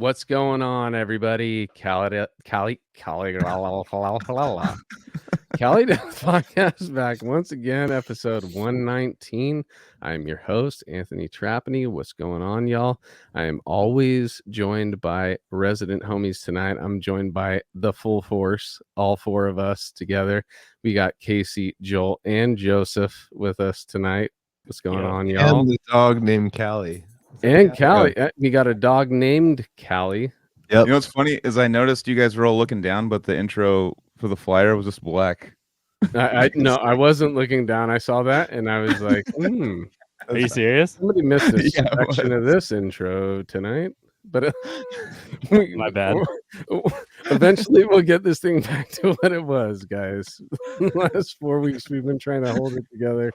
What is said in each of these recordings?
What's going on, everybody? Cali Death Podcast back once again, episode 119. I'm your host, Anthony Trapani. What's going on, y'all? I am always joined by resident homies tonight. I'm joined by the full force, all four of us together. We got Casey, Joel, and Joseph with us tonight. What's going on, y'all? And the dog named Cali. And Cali. We got a dog named Cali. Yep. You know what's funny is I noticed you guys were all looking down, but the intro for the flyer was just black. No, I wasn't looking down. I saw that and I was like, Are you serious? Somebody missed a Yeah, it section of this intro tonight. But My bad. Eventually we'll get this thing back to what it was, guys. The last 4 weeks we've been trying to hold it together.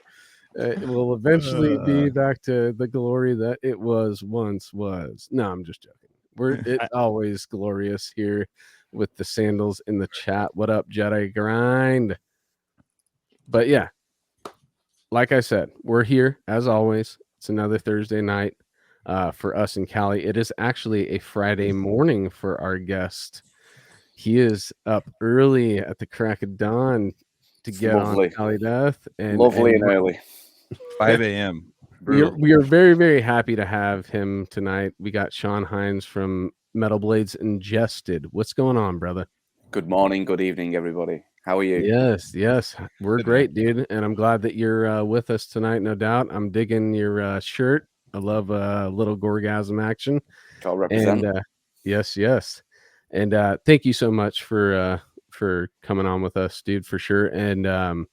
It will eventually be back to the glory that it once was. No, I'm just joking. It's always glorious here with the sandals in the chat. What up, Jedi Grind? But yeah, like I said, we're here as always. It's another Thursday night for us in Cali. It is actually a Friday morning for our guest. He is up early at the crack of dawn to get on Cali Death. And early. 5 a.m. We are very, very happy to have him tonight. We got Sean Hynes from Metal Blades Ingested. What's going on, brother? Good morning, good evening, everybody. How are you? Yes. We're great, dude. And I'm glad that you're with us tonight, no doubt. I'm digging your shirt. I love a little Gorgasm action. Gotta represent. And yes. And thank you so much for coming on with us, dude, for sure. And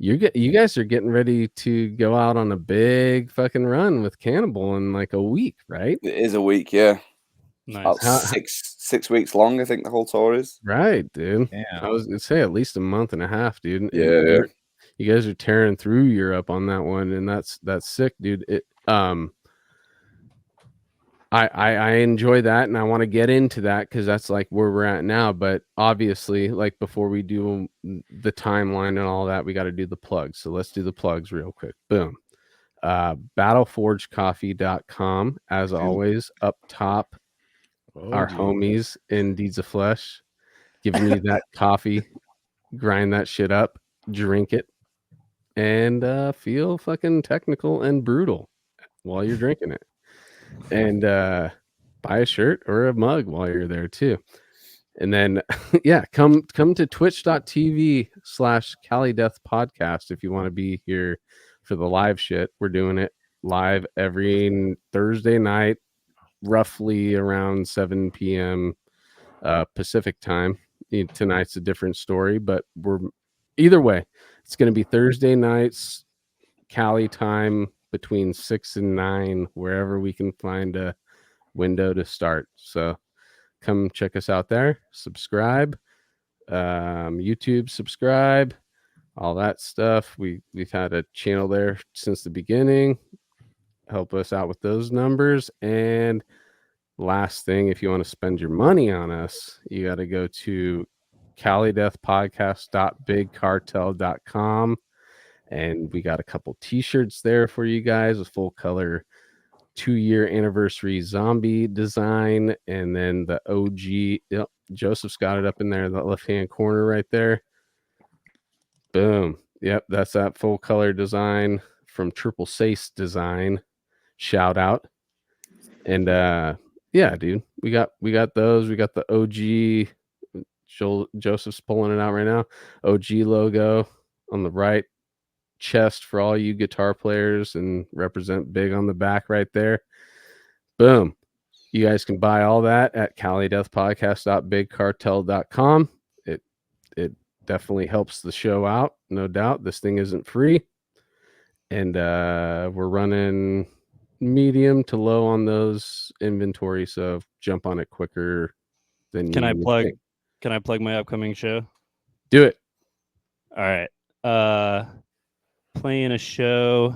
you guys are getting ready to go out on a big fucking run with Cannibal in like a week, right? It is a week, yeah. Nice. About six weeks long, I think the whole tour is. Right, dude. Yeah. I was gonna say at least a month and a half, dude. Yeah. You guys are tearing through Europe on that one, and that's sick, dude. I enjoy that, and I want to get into that because that's like where we're at now. But obviously, like before we do the timeline and all that, we got to do the plugs. So let's do the plugs real quick. Boom. Battleforgecoffee.com, as always, up top. Our homies in Deeds of Flesh, giving you that coffee, grind that shit up, drink it, and feel fucking technical and brutal while you're drinking it. And buy a shirt or a mug while you're there too. And then come to twitch.tv/Cali Death Podcast if you want to be here for the live shit. We're doing it live every Thursday night, roughly around 7 p.m. Pacific time. Tonight's a different story, but either way, it's going to be Thursday nights, Cali time, between 6 and 9, wherever we can find a window to start. So come check us out there. Subscribe, YouTube, subscribe, all that stuff. We've had a channel there since the beginning. Help us out with those numbers. And last thing, if you want to spend your money on us, you got to go to calideathpodcast.bigcartel.com. And we got a couple t-shirts there for you guys, a full color 2-year anniversary zombie design. And then the OG, Joseph's got it up in there, that left-hand corner right there. Boom. Yep, that's that full color design from Triple Sace Design. Shout out. And yeah, dude, we got those. We got the OG. Joseph's pulling it out right now. OG logo on the right chest for all you guitar players and represent big on the back right there. Boom. You guys can buy all that at calideathpodcast.bigcartel.com. It definitely helps the show out, no doubt. This thing isn't free. And we're running medium to low on those inventory, so jump on it quicker than Can I plug think. Can I plug my upcoming show? Do it. All right. Playing a show,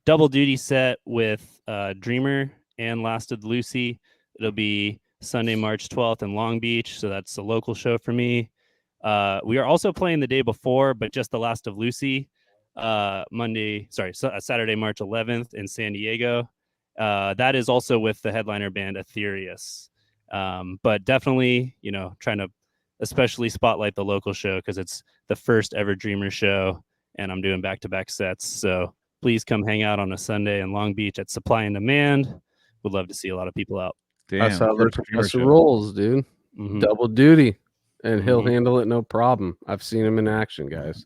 double duty set with Dreamer and Lasted Lucy. It'll be Sunday, March 12th in Long Beach, so that's a local show for me. We are also playing the day before, but just the Last of Lucy, Saturday, March 11th in San Diego. That is also with the headliner band Aetherius. But definitely, trying to especially spotlight the local show because it's the first ever Dreamer show, and I'm doing back-to-back sets. So please come hang out on a Sunday in Long Beach at Supply and Demand. Would love to see a lot of people out. That's Damn, how the first Dreamer professor show. rolls, dude. Mhm. Double duty, and he'll Mhm. handle it no problem. I've seen him in action, guys.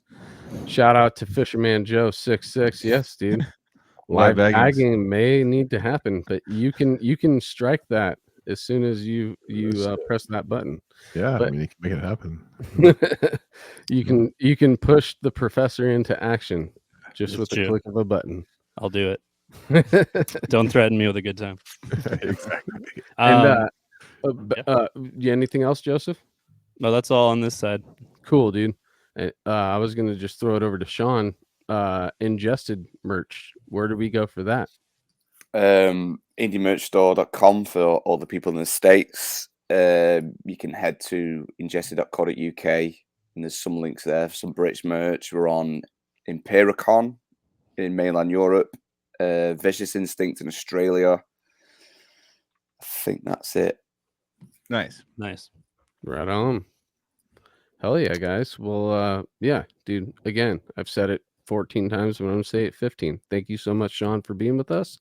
Shout out to Fisherman Joe 66. Yes, dude. Live Live baggings. bagging may need to happen, but you can strike that as soon as you press that button. Yeah, But- I mean, you can make it happen. you can push the professor into action just It's with the true. click of a button. I'll do it. Don't threaten me with a good time. Exactly. And Yeah. anything else, Joseph? No, that's all on this side. Cool, dude. I was gonna just throw it over to Sean. Ingested merch. Where do we go for that? indiemerchstore.com for all the people in the States. You can head to ingested.co.uk and there's some links there for some British merch. We're on Impericon in mainland Europe, Vicious Instinct in Australia. I think that's it. Nice. Right on. Hell yeah, guys. Well, yeah, dude. Again, I've said it 14 times, but I'm gonna say it 15. Thank you so much, Sean, for being with us.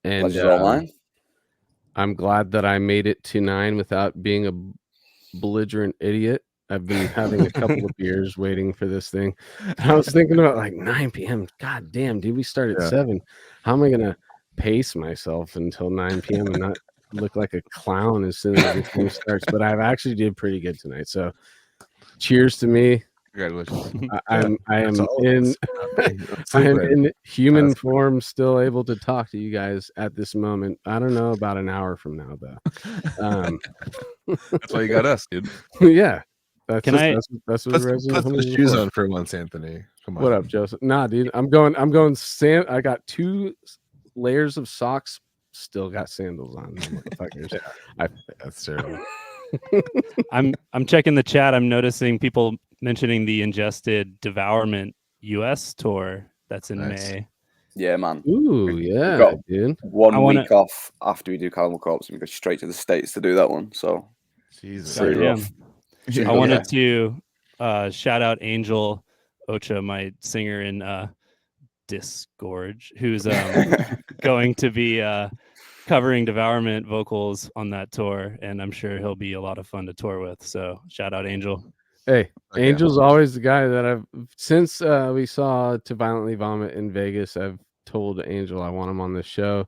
And Pleasure's all mine. I'm glad that I made it to 9 without being a belligerent idiot. I've been having a couple of beers waiting for this thing. And I was thinking about like 9 p.m. God damn, dude, we start at Yeah. 7. How am I gonna pace myself until 9 p.m. and not look like a clown as soon as the thing starts? But I've actually did pretty good tonight. So cheers to me. Congratulations. I am That's all of in us. I am Right. in human That's- form, still able to talk to you guys at this moment. I don't know about an hour from now, though. That's why you got us, dude. Yeah, that's Can just, I- that's what Put Resident the Homie is shoes for. on for once, Anthony. Come on. What up, Joseph? Nah, dude, I'm going. I got 2 layers of socks. Still got sandals on. Motherfuckers. That's terrible. I'm checking the chat. I'm noticing people mentioning the Ingested Devourment US tour that's in Nice. May. Yeah, man. Ooh, yeah, got- dude. One I wanna- week off after we do Cannibal Corpse, and we go straight to the States to do that one. So Jesus. Pretty Goddamn. rough. I wanted to shout out Angel Ocha, my singer in Disgorge, who's going to be covering Devourment vocals on that tour, and I'm sure he'll be a lot of fun to tour with. So shout out Angel. Hey, Okay. Angel's always the guy that I've since we saw To Violently Vomit in Vegas. I've told Angel I want him on the show.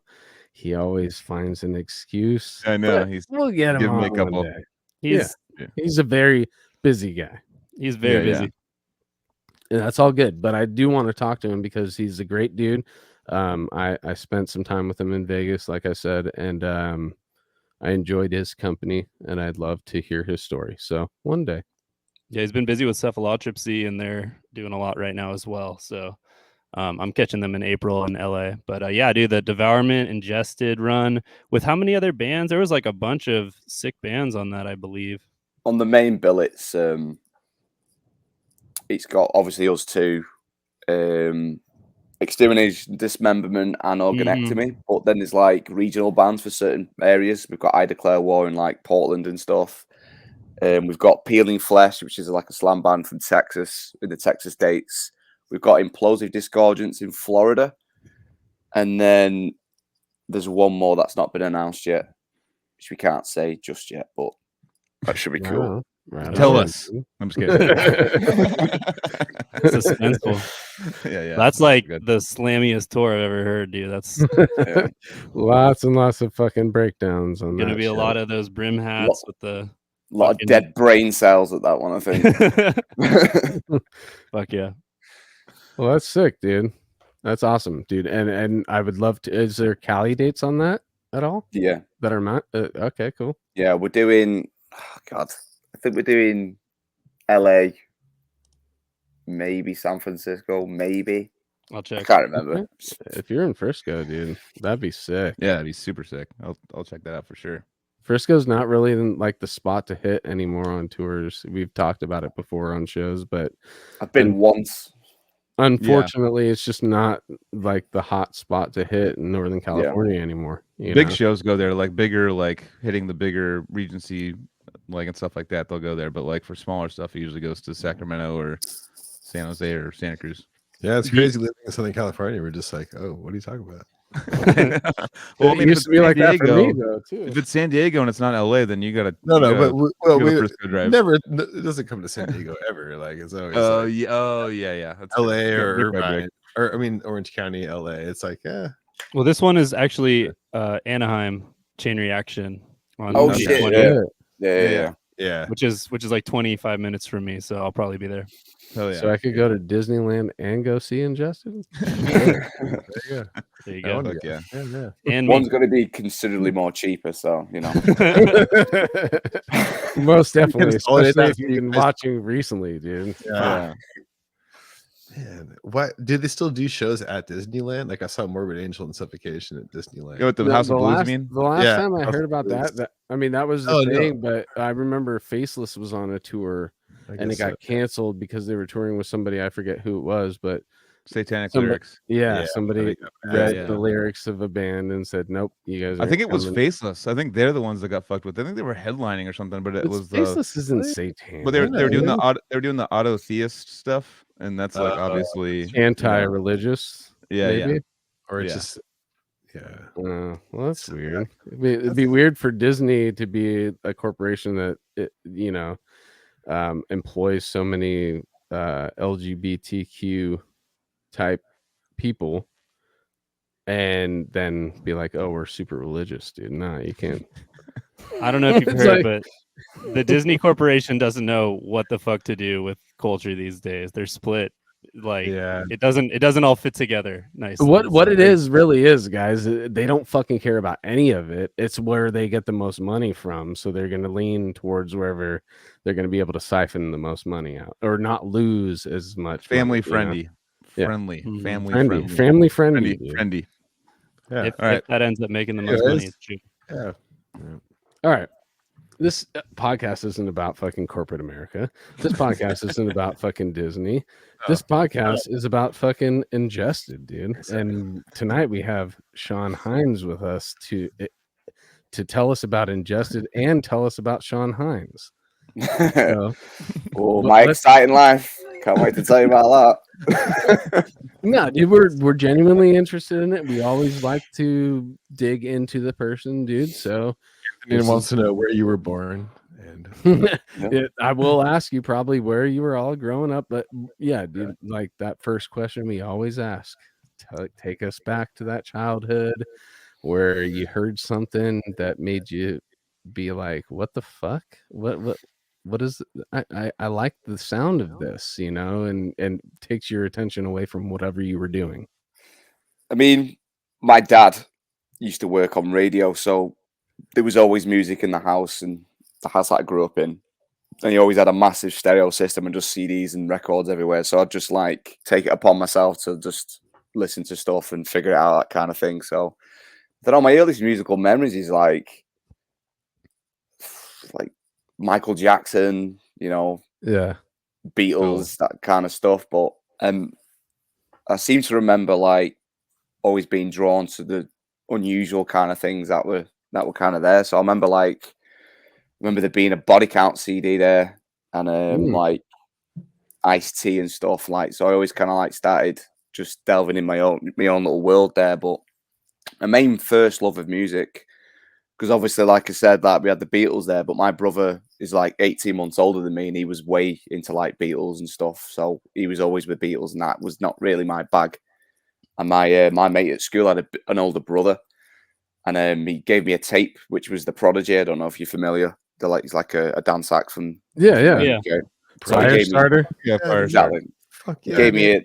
He always finds an excuse. I know, but he's we'll get him give me a on couple. one day. He's He's a very busy guy, he's very Yeah, yeah. busy. and that's all good. But I do want to talk to him because he's a great dude. I spent some time with him in Vegas, like I said, and I enjoyed his company, and I'd love to hear his story. So one day. Yeah, he's been busy with cephalotropsy, and they're doing a lot right now as well. So I'm catching them in April in LA. But yeah, dude, the Devourment Ingested run with how many other bands? There was like a bunch of sick bands on that, I believe. on the main bill, it's got obviously us two, Extermination, Dismemberment, and Organectomy. But then there's like regional bands for certain areas. We've got I Declare War in like Portland and stuff. We've got Peeling Flesh, which is like a slam band from Texas, in the Texas states. We've got Implosive Disgorgence in Florida. And then there's one more that's not been announced yet, which we can't say just yet, but that should be cool. Right Tell on, us. dude. I'm just kidding. Suspenseful. Yeah. That's like good. the slammiest tour I've ever heard, dude. That's Yeah. Lots and lots of fucking breakdowns on gonna that be a shit. lot of those brim hats with the A lot of Fucking- dead brain cells at that one, I think. fuck yeah. Well, that's sick, dude. That's awesome, dude. And I would love to. Is there Cali dates on that at all? Yeah. That are not okay, cool. Yeah, we're doing, oh God, I think we're doing LA, maybe San Francisco, maybe. I'll I check. can't remember. If you're in Frisco, dude, that'd be sick. Yeah, that'd be super sick. I'll check that out for sure. Frisco's not really like the spot to hit anymore on tours. We've talked about it before on shows, but I've been once. unfortunately, it's just not like the hot spot to hit in Northern California anymore. Big shows go there, like bigger, like hitting the bigger Regency, like and stuff like that. They'll go there, but like for smaller stuff, it usually goes to Sacramento or San Jose or Santa Cruz. Yeah, it's crazy living in Southern California. We're just like, oh, what are you talking about? Well, I mean, it used to be like that for me, though, too. If it's San Diego and it's not LA, then you gotta but Frisco drive. never. It doesn't come to San Diego ever. Like it's always yeah. That's LA yeah, or big by Irvine, big. or I mean Orange County, LA. It's like, Well, this one is actually Anaheim Chain Reaction. On Oh November shit! 20th, Yeah. which is like 25 minutes from me, so I'll probably be there. Hell yeah. So I could go to Disneyland and go see Ingested. there you go. There you I go. wanna Fuck go. yeah. Yeah. And One's me. going to be considerably more cheaper, so you know. Most definitely, Install it in especially there if you've been because- watching recently, dude. Yeah. Man, what do they still do shows at Disneyland? Like I saw Morbid Angel and Suffocation at Disneyland. Yeah, with the House of Blues, last, you mean? the last Yeah, time I House heard of about Blues. that, I mean, that was the Oh, no. thing, but I remember Faceless was on a tour and it guess got canceled because they were touring with somebody. I forget who it was, but Satanic Somebody- lyrics. yeah, Yeah, somebody got read yeah. the lyrics of a band and said, "Nope, you guys." I think it was coming." Faceless. I think they're the ones that got fucked with. I think they were headlining or something, but it It's- was the. Faceless isn't Satan. But they were doing Yeah. the auto theist stuff, and that's like obviously anti-religious. yeah, yeah. maybe? or it's Yeah. just Well, that's weird. It'd be weird for Disney to be a corporation that employs so many LGBTQ type people, and then be like, "Oh, we're super religious, dude." No, you can't. I don't know if you've It's heard, like- but the Disney Corporation doesn't know what the fuck to do with culture these days. They're split. Like yeah. it doesn't all fit together nicely. What So it is really is, guys. They don't fucking care about any of it. It's where they get the most money from, so they're going to lean towards wherever they're going to be able to siphon the most money out, or not lose as much. Family money, friendly, Yeah. friendly, Mhm. family friendly, friendly, family friendly. friendly, dude. friendly. Yeah. If, All right. if that ends up making the Yeah, most it money, is. it's true. Yeah. All right. This podcast isn't about fucking corporate America. This podcast isn't about fucking Disney. This podcast is about fucking Ingested, dude. And tonight we have Sean Hynes with us to tell us about Ingested and tell us about Sean Hynes. So, Oh, Well, my let's- exciting life. Can't wait to tell you about that. no, dude, we're genuinely interested in it. We always like to dig into the person, dude. So And wants to know where you were born and I will ask you probably where you were all growing up, but yeah, dude, like that first question we always ask, take us back to that childhood where you heard something that made you be like, what the fuck? What is I like the sound of this, and takes your attention away from whatever you were doing. I mean, my dad used to work on radio, so there was always music in the house, and the house that I grew up in. And he always had a massive stereo system and just CDs and records everywhere. So I'd just like take it upon myself to just listen to stuff and figure it out, that kind of thing. So I don't know, my earliest musical memories is like Michael Jackson, Yeah. Beatles, that kind of stuff. But I seem to remember like always being drawn to the unusual kind of things that were kind of there. So I remember there being a Body Count CD there, and like Ice-T and stuff. Like, so I always kind of like started just delving in my own little world there. But my main first love of music, because obviously, like I said, that we had the Beatles there, but my brother is like 18 months older than me, and he was way into like Beatles and stuff. So he was always with Beatles, and that was not really my bag. And my mate at school had an older brother, and he gave me a tape, which was the Prodigy. I don't know if you're familiar. He's like a dance act from Yeah. Yeah. UK. So he Fire gave me- starter. Yeah, Yeah, fire exactly. fuck He yeah. gave me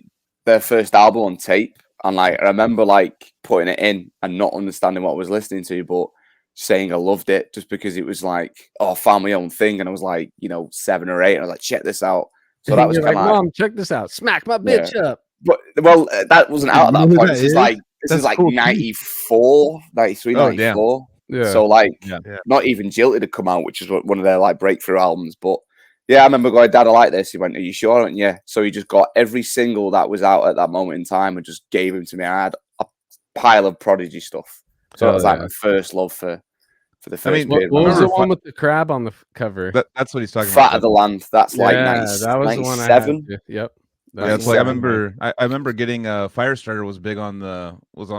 their first album on tape, and like I remember like putting it in and not understanding what I was listening to, but saying I loved it just because it was like, I found my own thing, and I was like 7 or 8, and I was like, check this out. So that was You're kind like, of Mom, check this out. Smack my bitch up. but that wasn't out at You know that who point. that This is is? like That's like cool too. 94, 93, Oh, damn. 94. Yeah. So like Yeah. Yeah. not even Jilted had come out, which is one of their like breakthrough albums. But Yeah, I remember going, Dad, I like this. He went, are you sure? And yeah. So he just got every single that was out at that moment in time and just gave him to me. I had a pile of Prodigy stuff. So that was like my first love for the first what period. was the remember one with the crab on the cover? That's what he's talking Fat about. of the Land. That's like yeah, 90, that was the one I had. 97. Yep. Yeah, it's like I 97, remember. I remember getting Firestarter was big on the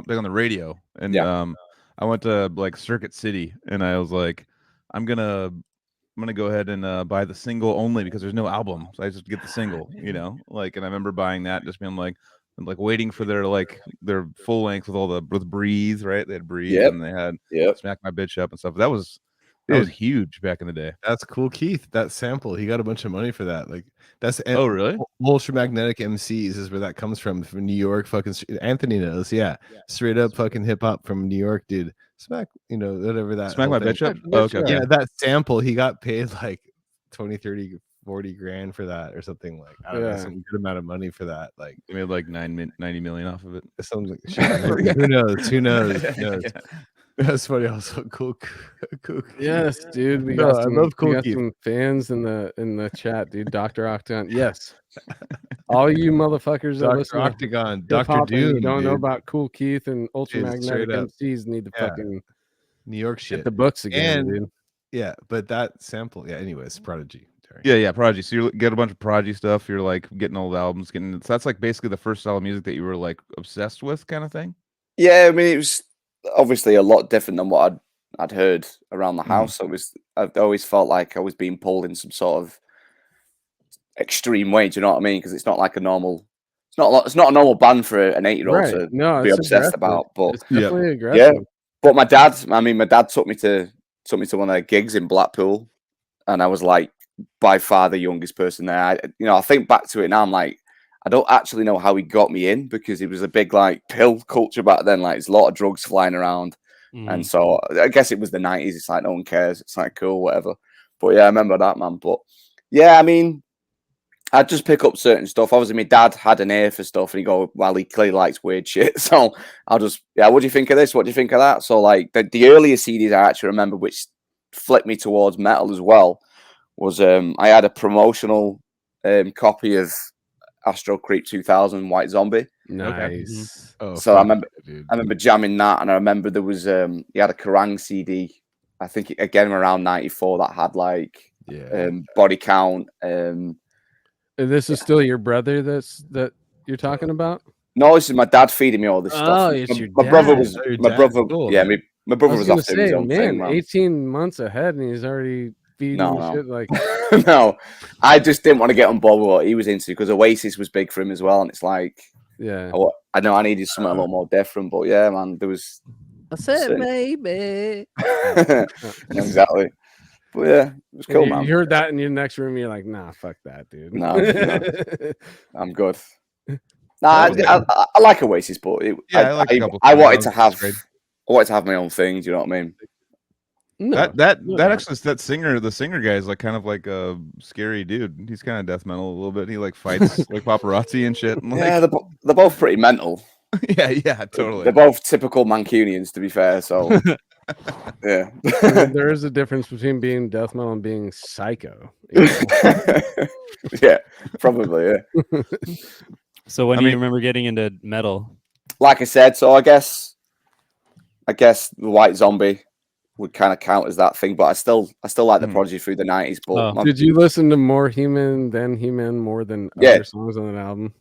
big on the radio, and I went to like Circuit City, and I was like, I'm gonna go ahead and buy the single only because there's no album, so I just get the single, like. And I remember buying that, and just being like waiting for their full length with Breathe, right? They had Breathe, and they had Smack My Bitch Up and stuff. That was huge back in the day. That's cool, Keith. That sample, he got a bunch of money for that. Like that's Oh, really? Ultramagnetic MCs is where that comes from New York. Fucking Anthony knows. Yeah, straight up fucking hip hop from New York, dude. Smack, whatever that. Smack My Bitch Up. Oh, okay. Yeah, that sample, he got paid like 20, 30, 40 grand for that or something. Like I don't know, some good amount of money for that. Like they made like 90 million off of it. Something like shit. Who knows? Who knows? That's funny. Also, cool. Yes, dude. We got some fans in the chat, dude. Dr. Octagon. Yes. All you motherfuckers that listen to Octagon, Dr. Doom. You don't know about Cool Keith and Ultramagnetic MCs need to fucking New York shit. Get the books again, dude. Yeah, but that sample, anyways, Prodigy. Yeah, Prodigy. So you get a bunch of Prodigy stuff. You're like getting old albums, so that's like basically the first style of music that you were like obsessed with, kind of thing. Yeah, I mean, it was obviously a lot different than what I'd heard around the house. I've always felt like I was being pulled in some sort of extreme way. Do you know what I mean? Because it's not like a normal. It's not a normal band for an 8-year-old to be obsessed about. But it's definitely aggressive. Yeah, but my dad took me to one of their gigs in Blackpool, and I was like by far the youngest person there. I think back to it now, I'm like, I don't actually know how he got me in because it was a big like pill culture back then. Like there's a lot of drugs flying around, and so I guess it was the 90s. It's like no one cares. It's like cool, whatever. But yeah, I remember that, man. But yeah, I mean, I'd just pick up certain stuff. Obviously, my dad had an ear for stuff, and he go, well, he clearly likes weird shit. So I'll just, what do you think of this? What do you think of that? So like the earlier CDs I actually remember, which flipped me towards metal as well, was I had a promotional copy of Astro Creep 2000 White Zombie. Nice. Oh, so I remember jamming that, and I remember there was he had a Kerrang CD. I think again around 94 that had like Body Count. This is still your brother that you're talking about? No, this is my dad feeding me all this stuff. Oh, it's your my dad. brother was my brother. Cool, yeah, my brother was off doing his own thing, man. 18 months ahead, and he's already feeding you shit like. No, I just didn't want to get on board with what he was into because Oasis was big for him as well, and it's like, I know I needed something a little more different, but yeah, man, there was. I said, baby. Exactly. But yeah, it was cool, man. You heard that in your next room, you're like, nah, fuck that, dude. No. I'm good. Nah, I like Oasis, but I wanted to have my own thing. Do you know what I mean? No, that singer, the singer guy is like kind of like a scary dude. He's kind of death metal a little bit. He like fights like paparazzi and shit. And, like... Yeah, they're both pretty mental. yeah, totally. They're both typical Mancunians, to be fair. So yeah, there is a difference between being death metal and being psycho. Yeah, probably. Yeah. So when do you remember getting into metal? Like I said, so I guess the White Zombie would kind of count as that thing, but I still like the Prodigy through the 90s. But did you listen to more He-Man more than other songs on that album?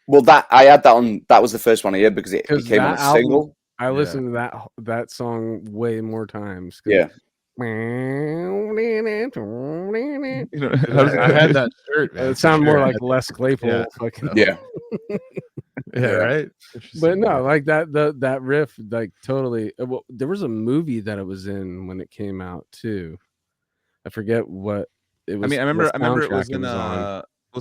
Well, I had that on. That was the first one I heard because it came on a single. I listened to that song way more times. Yeah. I had that shirt. Man. It sounded more like Les Claypool. Yeah. Right. But no, like that riff, like totally. Well, there was a movie that it was in when it came out too. I forget what it was. I remember it was in.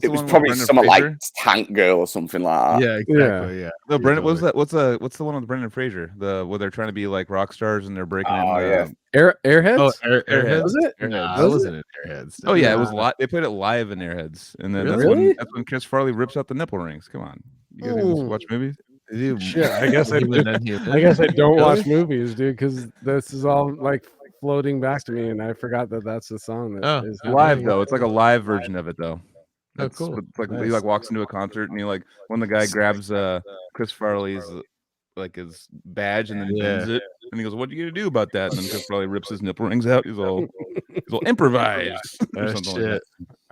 It was probably something like Tank Girl or something like that. Yeah, exactly. Yeah. No, Brendan. What's the one with Brendan Fraser? Where they're trying to be like rock stars and they're breaking in. Airheads. Oh, Airheads. Was it? Airheads. I wasn't in Airheads. Oh yeah, it was live. They played it live in Airheads, and then that's when Chris Farley rips out the nipple rings. Come on, you guys watch movies? Shit, I guess I don't watch movies, dude, because this is all like floating back to me, and I forgot that that's the song that Oh, is Live happening. though, it's like a live version of it though. Oh, cool. It's like he Nice. like walks into a concert and he like when the guy grabs Chris Farley's like his badge and then bends it and he goes, "What are you gonna do about that?" And then Chris Farley rips his nipple rings out. He's all improvise or Oh, something shit. like that.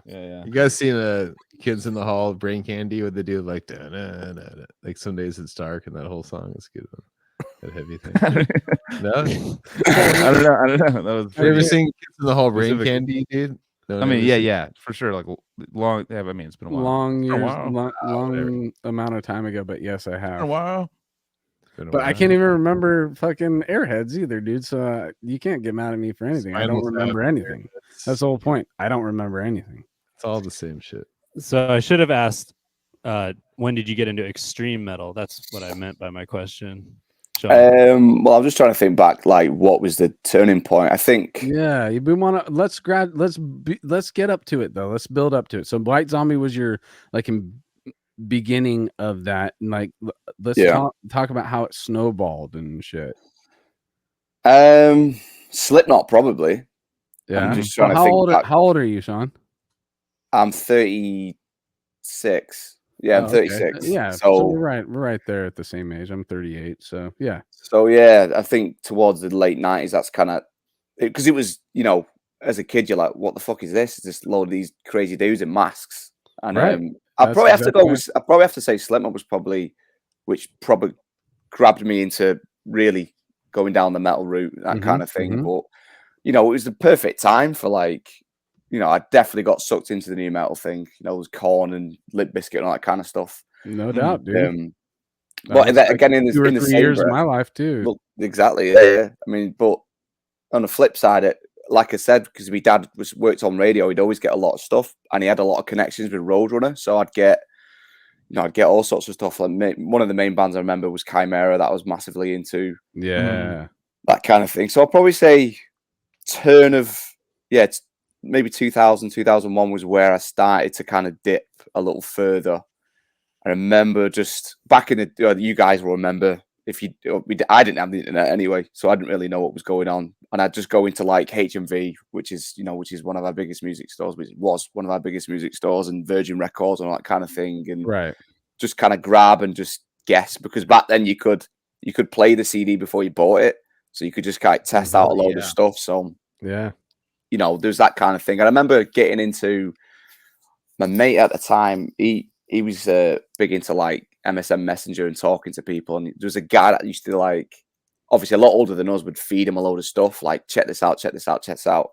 Yeah. You guys seen Kids in the Hall Brain Candy where they do like da-na-na-na. Like Some Days It's Dark and that whole song is good. That heavy thing. No? I don't know. That was Have you ever seen Kids in the Hall Brain specific. Candy, dude? No, I mean, never seen- yeah, for sure. Like long. Yeah, I mean, it's been a while. Long It's been a years, while. long amount of time ago, but yes, I It's been a have. while. It's been a But I while. can't even remember fucking Airheads either, dude. So you can't get mad at me for anything. I Spinal don't remember Tap. anything. That's the whole point. I don't remember anything. It's all the same shit. So I should have asked, when did you get into extreme metal? That's what I meant by my question. Sean. Well, I'm just trying to think back, like what was the turning point? I think. Yeah, we want to let's get up to it though. Let's build up to it. So White Zombie was your like in beginning of that, and like let's talk about how it snowballed and shit. Slipknot probably. Yeah. I'm just trying to think back. How old are you, Sean? I'm 36. Yeah, I'm 36. Okay. Yeah, so we're right there at the same age. I'm 38. So yeah. So yeah, I think towards the late 90s, that's kind of because it was, you know, as a kid, you're like, what the fuck is this? It's just a load of these crazy dudes in masks. And I probably have to go with, I probably have to say Slipknot was probably, which probably grabbed me into really going down the metal route, that kind of thing. But you know, it was the perfect time for like, you know, I definitely got sucked into the new metal thing. You know, it was Korn and Limp Bizkit and all that kind of stuff. No doubt, dude. But again, in the 2 or 3 same years breath, of my life too. Well, exactly. Yeah. I mean, but on the flip side, like I said, because my dad worked on radio, he'd always get a lot of stuff, and he had a lot of connections with Roadrunner. So I'd get all sorts of stuff. Like one of the main bands I remember was Chimera, that I was massively into. Yeah, that kind of thing. So I'll probably say it's maybe 2000, 2001 was where I started to kind of dip a little further. I remember just back in the, you guys will remember I didn't have the internet anyway, so I didn't really know what was going on. And I'd just go into like HMV, which is one of our biggest music stores, which was one of our biggest music stores, and Virgin Records and all that kind of thing. And just kind of grab and just guess, because back then you could play the CD before you bought it. So you could just kind of test out a load of stuff. So yeah. You know, there's that kind of thing. And I remember getting into my mate at the time. He was big into like MSN Messenger and talking to people. And there was a guy that used to like, obviously a lot older than us, would feed him a load of stuff like, check this out, check this out, check this out.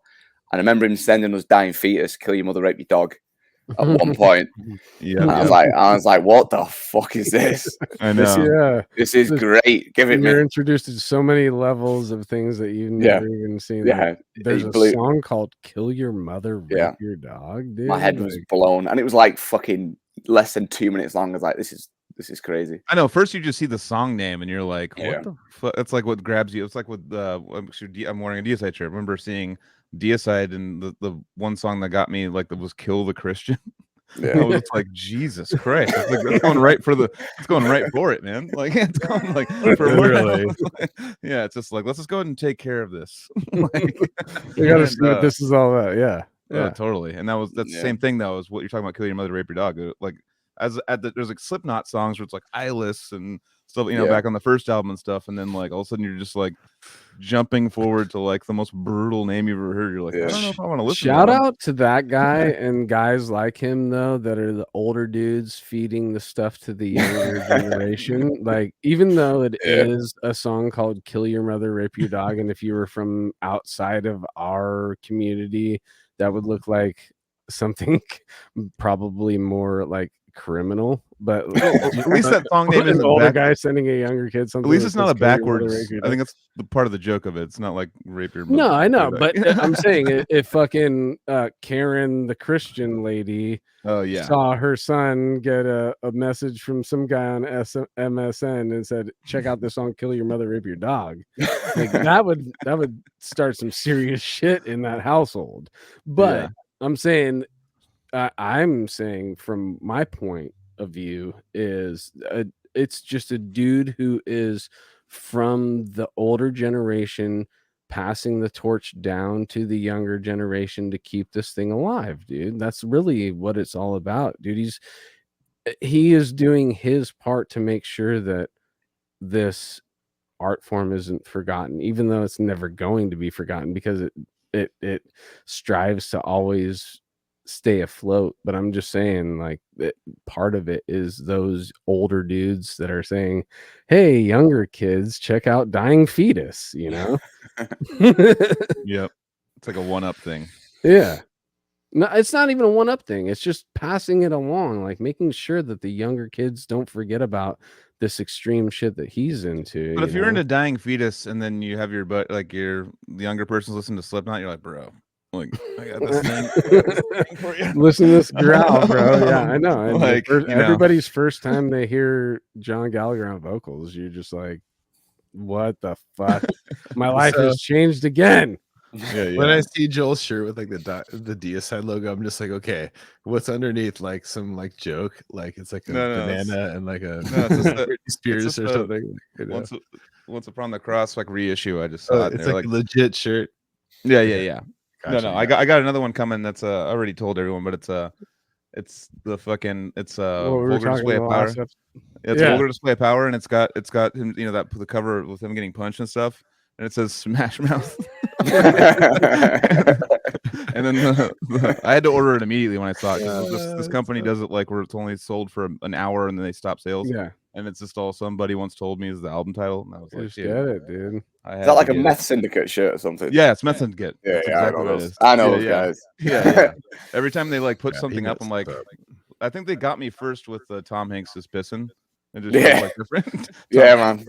And I remember him sending us Dying Fetus, Kill Your Mother, Rape Your Dog at one point. I was like, what the fuck is this? I know. This is great. You're introduced to so many levels of things that you've never even seen. Yeah. There's a song called Kill Your Mother, Rape Your Dog, dude. My head was blown. And it was like fucking less than 2 minutes long. I was like, this is crazy. I know. First, you just see the song name, and you're like, "What the fuck?" It's like what grabs you. It's like with I'm wearing a Deicide shirt. I remember seeing Deicide, and the one song that got me like that was "Kill the Christian." I was like, Jesus Christ! It's like it's going right for it, man. Like it's going like for really. Yeah, it's just like let's just go ahead and take care of this. Like, you gotta see what this is all about. Yeah, totally. And that's the same thing though as what you're talking about. Kill Your Mother, Rape Your Dog. Like there's like Slipknot songs where it's like Eyeless and stuff, you know, back on the first album and stuff, and then like all of a sudden you're just like jumping forward to like the most brutal name you've ever heard. You're like, I don't know if I want to listen. Shout out to that guy and guys like him though that are the older dudes feeding the stuff to the younger generation. Like, even though it is a song called Kill Your Mother, Rape Your Dog, and if you were from outside of our community, that would look like something probably more like criminal, but at least that song name is an older guy sending a younger kid something. At least it's not a backwards. I think that's the part of the joke of it. It's not like rape your mother. No, I know, but I'm saying if fucking Karen, the Christian lady, saw her son get a message from some guy on MSN and said, "Check out this song, Kill Your Mother, Rape Your Dog," like that would start some serious shit in that household. But I'm saying from my point of view is it's just a dude who is from the older generation passing the torch down to the younger generation to keep this thing alive, dude. That's really what it's all about, dude. He is doing his part to make sure that this art form isn't forgotten, even though it's never going to be forgotten, because it strives to always stay afloat. But I'm just saying, like, part of it is those older dudes that are saying, hey, younger kids, check out Dying Fetus, you know. Yep, it's like a one-up thing. Yeah. No, it's not even a one-up thing. It's just passing it along, like making sure that the younger kids don't forget about this extreme shit that he's into. But if you're into Dying Fetus and then you have the younger person's listening to Slipknot, you're like, bro, like, I got this thing for you. Listen to this growl, bro. Yeah, I know. And like, everybody's first time they hear John Gallagher on vocals, you're just like, what the fuck? My life has changed again. Yeah. When I see Joel's shirt with like the Deicide logo, I'm just like, okay, what's underneath? Like some like joke, like it's like a banana and like a Britney Spears or something. Once Upon the Cross like reissue, I just saw it. It's like a legit shirt. Yeah. Gotcha, I got another one coming. That's I already told everyone, but it's the fucking vulgar display of power. It's vulgar display of power, and it's got him, that the cover with him getting punched and stuff. And it says Smash Mouth. And then I had to order it immediately when I saw it, because this company does it like where it's only sold for an hour and then they stop sales. Yeah. And it's just all somebody once told me is the album title. And I was like, just get it, dude. Is that like a Meth Syndicate shirt or something? Yeah, it's Meth Syndicate. Yeah, that's exactly what it is. I know those guys. Yeah. Every time they like put something up, I'm like, I think they got me first with Tom Hanks is pissing. And just like different. Yeah, man.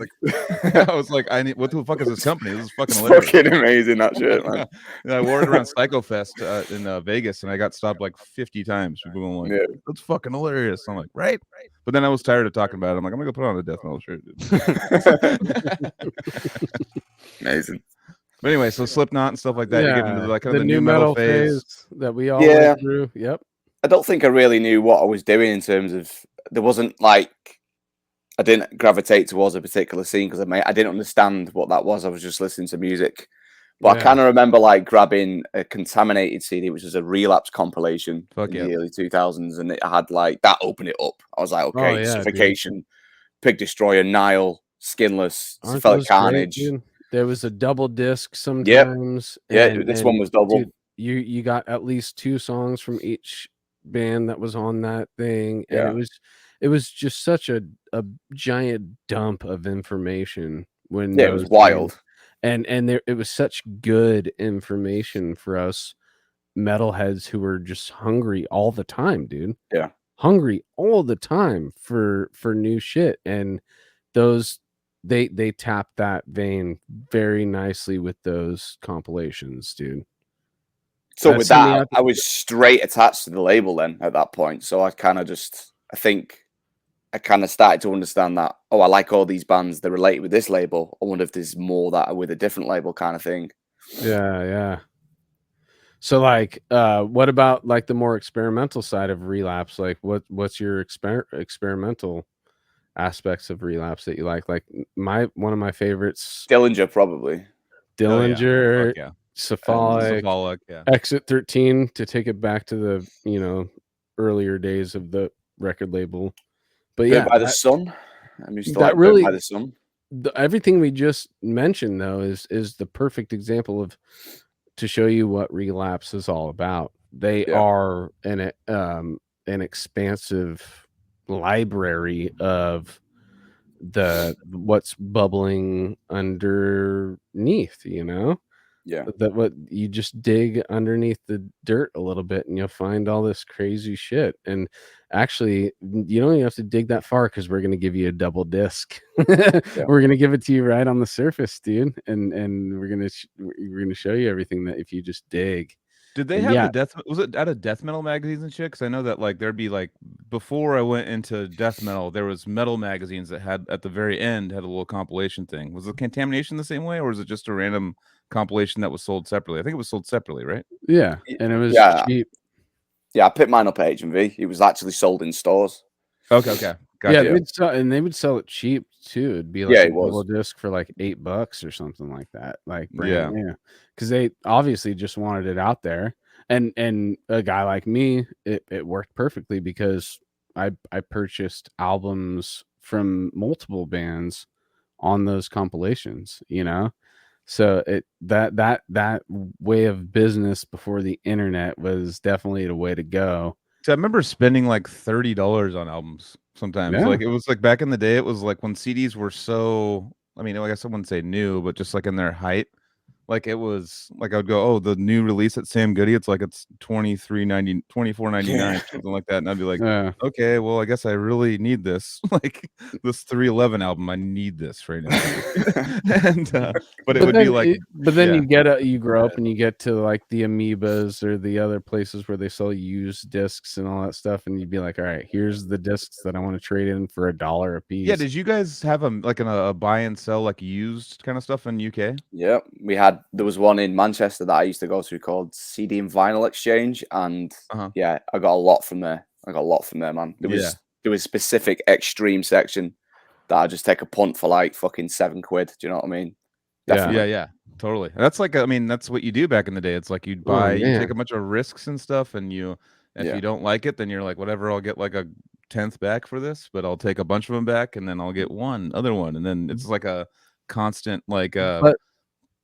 I was like, what the fuck is this company? This is fucking hilarious. Fucking amazing, that shit, man. I wore it around Psychofest in Vegas, and I got stopped like 50 times. People going like, that's fucking hilarious. I'm like, right? But then I was tired of talking about it. I'm like, I'm gonna go put on a death metal shirt, dude. Amazing. But anyway, so Slipknot and stuff like that. Yeah, you get into like kind the of the new metal phase that we all went through. Yep. I don't think I really knew what I was doing in terms of, there wasn't like, I didn't gravitate towards a particular scene because I didn't understand what that was. I was just listening to music. But I kind of remember like grabbing a Contaminated CD, which was a Relapse compilation in the early 2000s. And it had like, that opened it up. I was like, okay, Suffocation, Pig Destroyer, Nile, Skinless, Cephalic Carnage. Great, there was a double disc sometimes. Yeah, this one was double. Dude, you got at least 2 songs from each band that was on that thing. And it was just such a giant dump of information when it was wild. And it was such good information for us metalheads who were just hungry all the time, dude. Yeah. Hungry all the time for new shit. And those they tap that vein very nicely with those compilations, dude. So with that, I was straight attached to the label then at that point. So I kind of I think I kind of started to understand that, I like all these bands, they're related with this label. I wonder if there's more that are with a different label kind of thing. Yeah. So like, what about like the more experimental side of Relapse? Like what's your experimental aspects of Relapse that you like? Like one of my favorites, Dillinger, probably. Dillinger, Cephalic, yeah. Exit 13, to take it back to the earlier days of the record label. But yeah, by the Sun. I'm used to that really by the Sun. Everything we just mentioned though is the perfect example of to show you what Relapse is all about. They are an expansive library of what's bubbling underneath, that what you just dig underneath the dirt a little bit and you'll find all this crazy shit. And actually you don't even have to dig that far, because we're going to give you a double disc. We're going to give it to you right on the surface, dude, and we're going to show you everything that if you just dig. Did they have the death? Was it out of death metal magazines and shit? Because I know that like there'd be like, before I went into death metal, there was metal magazines that had at the very end had a little compilation thing. Was the Contamination the same way, or was it just a random compilation that was sold separately? I think it was sold separately, right? Yeah, and it was cheap. Yeah, I picked mine up at H&V. It was actually sold in stores. Okay. Gotcha. Yeah, they would sell it cheap too. It'd be like a double disc for like $8 or something like that, like brand new. Because they obviously just wanted it out there. And a guy like me, it worked perfectly because I purchased albums from multiple bands on those compilations, you know. So that way of business before the internet was definitely the way to go. So I remember spending like $30 on albums sometimes. Yeah. Like it was like back in the day, it was like when CDs were so, I mean, I guess I wouldn't say new, but just like in their height. Like it was like I would go, oh, the new release at Sam Goody, it's like it's $24.99, something like that. And I'd be like, okay, well, I guess I really need this. Like this 311 album, I need this right now. And but it would be like you grow up and you get to like the Amoebas or the other places where they sell used discs and all that stuff, and you'd be like, all right, here's the discs that I want to trade in for $1 a piece. Yeah, did you guys have a buy and sell like used kind of stuff in UK? Yeah, there was one in Manchester that I used to go to called CD and Vinyl Exchange, and yeah, I got a lot from there. Man. There was a specific extreme section that I just take a punt for like fucking £7. Do you know what I mean? Definitely. Yeah, totally. That's like, I mean, that's what you do back in the day. It's like you'd buy, you take a bunch of risks and stuff, and if you don't like it, then you're like, whatever, I'll get like a 10th back for this, but I'll take a bunch of them back, and then I'll get one other one, and then it's like a constant like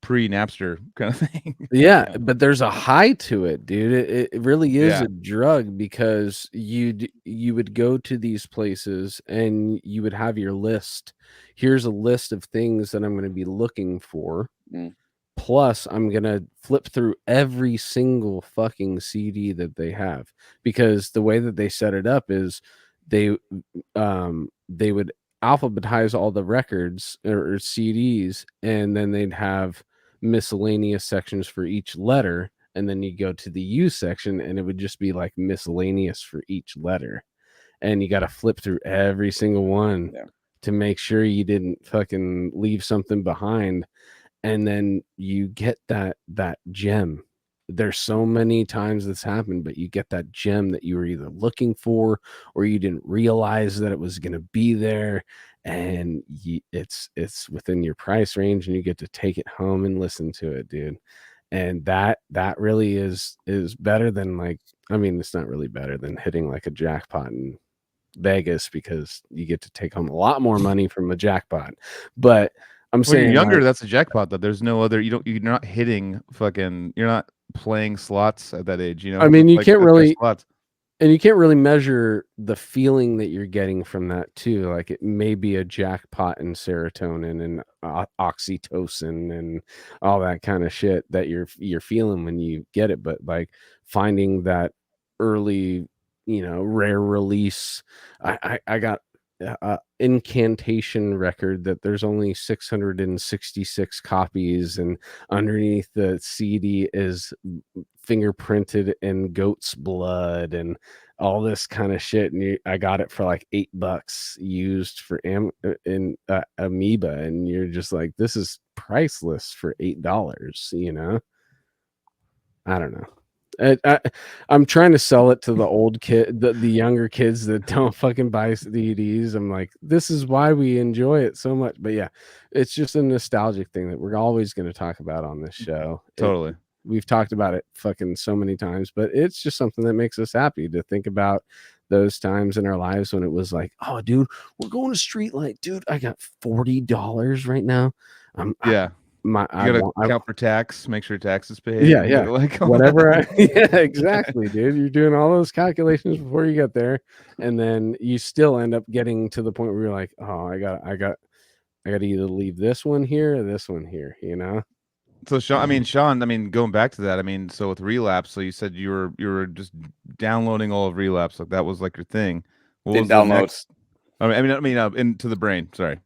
pre-Napster kind of thing. Yeah, but there's a high to it, dude. It really is a drug, because you would go to these places and you would have your list. Here's a list of things that I'm going to be looking for. Plus, I'm going to flip through every single fucking CD that they have, because the way that they set it up is they would alphabetize all the records or CDs, and then they'd have miscellaneous sections for each letter, and then you go to the U section and it would just be like miscellaneous for each letter, and you got to flip through every single one to make sure you didn't fucking leave something behind. And then you get that gem. There's so many times this happened, but you get that gem that you were either looking for or you didn't realize that it was going to be there, and it's within your price range, and you get to take it home and listen to it, dude. And that really is better than, like, I mean, it's not really better than hitting like a jackpot in Vegas, because you get to take home a lot more money from a jackpot. But I'm saying, you're younger, like, that's a jackpot. That there's no other. You're not hitting fucking. You're not playing slots at that age. You know. I mean, you can't really. Slots. And you can't really measure the feeling that you're getting from that too. Like, it may be a jackpot in serotonin and oxytocin and all that kind of shit that you're feeling when you get it. But like finding that early, rare release, I got incantation record that there's only 666 copies, and underneath the CD is fingerprinted in goat's blood and all this kind of shit, and I got it for like $8 used for Amoeba, and you're just like, this is priceless for $8. I don't know. I'm trying to sell it to the old kid, the younger kids that don't fucking buy CDs. I'm like, this is why we enjoy it so much. But yeah, it's just a nostalgic thing that we're always going to talk about on this show. Totally. We've talked about it fucking so many times, but it's just something that makes us happy to think about those times in our lives when it was like, oh, dude, we're going to Streetlight. Dude, I got $40 right now. You gotta count for tax, make sure tax is paid. Yeah. Like whatever. Yeah, exactly, dude. You're doing all those calculations before you get there, and then you still end up getting to the point where you're like, oh, I got to either leave this one here or this one here, So Sean, going back to that, so with Relapse, so you said you were just downloading all of Relapse, like that was like your thing. Didn't download. Into the brain. Sorry.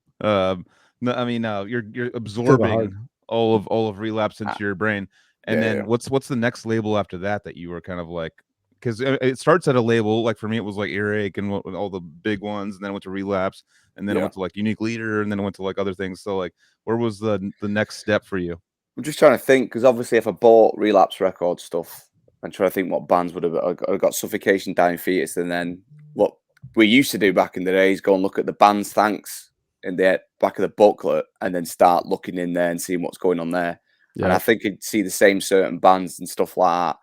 You're absorbing all of Relapse into your brain, and then what's the next label after that you were kind of like, because it starts at a label, like for me it was like Earache and all the big ones, and then I went to Relapse, and then I went to like Unique Leader, and then I went to like other things. So like, where was the next step for you? I'm just trying to think, because obviously if I bought Relapse record stuff, I'm trying to think what bands would have. I got Suffocation, Dying Fetus, and then what we used to do back in the days, go and look at the band's thanks in the back of the booklet and then start looking in there and seeing what's going on there. Yeah. And I think you'd see the same certain bands and stuff like that.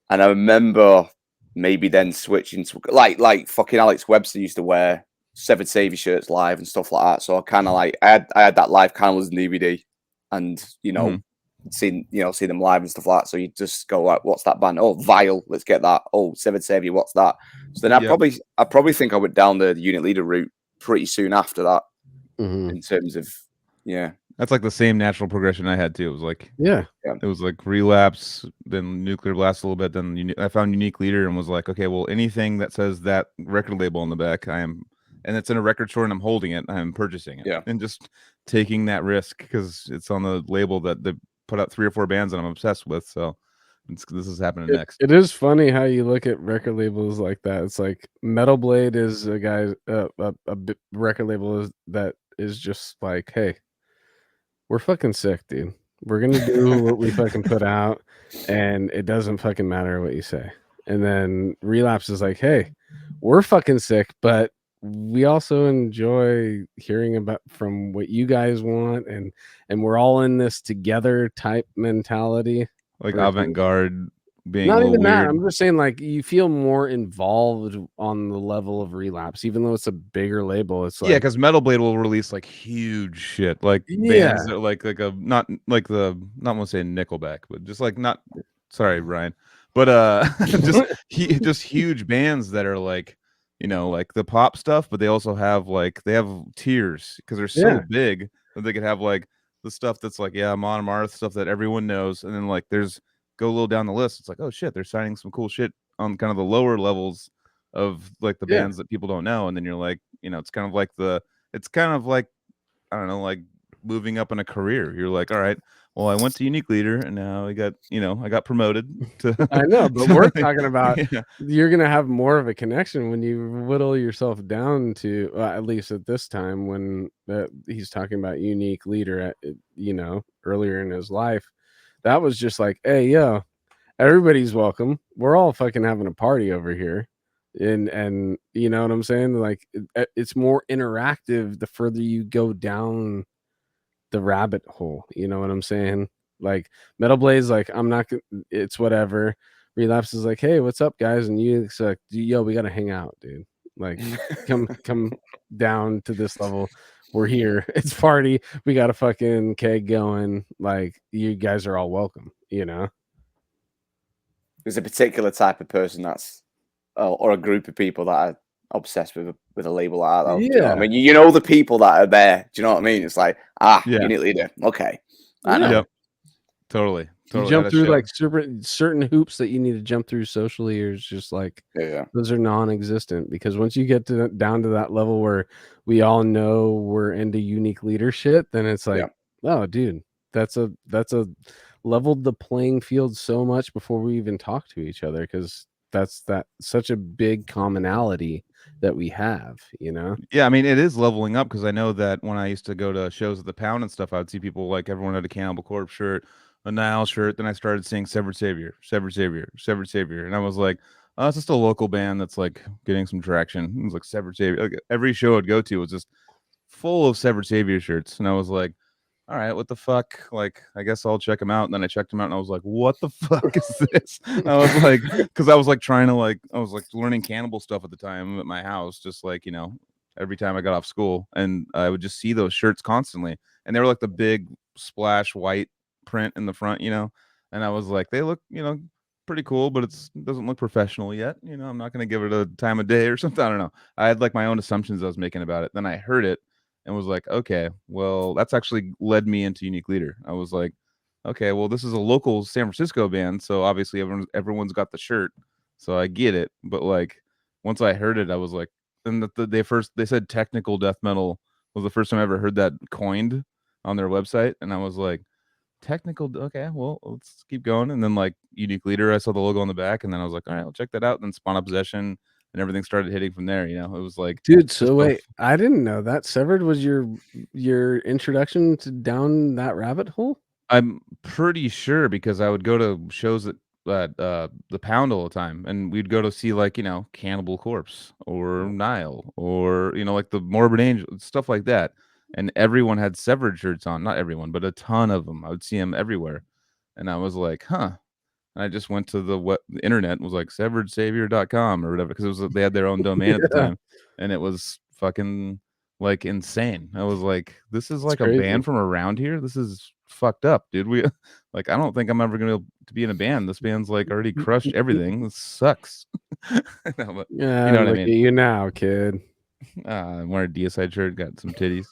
And I remember maybe then switching to like fucking Alex Webster used to wear Severed Savior shirts live and stuff like that. So I kind of like I had that live Cannibals DVD, and seen them live and stuff like that. So you just go like, what's that band? Oh, Vile, let's get that. Oh, Severed Savior, what's that? So then I probably think I went down the unit leader route pretty soon after that. In terms of that's like the same natural progression I had too. It was like it was like Relapse, then Nuclear Blast a little bit, then I found Unique Leader and was like, okay, well, anything that says that record label on the back, and it's in a record store and I'm holding it, I'm purchasing it, and just taking that risk because it's on the label that they put out 3 or 4 bands that I'm obsessed with. So this is happening next. It is funny how you look at record labels like that. It's like Metal Blade is a guy, a record label that is just like, hey, we're fucking sick, dude. We're gonna do what we fucking put out, and it doesn't fucking matter what you say. And then Relapse is like, hey, we're fucking sick, but we also enjoy hearing about from what you guys want, and we're all in this together type mentality. Like avant-garde being not a even weird. that. I'm just saying, like, you feel more involved on the level of Relapse, even though it's a bigger label. It's like, because Metal Blade will release like huge shit, like bands that are like a not want to say Nickelback, but just like not. Sorry, Ryan, but just huge bands that are like, like the pop stuff, but they also have tiers because they're so big that they could have like the stuff that's like Mon Amarth stuff that everyone knows, and then like go a little down the list. It's like, oh shit, they're signing some cool shit on kind of the lower levels of like the bands that people don't know, and then you're like, it's kind of like I don't know, like moving up in a career. You're like, all right, well, I went to Unique Leader, and now I got promoted to. I know, but we're talking about you're gonna have more of a connection when you whittle yourself down to at least at this time when he's talking about Unique Leader at earlier in his life. That was just like, hey, yo, everybody's welcome. We're all fucking having a party over here. And you know what I'm saying? Like, it's more interactive the further you go down the rabbit hole. You know what I'm saying? Like, Metal Blade's like, it's whatever. Relapse is like, hey, what's up, guys? And it's like, yo, we gotta hang out, dude. Like, come down to this level. We're here. It's party. We got a fucking keg going. Like, you guys are all welcome, There's a particular type of person that's or a group of people that are obsessed with a label like that. Do you know what I mean? The people that are there. Do you know what I mean? It's like, Unit Leader. Okay. I know. Yep. Totally. You jump through like certain hoops that you need to jump through socially, or it's just like those are non-existent, because once you get down to that level where we all know we're into Unique Leader shit, then it's like, oh, dude, that's a leveled the playing field so much before we even talk to each other, because that's such a big commonality that we have, I mean, it is leveling up, because I know that when I used to go to shows at the Pound and stuff, I would see people like everyone had a Cannibal Corpse shirt, a Nile shirt. Then I started seeing Severed Savior, and I was like, oh, it's just a local band that's like getting some traction. It was like Severed Savior. Like, every show I'd go to was just full of Severed Savior shirts, and I was like, all right, what the fuck? Like, I guess I'll check them out. And then I checked them out, and I was like, what the fuck is this? And I was like, because I was like trying to I was like learning cannibal stuff at the time at my house, just like, every time I got off school, and I would just see those shirts constantly, and they were like the big splash white print in the front, and I was like, they look, pretty cool, but it doesn't look professional yet. I'm not going to give it a time of day or something. I don't know. I had like my own assumptions I was making about it. Then I heard it and was like, okay, well, that's actually led me into Unique Leader. I was like, okay, well, this is a local San Francisco band, so obviously everyone's got the shirt, so I get it. But like, once I heard it, I was like, and they said technical death metal was the first time I ever heard that coined on their website, and I was like, technical, okay, well, let's keep going. And then like Unique Leader, I saw the logo on the back, and then I was like, all right, I'll check that out. And then Spawn Up Possession, and everything started hitting from there. It was like, dude. So wait, I didn't know that Severed was your introduction to down that rabbit hole. I'm pretty sure, because I would go to shows at the Pound all the time, and we'd go to see like Cannibal Corpse or Nile or like the Morbid Angel, stuff like that, and everyone had Severed shirts on. Not everyone, but a ton of them. I would see them everywhere, and I was like, huh. And I just went to the internet and was like severedsavior.com or whatever, because they had their own domain at the time, and it was fucking like insane. I was like, this is like a band from around here. This is fucked up, dude. I don't think I'm ever gonna be in a band. This band's like already crushed everything. This sucks. No, but, yeah, you know what I mean. At you now, kid. I'm wearing a DSI shirt, got some titties.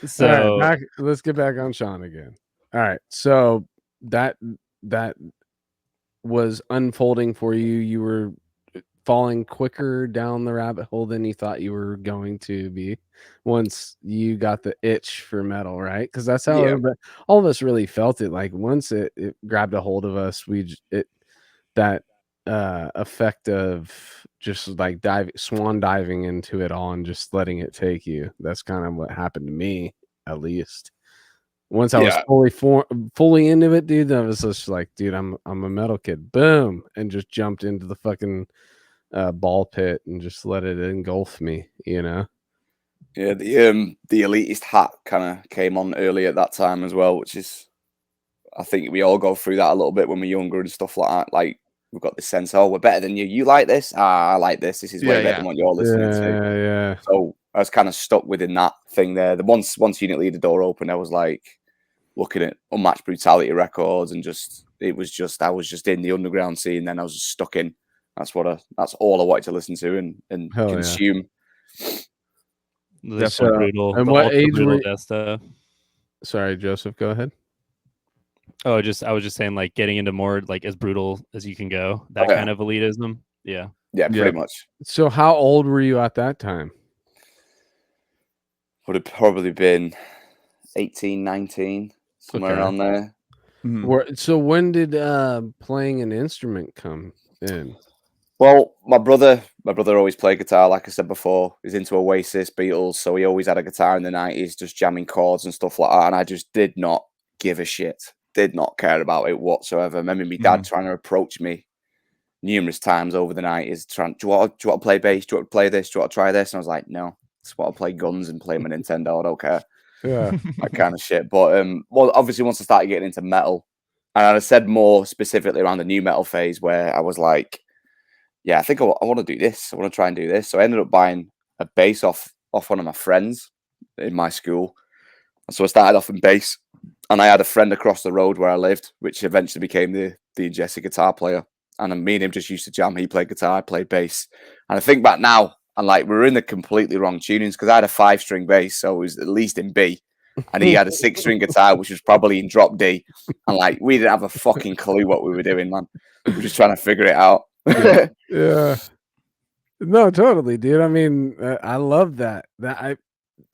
So let's get back on Sean again. All right, so that was unfolding for you. You were falling quicker down the rabbit hole than you thought you were going to be once you got the itch for metal, right? Because that's how all of us really felt it. Like once it grabbed a hold of us, that effect of just like swan diving into it all and just letting it take you. That's kind of what happened to me, at least. Once I was fully into it, dude, I was just like, dude, I'm a metal kid. Boom, and just jumped into the fucking ball pit and just let it engulf me, Yeah, the elitist hat kind of came on early at that time as well, which is, I think we all go through that a little bit when we're younger and stuff like that. Like we've got this sense, oh, we're better than you. You like this? I like this. This is way better than what you're listening to. Yeah. So I was kind of stuck within that thing there. Once Unit Leader door opened, I was like looking at Unmatched Brutality records and I was just in the underground scene. Then I was just stuck in. That's all I wanted to listen to and consume. That's brutal. And what age were you? Stuff. Sorry, Joseph, go ahead. Oh, I was just saying, like getting into more like as brutal as you can go. That kind of elitism. Yeah, pretty much. So, how old were you at that time? Would have probably been 18, 19, somewhere around there. Mm-hmm. So, when did playing an instrument come in? Well, my brother always played guitar, like I said before. He's into Oasis, Beatles, so he always had a guitar in the 90s, just jamming chords and stuff like that. And I just did not give a shit, did not care about it whatsoever. I remember my dad trying to approach me numerous times over the 90s, do you want to play bass? Do you want to play this? Do you want to try this? And I was like, no, I just want to play guns and play my Nintendo. I don't care. Yeah, that kind of shit. But well, obviously, once I started getting into metal, and I said more specifically around the new metal phase, where I was like, yeah, I think I want to do this. I want to try and do this. So I ended up buying a bass off one of my friends in my school. So I started off in bass, and I had a friend across the road where I lived, which eventually became the Ingested guitar player. And me and him just used to jam. He played guitar, I played bass. And I think back now, and like we were in the completely wrong tunings because I had a 5-string bass, so it was at least in B, and he had a 6-string guitar, which was probably in drop D. And like we didn't have a fucking clue what we were doing, man. We were just trying to figure it out. Yeah. No, totally, dude. I mean, I love that.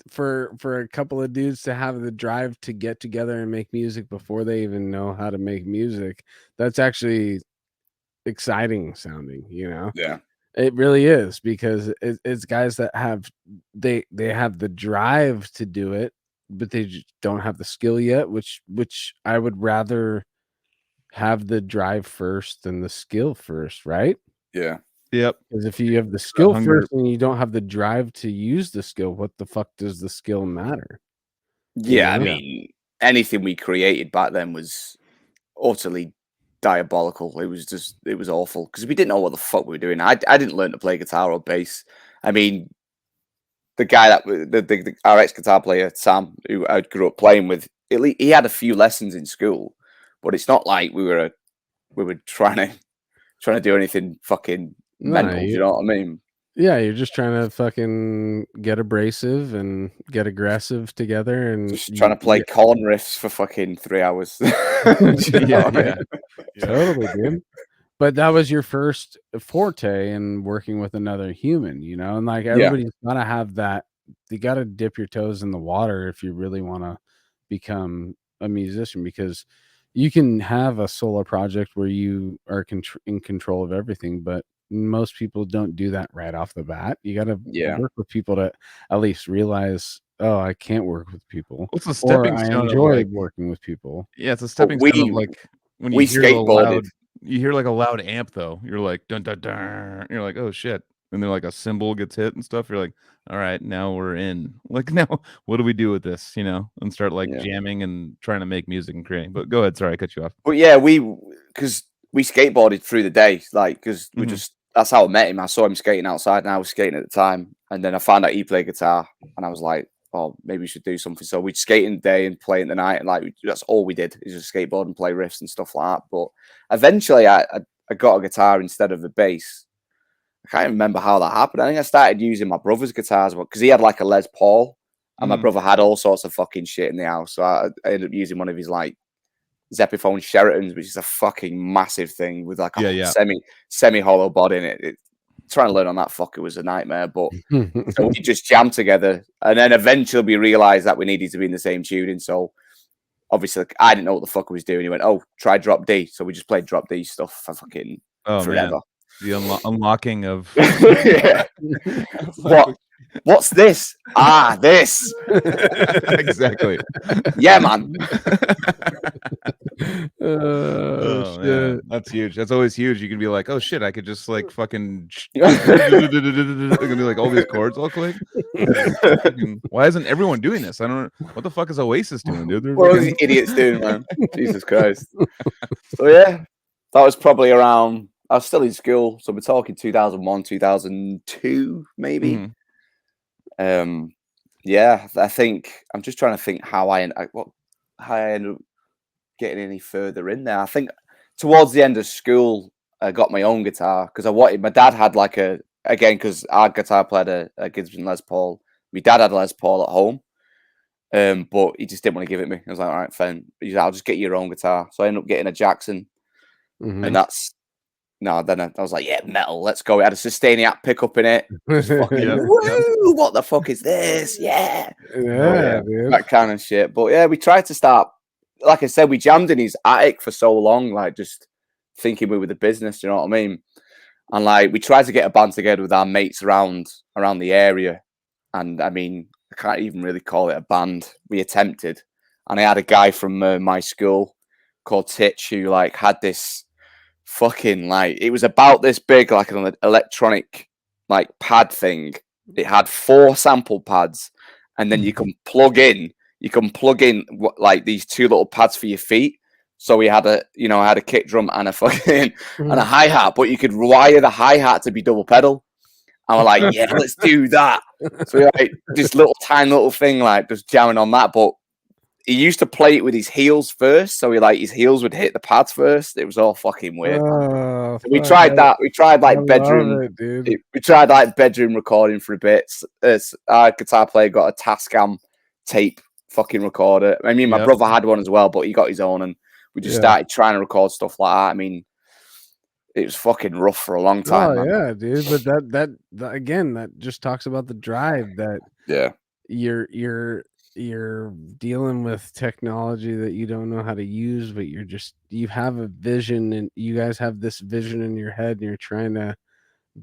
For a couple of dudes to have the drive to get together and make music before they even know how to make music, that's actually exciting sounding, Yeah, it really is, because it's guys that have they have the drive to do it, but they just don't have the skill yet, which I would rather have the drive first than the skill first, right? Yeah. Yep. Because if you have the skill first and you don't have the drive to use the skill, what the fuck does the skill matter? Yeah, I mean, anything we created back then was utterly diabolical. It was awful because we didn't know what the fuck we were doing. I didn't learn to play guitar or bass. I mean, the guy that our ex guitar player Sam, who I grew up playing with, he had a few lessons in school, but it's not like we were trying to do anything fucking mental. You know what I mean? Yeah, you're just trying to fucking get abrasive and get aggressive together, and just trying to play corn riffs for fucking 3 hours. Yeah, totally, dude. But that was your first forte in working with another human, and like everybody's gotta have that. You gotta dip your toes in the water if you really want to become a musician, because you can have a solo project where you are in control of everything, but most people don't do that right off the bat. You got to work with people to at least realize, oh, I can't work with people. What's a stepping I stone enjoy of like working with people. Yeah, it's a stepping stone of like when you hear you hear like a loud amp though. You're like dun dun dun. You're like, oh shit. And then like a cymbal gets hit and stuff. You're like, all right, now we're in. Like now, what do we do with this? You know, and start like jamming and trying to make music and creating. But go ahead, sorry, I cut you off. But yeah, because we skateboarded through the day, like because we just that's how I met him. I saw him skating outside, and I was skating at the time. And then I found out he played guitar, and I was like, oh, maybe we should do something. So we'd skate in the day and play in the night, and like that's all we did is just skateboard and play riffs and stuff like that. But eventually, I got a guitar instead of a bass. I can't remember how that happened. I think I started using my brother's guitars because he had like a Les Paul, and my brother had all sorts of fucking shit in the house. So I ended up using one of his like Zepiphone Sheratons, which is a fucking massive thing with like a semi hollow body in it. Trying to learn on that fucker was a nightmare, but so we just jammed together, and then eventually we realized that we needed to be in the same tuning. So obviously, I didn't know what the fuck I was doing. He went, "Oh, try drop D." So we just played drop D stuff for fucking forever. Man. The unlocking of What's this? This exactly. Yeah, man. Man. That's huge. That's always huge. You can be like, oh shit, I could just like fucking gonna be like all these chords all quick. Why isn't everyone doing this? I don't know what the fuck is Oasis doing, dude. What are these idiots doing, man? Jesus Christ. So yeah, that was probably around. I was still in school, so we're talking 2001, 2002, maybe. Yeah, I think I'm just trying to think how I ended up getting any further in there. I think towards the end of school, I got my own guitar because my dad had like because our guitar player had a Gibson Les Paul. My dad had a Les Paul at home, but he just didn't want to give it me. I was like, all right, fine. He's like, I'll just get your own guitar. So I ended up getting a Jackson, and then I was like, yeah, metal, let's go. It had a Sustainiac pickup in it. Woo, what the fuck is this? Yeah, that kind of shit. But yeah, we tried to start, like I said, we jammed in his attic for so long, like just thinking we were the business, you know what I mean? And like we tried to get a band together with our mates around the area. And I mean, I can't even really call it a band. We attempted. And I had a guy from my school called Titch who like had this fucking like it was about this big, like an electronic like pad thing. It had 4 sample pads, and then you can plug in like these 2 little pads for your feet. So we had a kick drum and a fucking and a hi-hat, but you could wire the hi-hat to be double pedal. And we're like, yeah, let's do that. So we like this tiny little thing, like just jamming on that. But he used to play it with his heels first, so his heels would hit the pads first. It was all fucking weird. So we tried that. We tried like bedroom. We tried like bedroom recording for a bit. Our guitar player got a Tascam tape fucking recorder. I mean, my brother had one as well, but he got his own, and we just started trying to record stuff like that. I mean, it was fucking rough for a long time. Oh yeah, dude. But that again, that just talks about the drive that you're dealing with technology that you don't know how to use, but you have a vision, and you guys have this vision in your head, and you're trying to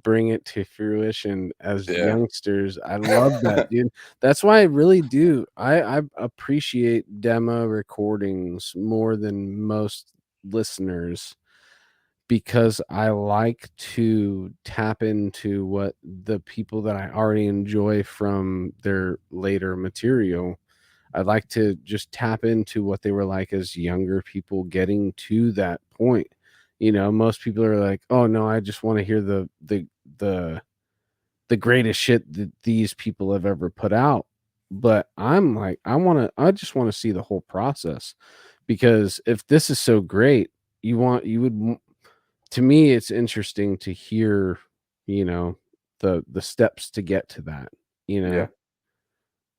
bring it to fruition as youngsters. I love that, dude. That's why I really do. I appreciate demo recordings more than most listeners, because I like to tap into what the people that I already enjoy from their later material. I'd like to just tap into what they were like as younger people getting to that point. You know, most people are like, oh no, I just want to hear the greatest shit that these people have ever put out. But I'm like, I just want to see the whole process, because if this is so great, to me, it's interesting to hear, the steps to get to that,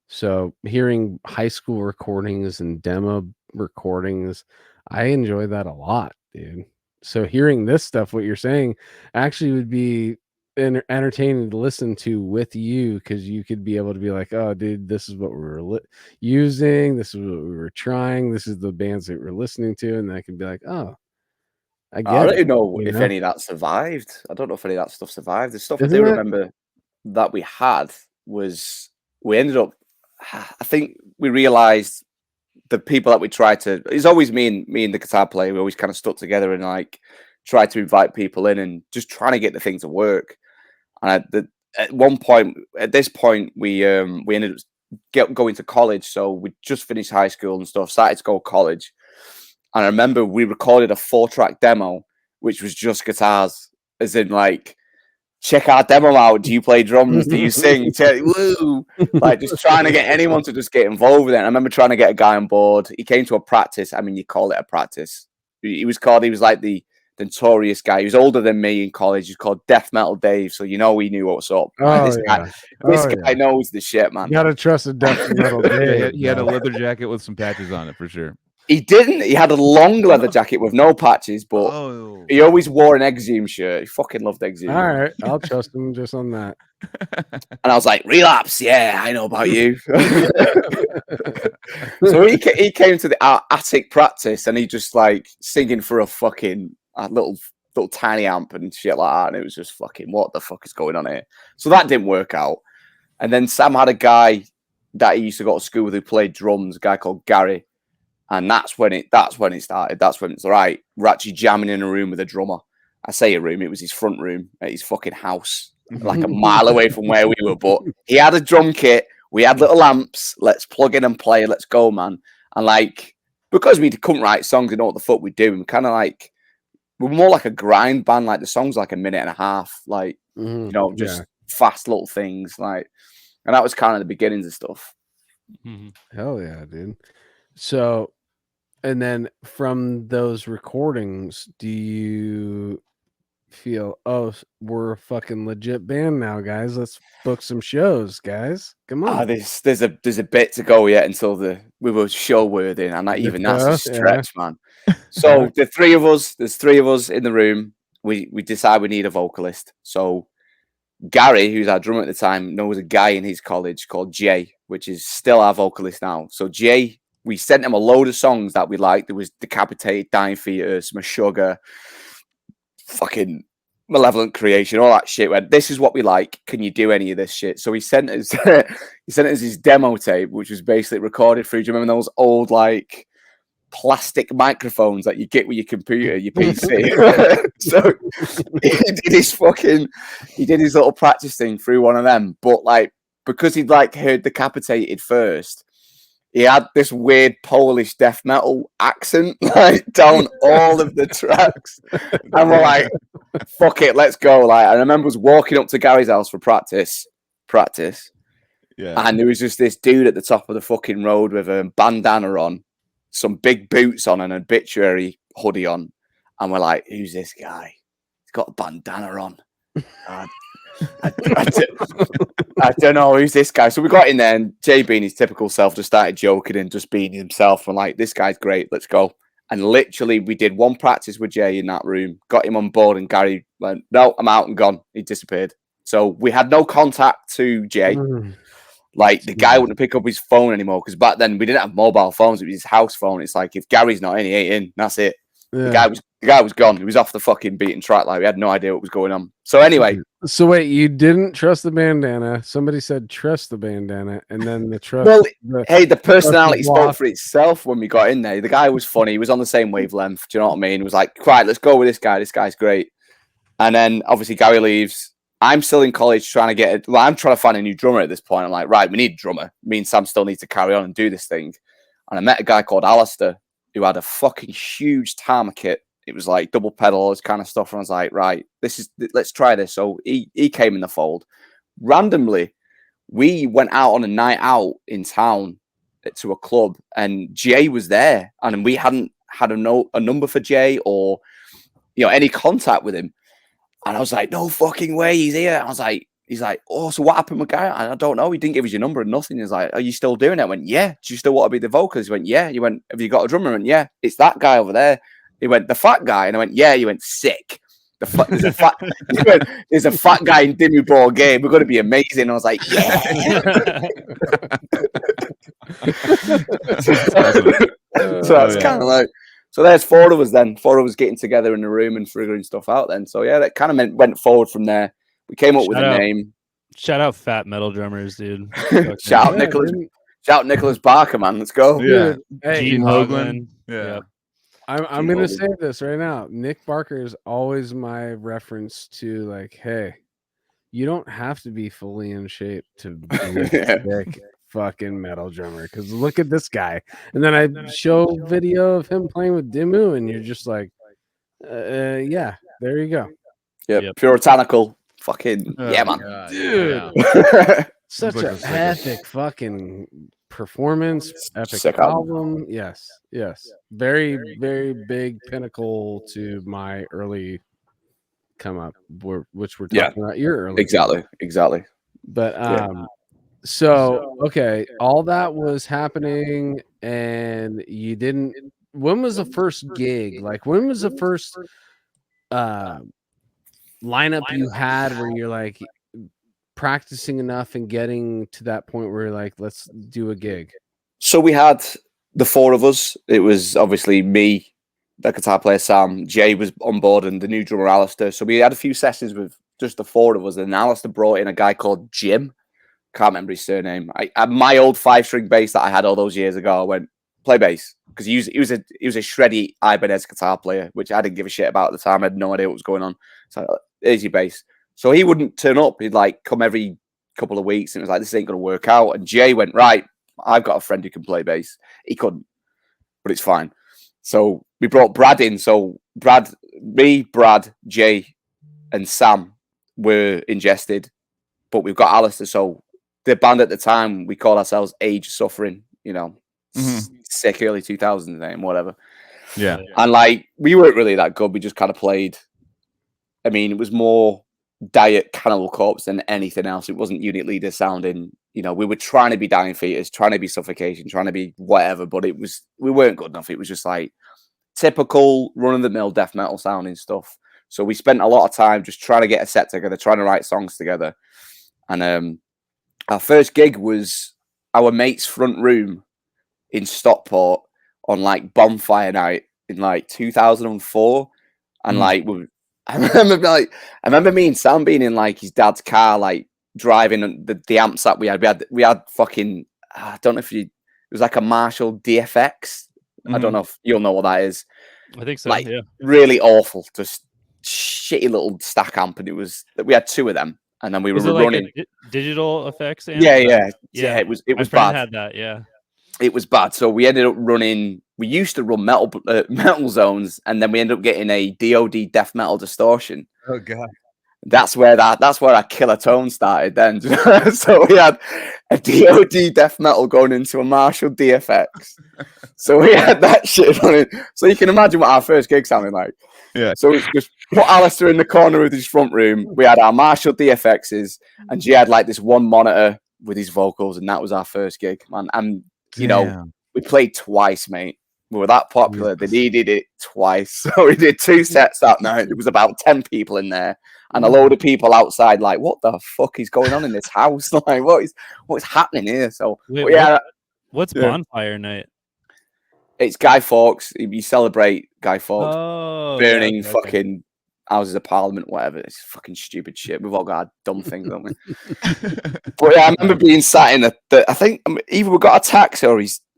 So hearing high school recordings and demo recordings, I enjoy that a lot, dude. So hearing this stuff, what you're saying, actually would be entertaining to listen to with you, because you could be able to be like, oh, dude, this is what we were using. This is what we were trying. This is the bands that we're listening to. And I can be like, oh, I don't even know if any of that survived. I don't know if any of that stuff survived. The stuff I do remember that we had was we ended up. I think we realized the people that we tried to. It's always me and the guitar player. We always kind of stuck together and like tried to invite people in and just trying to get the thing to work. And at this point, we ended up going to college. So we just finished high school and stuff. Started to go to college. And I remember we recorded a 4-track demo, which was just guitars, as in like, check our demo out. Do you play drums? Do you sing? Woo! Like just trying to get anyone to just get involved with it. And I remember trying to get a guy on board. He came to a practice. I mean, you call it a practice. He was like the notorious guy. He was older than me in college. He's called Death Metal Dave. So you know he knew what's up. This guy knows the shit, man. You gotta trust a Death Metal Dave. He had a leather jacket with some patches on it for sure. He didn't. He had a long leather jacket with no patches, but he always wore an Exhume shirt. He fucking loved Exhume. All right, I'll trust him just on that. And I was like, Relapse, yeah, I know about you. So he came to the attic practice and he just like singing for a fucking little tiny amp and shit like that. And it was just fucking, what the fuck is going on here? So that didn't work out. And then Sam had a guy that he used to go to school with who played drums, a guy called Gary. And that's when it started. That's when it's all right. We're actually jamming in a room with a drummer. I say a room, it was his front room at his fucking house, like a mile away from where we were. But he had a drum kit. We had little amps. Let's plug in and play. Let's go, man. And like, because we couldn't write songs and know what the fuck we do, we kind of like, we're more like a grind band. Like the song's like a minute and a half, like, you know, just fast little things. Like, and that was kind of the beginnings of stuff. Hell yeah, dude. So, and then from those recordings, do you feel, oh, we're a fucking legit band now, guys? Let's book some shows, guys. Come on. There's a bit to go yet until we were show worthy, and that's a stretch, man. So there's 3 of us in the room. We decide we need a vocalist. So Gary, who's our drummer at the time, knows a guy in his college called Jay, which is still our vocalist now. So Jay, we sent him a load of songs that we liked. There was Decapitated, Dying Fetus, Meshuggah, fucking Malevolent Creation, all that shit. Went, this is what we like. Can you do any of this shit? So he sent us his demo tape, which was basically recorded through. Do you remember those old like plastic microphones that you get with your computer, your PC? So he did his little practice thing through one of them. But like, because he'd like heard Decapitated first, he had this weird Polish death metal accent like down all of the tracks. And we're like, fuck it, let's go. Like, I remember was walking up to Gary's house for practice. Yeah. And there was just this dude at the top of the fucking road with a bandana on, some big boots on, and an obituary hoodie on. And we're like, who's this guy? He's got a bandana on. I don't know who's this guy. So we got in there, and Jay, being his typical self, just started joking and just being himself. And like, this guy's great, let's go. And literally, we did one practice with Jay in that room, got him on board, and Gary went, no, I'm out and gone. He disappeared. So we had no contact to Jay. Like, the guy wouldn't pick up his phone anymore, because back then we didn't have mobile phones. It was his house phone. It's like, if Gary's not in, he ain't in. That's it. Yeah. The guy was gone. He was off the fucking beaten track. Like, we had no idea what was going on. So anyway. So wait, you didn't trust the bandana. Somebody said trust the bandana, and then the trust. Well, the personality spoke for itself when we got in there. The guy was funny. He was on the same wavelength. Do you know what I mean? He was like, right, let's go with this guy. This guy's great. And then obviously Gary leaves. I'm still in college trying to get it. Well, I'm trying to find a new drummer at this point. I'm like, right, we need a drummer. Me and Sam still need to carry on and do this thing. And I met a guy called Alistair who had a fucking huge Tama kit. It was like double pedal, all this kind of stuff. And I was like, right, let's try this. So he came in the fold. Randomly, we went out on a night out in town to a club, and Jay was there. And we hadn't had a number for Jay or, any contact with him. And I was like, no fucking way, he's here. I was like, he's like, oh, so what happened with Guy? I don't know. He didn't give us your number and nothing. He's like, are you still doing it? I went, yeah. Do you still want to be the vocalist? He went, yeah. He went, have you got a drummer? I went, yeah. It's that guy over there. He went, the fat guy. And I went, yeah. He went, sick. There's a fat there's a fat guy in Dimmy Ball game. We're going to be amazing. I was like, yeah. So that's kind of like, So there's 4 of us then. 4 of us getting together in a room and figuring stuff out then. So yeah, that kind of went forward from there. We came up with a name. Shout out fat metal drummers, dude. Shout out Nicholas Barker, man. Let's go. Yeah. Hey, Gene Hoglan. Yeah. Yep. I'm going to say this right now. Nick Barker is always my reference to like, hey, you don't have to be fully in shape to be a sick fucking metal drummer. Because look at this guy. And then I show video of him playing with Dimmu, and you're just like, yeah, there you go. Yep. Puritanical. Fucking yeah, man. God, dude. yeah. Such like an epic fucking performance, epic Sick album. Yes. Very, very big pinnacle to my early come up, which we're talking about your early. Exactly. But so okay, all that was happening, and you didn't. When was the first gig? Like, when was the first lineup you had where you're like practicing enough and getting to that point where you're like, let's do a gig? So we had the 4 of us. It was obviously me, the guitar player Sam, Jay was on board, and the new drummer Alistair. So we had a few sessions with just the 4 of us, and Alistair brought in a guy called Jim. Can't remember his surname. My old 5-string bass that I had all those years ago, I went, play bass, because he was a shreddy Ibanez guitar player, which I didn't give a shit about at the time. I had no idea what was going on. So here's your bass. So he wouldn't turn up. He'd like come every couple of weeks, and it was like, this ain't gonna work out. And Jay went, right, I've got a friend who can play bass. He couldn't, but it's fine. So we brought Brad in. So Brad, Jay, and Sam were Ingested, but we've got Alistair. So the band at the time, we called ourselves Age Suffering, sick early 2000s name, whatever. Yeah. And like, we weren't really that good. We just kind of played. I mean, it was more Diet Cannibal Corpse than anything else. It wasn't Unit Leader sounding, we were trying to be Dying Fetus, trying to be Suffocation, trying to be whatever, but we weren't good enough. It was just like typical run-of-the-mill death metal sounding stuff. So we spent a lot of time just trying to get a set together, trying to write songs together. And our first gig was our mate's front room in Stockport on like bonfire night in like 2004. And like, I remember me and Sam being in like his dad's car, like driving the amps that we had fucking, I don't know if it was like a Marshall DFX. I don't know if you'll know what that is. I think so. Like, yeah. really awful, just shitty little stack amp. And we had 2 of them, and then we were running like digital effects. Amp? Yeah. It was My bad. friend had that. Yeah. It was bad. So we ended up running. We used to run metal zones, and then we ended up getting a DoD death metal distortion. Oh god. That's where our killer tone started then. So we had a DoD death metal going into a Marshall DFX. So we had that shit running. So you can imagine what our first gig sounded like. Yeah. So we just put Alistair in the corner of his front room. We had our Marshall DFXs, and she had like this one monitor with his vocals, and that was our first gig, man. And we played twice, mate. We were that popular. They needed it twice. So we did 2 sets that night. There was about 10 people in there, and a load of people outside, like, what the fuck is going on in this house? Like, what is happening here? So what's bonfire night? It's Guy Fawkes. You celebrate Guy Fawkes burning fucking Houses of Parliament, whatever. It's fucking stupid shit. We've all got our dumb things, don't we? But yeah, I remember being sat in I think either we got a taxi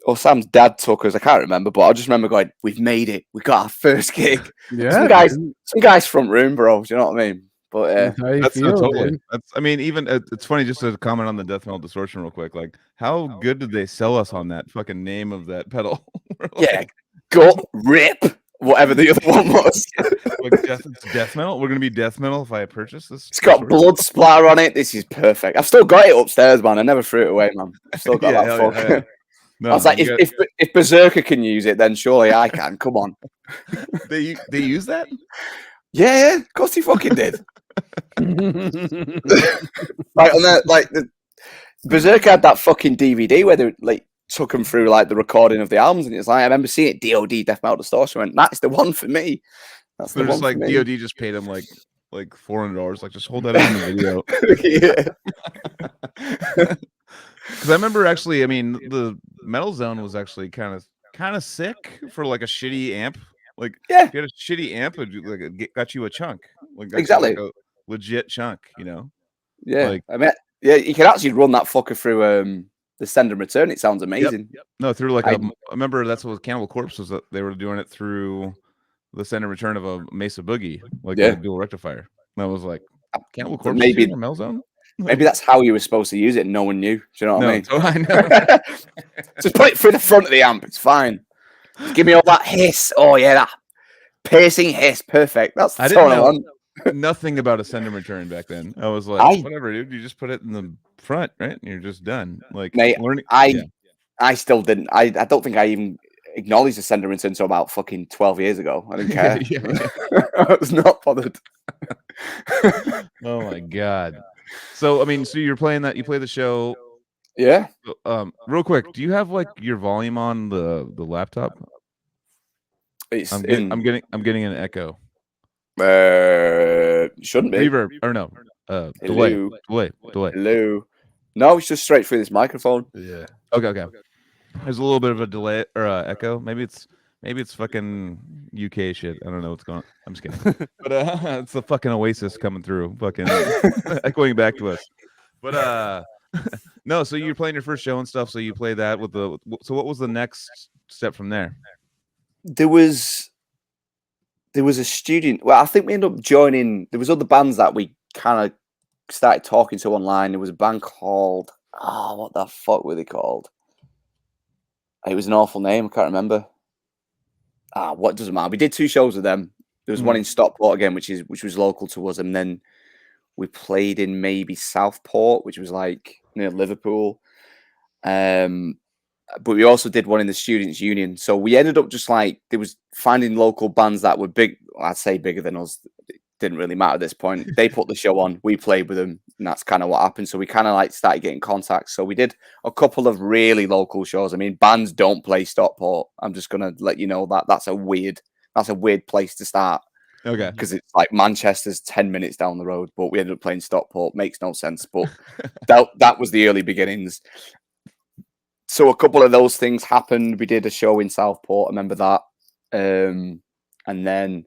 or Sam's dad took us. I can't remember, but I just remember going, "We've made it. We got our first gig." Yeah, some guys front room, bro. Do you know what I mean? But that's totally. I mean, even it's funny just to comment on the death metal distortion real quick. Like, how good did they sell us on that fucking name of that pedal? Yeah, gut rip. Whatever the other one was. Like death metal? We're going to be death metal if I purchase this? It's got blood splatter on it. This is perfect. I've still got it upstairs, man. I never threw it away, man. I've still got that fuck. Yeah. No, I was like, if Berserker can use it, then surely I can. Come on. They use that? Yeah, of course he fucking did. The Berserker had that fucking DVD where they like took him through like the recording of the albums, and it's like I remember seeing it. DoD Death Metal Distortion. Went, that's the one for me. That's the one just like for me. DoD just paid him like $400. Like, just hold that in the video. Because I remember actually, I mean, the Metal Zone was actually kind of kind of sick for like a shitty amp. Like, Yeah, if you had a shitty amp, it got you a chunk. Like, got exactly. you like a legit chunk, you know? Yeah, Like, I mean, yeah, you can actually run that fucker through the send and return. It sounds amazing. Yep. No, through like I remember that's what Cannibal Corpse was. That they were doing it through the send and return of a Mesa Boogie, like a dual rectifier. And I was like, Cannibal Corpse maybe a Melzone? Maybe that's how you were supposed to use it. And no one knew. Do you know what I mean? So I know. Just put it through the front of the amp. It's fine. Just give me all that hiss. Oh yeah, that piercing hiss. Perfect. That's the tone I want. Nothing about a send and return back then. I was like, whatever, dude. You just put it in the front, right? And you're just done. Like, mate, I still didn't. I don't think I even acknowledged the send and return until about fucking 12 years ago. I didn't care. I was not bothered. Oh my god. So I mean, so you're playing that. You play the show. Yeah. Real quick, do you have like your volume on the laptop? I'm getting an echo. Shouldn't be. Reverb or no? Delay. Hello. No, it's just straight through this microphone. Yeah. Okay. There's a little bit of a delay or echo. Maybe it's fucking UK shit. I don't know what's going on. I'm just kidding. But it's the fucking Oasis coming through, fucking echoing back to us. But no, so you're playing your first show and stuff. So you play that with the. So what was the next step from there? There was a student. Well, I think we ended up joining. There was other bands that we kind of started talking to online. There was a band called what the fuck were they called? It was an awful name. I can't remember. What doesn't matter. We did 2 shows with them. There was one in Stockport again, which was local to us, and then we played in maybe Southport, which was like near Liverpool. But we also did one in the Students' Union. So we ended up just like there was finding local bands that were big. I'd say bigger than us. It didn't really matter at this point. They put the show on. We played with them, and that's kind of what happened. So we kind of like started getting contacts. So we did a couple of really local shows. I mean, bands don't play Stockport. I'm just gonna let you know that that's a weird place to start. Okay. Because it's like Manchester's 10 minutes down the road, but we ended up playing Stockport. Makes no sense, but that was the early beginnings. So a couple of those things happened. We did a show in Southport. I remember that. And then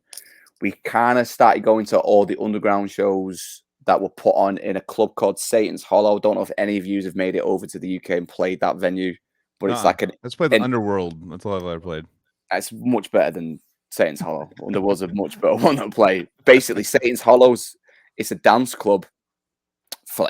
we kind of started going to all the underground shows that were put on in a club called Satan's Hollow. I don't know if any of you have made it over to the UK and played that venue, but it's like let's play the Underworld. That's all I've ever played. It's much better than Satan's Hollow. There was a much better one that played. Basically, Satan's Hollow's it's a dance club.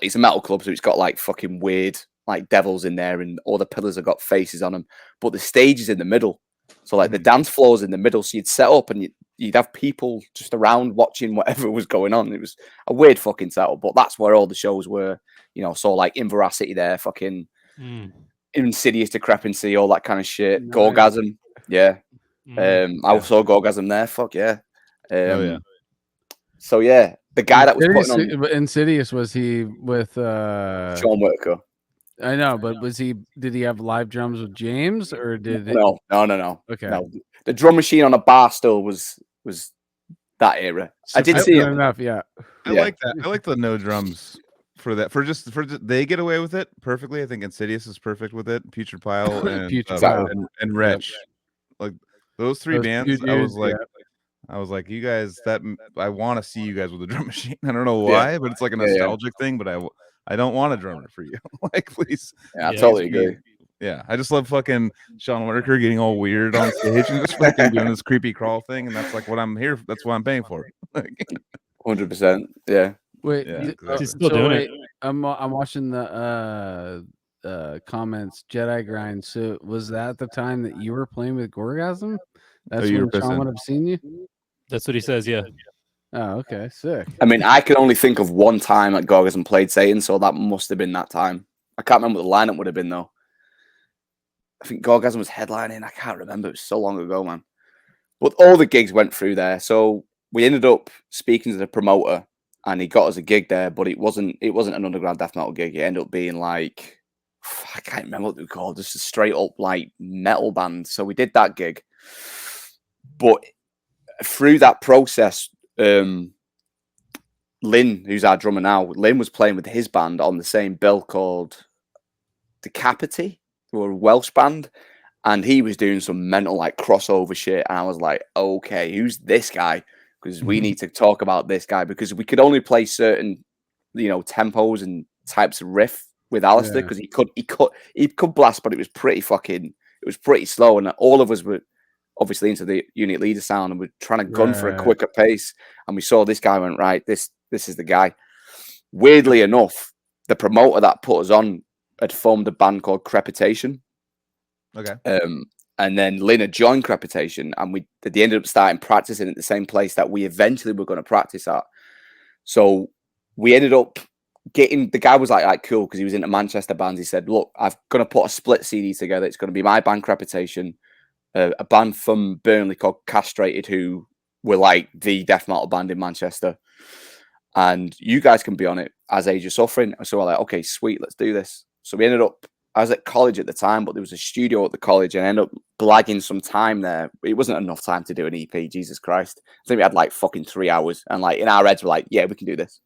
It's a metal club, so it's got like fucking weird like devils in there, and all the pillars have got faces on them. But the stage is in the middle, so like the dance floor is in the middle. So you'd set up and you'd have people just around watching whatever was going on. It was a weird fucking setup, but that's where all the shows were. You know, so like Inveracity there, fucking Insidious Decrepancy, all that kind of shit. Nice. Gorgasm, yeah. I saw Gorgasm there. Fuck yeah. Yeah. So yeah, the guy that was putting on Insidious, was he with Sean Whitaker? I know, but did he have live drums with James, or did No. Okay. No. The drum machine on a bar still was that era. I did see it enough, yeah. I like that. I like the no drums for that. They get away with it perfectly. I think Insidious is perfect with it. Putrid Pile and Wretch. Like those three bands, I was like, you guys, I want to see you guys with a drum machine. I don't know why, but it's like a nostalgic thing. But I don't want a drummer for you. Like, please. Yeah, I totally agree. Yeah, I just love fucking Sean Whitaker getting all weird on stage and just fucking doing this creepy crawl thing, and that's like what I'm here. That's what I'm paying for. 100%. Yeah. Wait, exactly. She's still doing it. I'm watching the comments. Jedi Grind. So was that the time that you were playing with Gorgasm? That's when Sean would have seen you. That's what he says. Yeah. Oh, okay, sick. I mean, I can only think of one time that Gorgasm played Satan, so that must have been that time. I can't remember what the lineup would have been though. I think Gorgasm was headlining. I can't remember. It was so long ago, man. But all the gigs went through there. So we ended up speaking to the promoter, and he got us a gig there. But it wasn't an underground death metal gig. It ended up being like, I can't remember what they were called. Just a straight up like metal band. So we did that gig. But through that process, Lynn, who's our drummer now, Lynn was playing with his band on the same bill called Decapity. They were a Welsh band, and he was doing some mental like crossover shit, and I was like, okay, who's this guy? Because we need to talk about this guy, because we could only play certain, you know, tempos and types of riff with Alistair, because he could blast, but it was pretty slow, and all of us were obviously into the unit leader sound, and we're trying to gun for a quicker pace, and we saw this guy, went, right, this is the guy. Weirdly enough, the promoter that put us on had formed a band called Crepitation. Okay. And then Lynn had joined Crepitation, and they ended up starting practicing at the same place that we eventually were going to practice at. So we ended up getting, the guy was like cool, because he was into Manchester bands. He said, look, I'm going to put a split CD together. It's going to be my band Crepitation, a band from Burnley called Castrated, who were like the death metal band in Manchester, and you guys can be on it as Age of Suffering. So we're like, okay, sweet, let's do this. So we ended up, I was at college at the time, but there was a studio at the college, and I ended up blagging some time there. It wasn't enough time to do an EP, Jesus Christ. I think we had like fucking 3 hours, and like in our heads we're like, yeah, we can do this.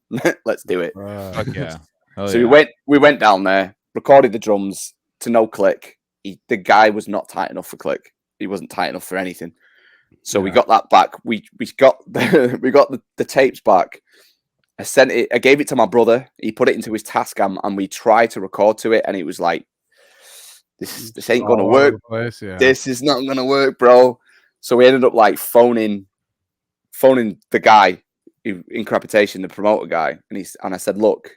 Let's do it. Fuck yeah. So we went down there, recorded the drums to no click. The guy was not tight enough for click. He wasn't tight enough for anything. So we got that back. We got the tapes back. I gave it to my brother. He put it into his Tascam, and we tried to record to it, and it was like, this ain't gonna work. This is not gonna work, bro. So we ended up like phoning the guy in Crepitation, the promoter guy, and I said, look,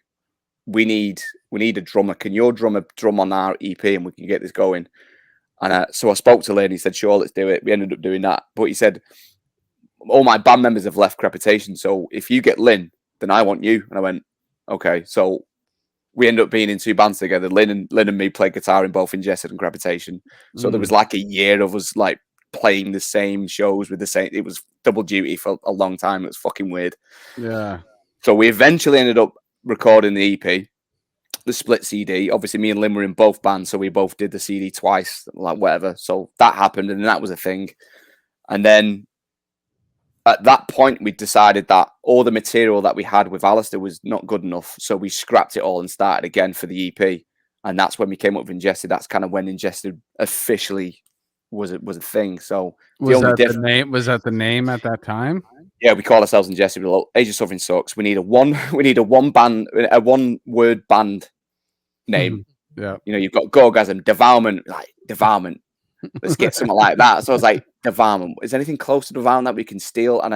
we need a drummer. Can your drummer drum on our EP, and we can get this going? And so I spoke to Lynn. He said, sure, let's do it. We ended up doing that. But he said, all my band members have left Crepitation, so if you get Lynn, then I want you. And I went, okay. So we ended up being in 2 bands together. Lynn and me played guitar in both Ingested and Crepitation. So there was like a year of us like playing the same shows with the same. It was double duty for a long time. It was fucking weird. Yeah. So we eventually ended up recording the EP, the split CD. Obviously, me and Lynn were in both bands, so we both did the CD twice, like whatever. So that happened, and that was a thing. And then at that point, we decided that all the material that we had with Alistair was not good enough. So we scrapped it all and started again for the EP. And that's when we came up with Ingested. That's kind of when Ingested officially was a thing. So was that the name at that time? Yeah, we call ourselves Ingested. Age of Suffering sucks. We need a one word band name. Yeah. You know, you've got Gorgasm, Devourment, like Devourment. Let's get something like that. So I was like, Devourment. Is there anything close to Devourment that we can steal? And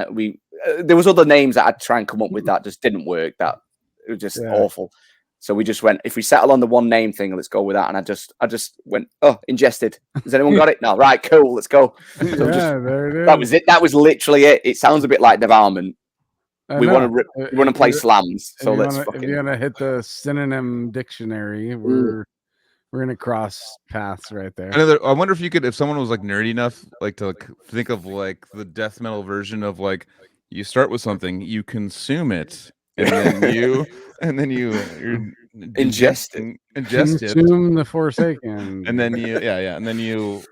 there was other names that I'd try and come up with that just didn't work. That it was just awful. So we just went, if we settle on the one name thing, let's go with that. And I just went, oh, Ingested. Has anyone got it? No, right, cool, let's go. So there it is. That was it. That was literally it. It sounds a bit like Devourment. We want to play slams. So if you're gonna hit the synonym dictionary, we're gonna cross paths right there. I wonder if someone was like nerdy enough, like to think of like the death metal version of like, you start with something, you consume it, and then you ingest it, consume the Forsaken, and then you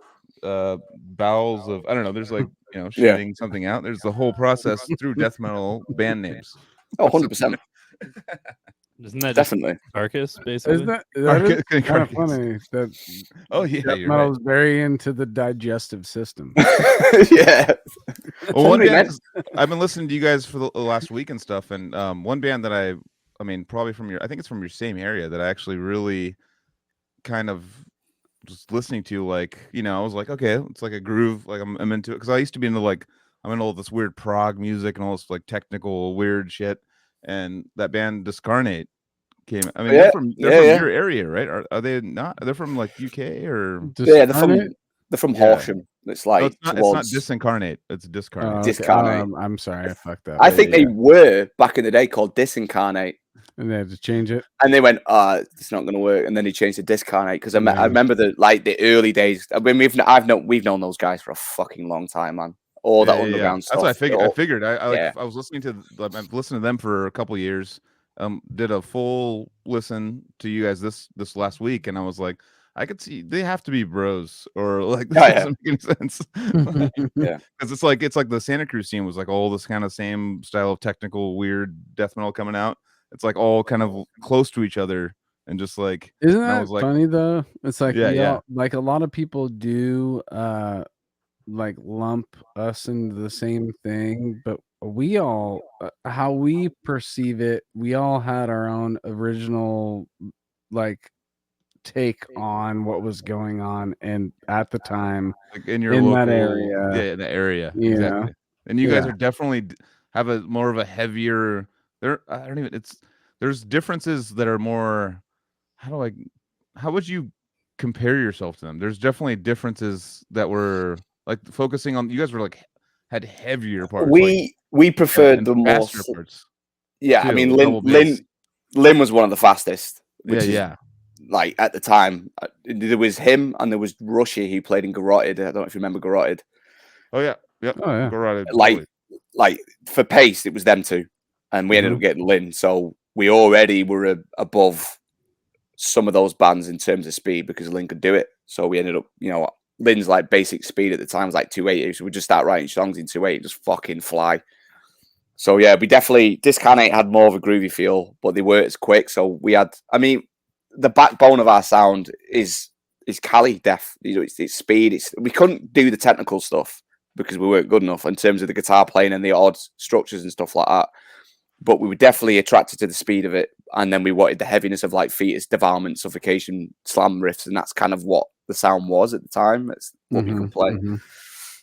bowels of, I don't know. There's like, shitting something out. There's the whole process through death metal band names. Oh, 100%. Isn't that definitely carcass, basically? Isn't that is kind of funny that death metal is very into the digestive system. Yeah. Well, one band, I've been listening to you guys for the last week and stuff, and one band that I mean, probably I think it's from your same area, that I actually really kind of just listening to, like, I was like, okay, it's like a groove, like I'm into it, because I used to be into like, I'm into all this weird prog music and all this like technical weird shit. And that band Discarnate came. I mean, they're from your area, right? Are they not? They're from like UK or? Yeah, they're from Horsham. It's like it's not Disincarnate. It's Discarnate. Okay. Discarnate. I'm sorry, I fucked up. I think they were back in the day called Disincarnate, and they had to change it. And they went, it's not going to work. And then they changed to Discarnate, because I remember the early days. I mean, we've known those guys for a fucking long time, man. All that underground stuff. That's what I figured. I was listening to. I've listened to them for a couple years. Did a full listen to you guys this last week, and I was like, I could see they have to be bros, or like this doesn't make any sense. Yeah, because it's like the Santa Cruz scene was like all this kind of same style of technical weird death metal coming out. It's like all kind of close to each other and just like, isn't and I that was like, funny though? It's like yeah. Like a lot of people do like lump us into the same thing, but we all how we perceive it, we all had our own original like take on what was going on and at the time, like in your in that local, area. the area, Yeah. exactly. And you guys Yeah. are definitely have a more of a heavier. I don't even. There's differences that are more. How would you compare yourself to them? There's definitely differences that were like focusing on. You guys were like had heavier parts. We preferred and the more. faster parts. Yeah, too, I mean, double bass. Lynn was one of the fastest, which is Yeah. like at the time. There was him and there was Rushy who played in Garroted. I don't know if you remember Garroted. Oh yeah, yep. Oh yeah. Garroted, Like for pace, it was them two, and we ended up getting Lynn. So we already were above some of those bands in terms of speed because Lynn could do it. So we ended up, Lynn's like basic speed at the time was like 280. So we just start writing songs in 280, just fucking fly. So yeah, we definitely Discarnate had more of a groovy feel, but they weren't as quick. So we had, I mean, the backbone of our sound is Cali def. It's speed. We couldn't do the technical stuff because we weren't good enough in terms of the guitar playing and the odd structures and stuff like that. But we were definitely attracted to the speed of it, and then we wanted the heaviness of like Fetus, Devourment, Suffocation, slam riffs, and that's kind of what the sound was at the time. It's what we could play.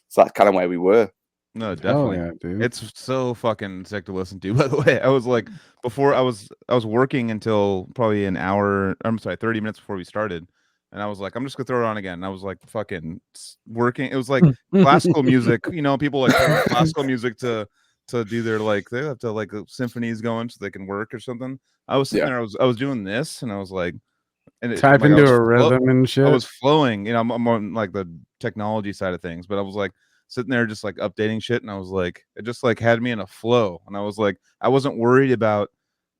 So that's kind of where we were. No, definitely. Yeah, dude. It's so fucking sick to listen to. By the way, I was like, before I was working until probably 30 minutes before we started, and I was like, I'm just gonna throw it on again. And I was like, fucking working. It was like classical music. People like classical music to do their they have to like symphonies going so they can work or something. I was sitting there. I was doing this, and I was like, and type into a rhythm and shit. I was flowing. I'm on like the technology side of things, but I was like sitting there just like updating shit, and I was like, it just like had me in a flow, and I was like, I wasn't worried about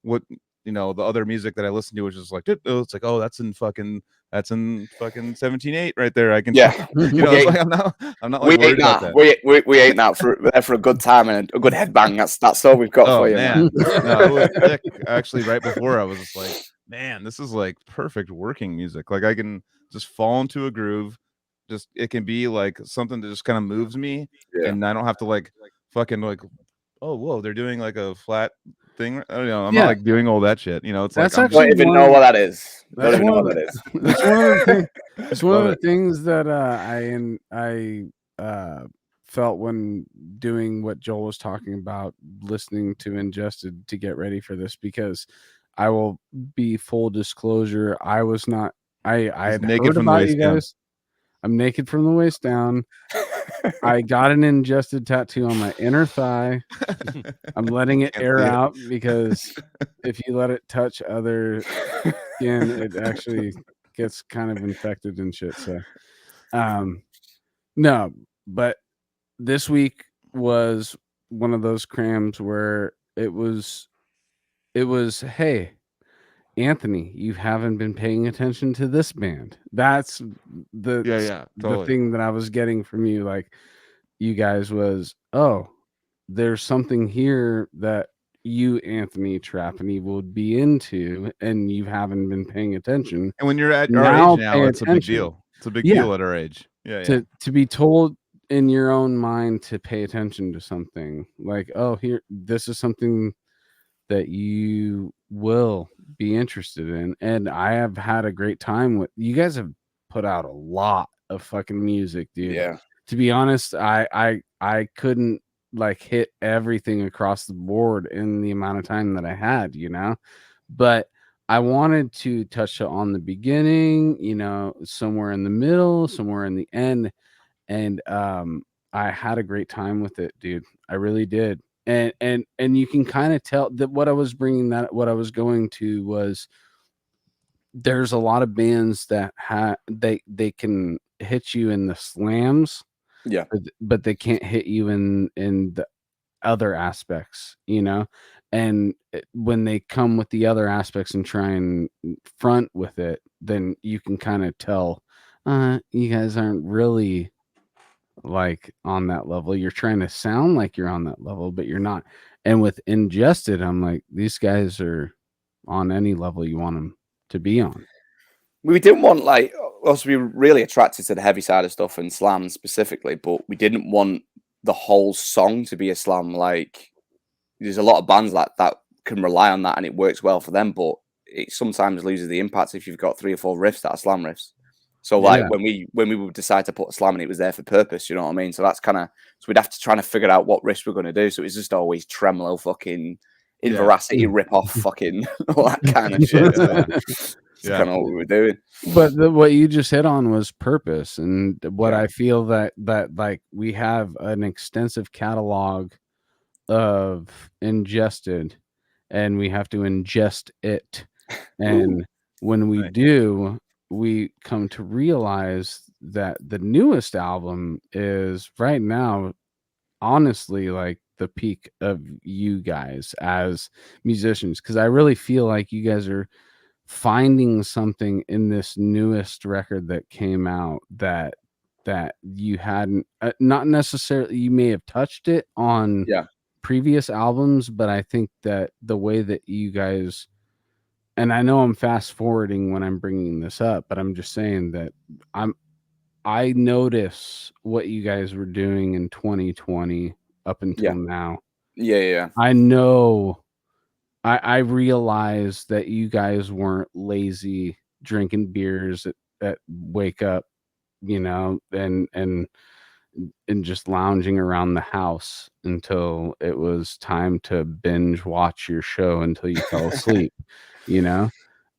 what the other music that I listened to was just like, it's like, oh, that's in fucking 17/8 right there. I can, it's like I'm not like worried about that. We ain't that for a good time and a good headbang. That's all we've got for you, man. No, it was sick. Actually, right before I was just like, man, this is like perfect working music. Like I can just fall into a groove. Just it can be like something that just kind of moves me, and I don't have to like fucking like, oh whoa, they're doing like a flat thing. I don't know. I'm not like doing all that shit. It's that's like I don't even know what that is. That's one of the things that I felt when doing what Joel was talking about, listening to Ingested to get ready for this, because I will be full disclosure, I was not. I had heard about you guys. I'm naked from the waist down. I got an Ingested tattoo on my inner thigh. I'm letting it air out because if you let it touch other skin, it actually gets kind of infected and shit. So, no, but this week was one of those crams where it was, hey, Anthony, you haven't been paying attention to this band. That's the thing that I was getting from you. Like, you guys was, oh, there's something here that you, Anthony Trapani, would be into, and you haven't been paying attention. And when you're at our age now, it's a big deal. It's a big deal at our age. To be told in your own mind to pay attention to something like, oh, here, this is something that you will be interested in. And I have had a great time with you guys. Have put out a lot of fucking music, dude. Yeah. To be honest, I couldn't like hit everything across the board in the amount of time that I had, but I wanted to touch on the beginning, somewhere in the middle, somewhere in the end. And I had a great time with it, dude. I really did. And you can kind of tell that what I was going to was, there's a lot of bands that they can hit you in the slams, but they can't hit you in the other aspects, and when they come with the other aspects and try and front with it, then you can kind of tell you guys aren't really like on that level. You're trying to sound like you're on that level, but you're not. And with Ingested, I'm like, these guys are on any level you want them to be on? We didn't want like us. We were really attracted to the heavy side of stuff and slam specifically, but we didn't want the whole song to be a slam. Like there's a lot of bands like that can rely on that and it works well for them, but it sometimes loses the impact if you've got 3 or 4 riffs that are slam riffs. So like when we would decide to put a slam in, it was there for purpose, you know what I mean? So that's kind of, so we'd have to try to figure out what riffs we're going to do. So it's just always tremolo, fucking in veracity, rip off, fucking all that kind of shit. So it's kind of what we were doing. But what you just hit on was purpose, and what I feel that like we have an extensive catalog of Ingested, and we have to ingest it, and when we do, we come to realize that the newest album is right now honestly like the peak of you guys as musicians, because I really feel like you guys are finding something in this newest record that came out that you hadn't not necessarily, you may have touched it on previous albums, but I think that the way that you guys, and I know I'm fast forwarding when I'm bringing this up, but I'm just saying that I notice what you guys were doing in 2020 up until now. I know, I realized that you guys weren't lazy drinking beers at wake up, you know, and just lounging around the house until it was time to binge watch your show until you fell asleep. You know,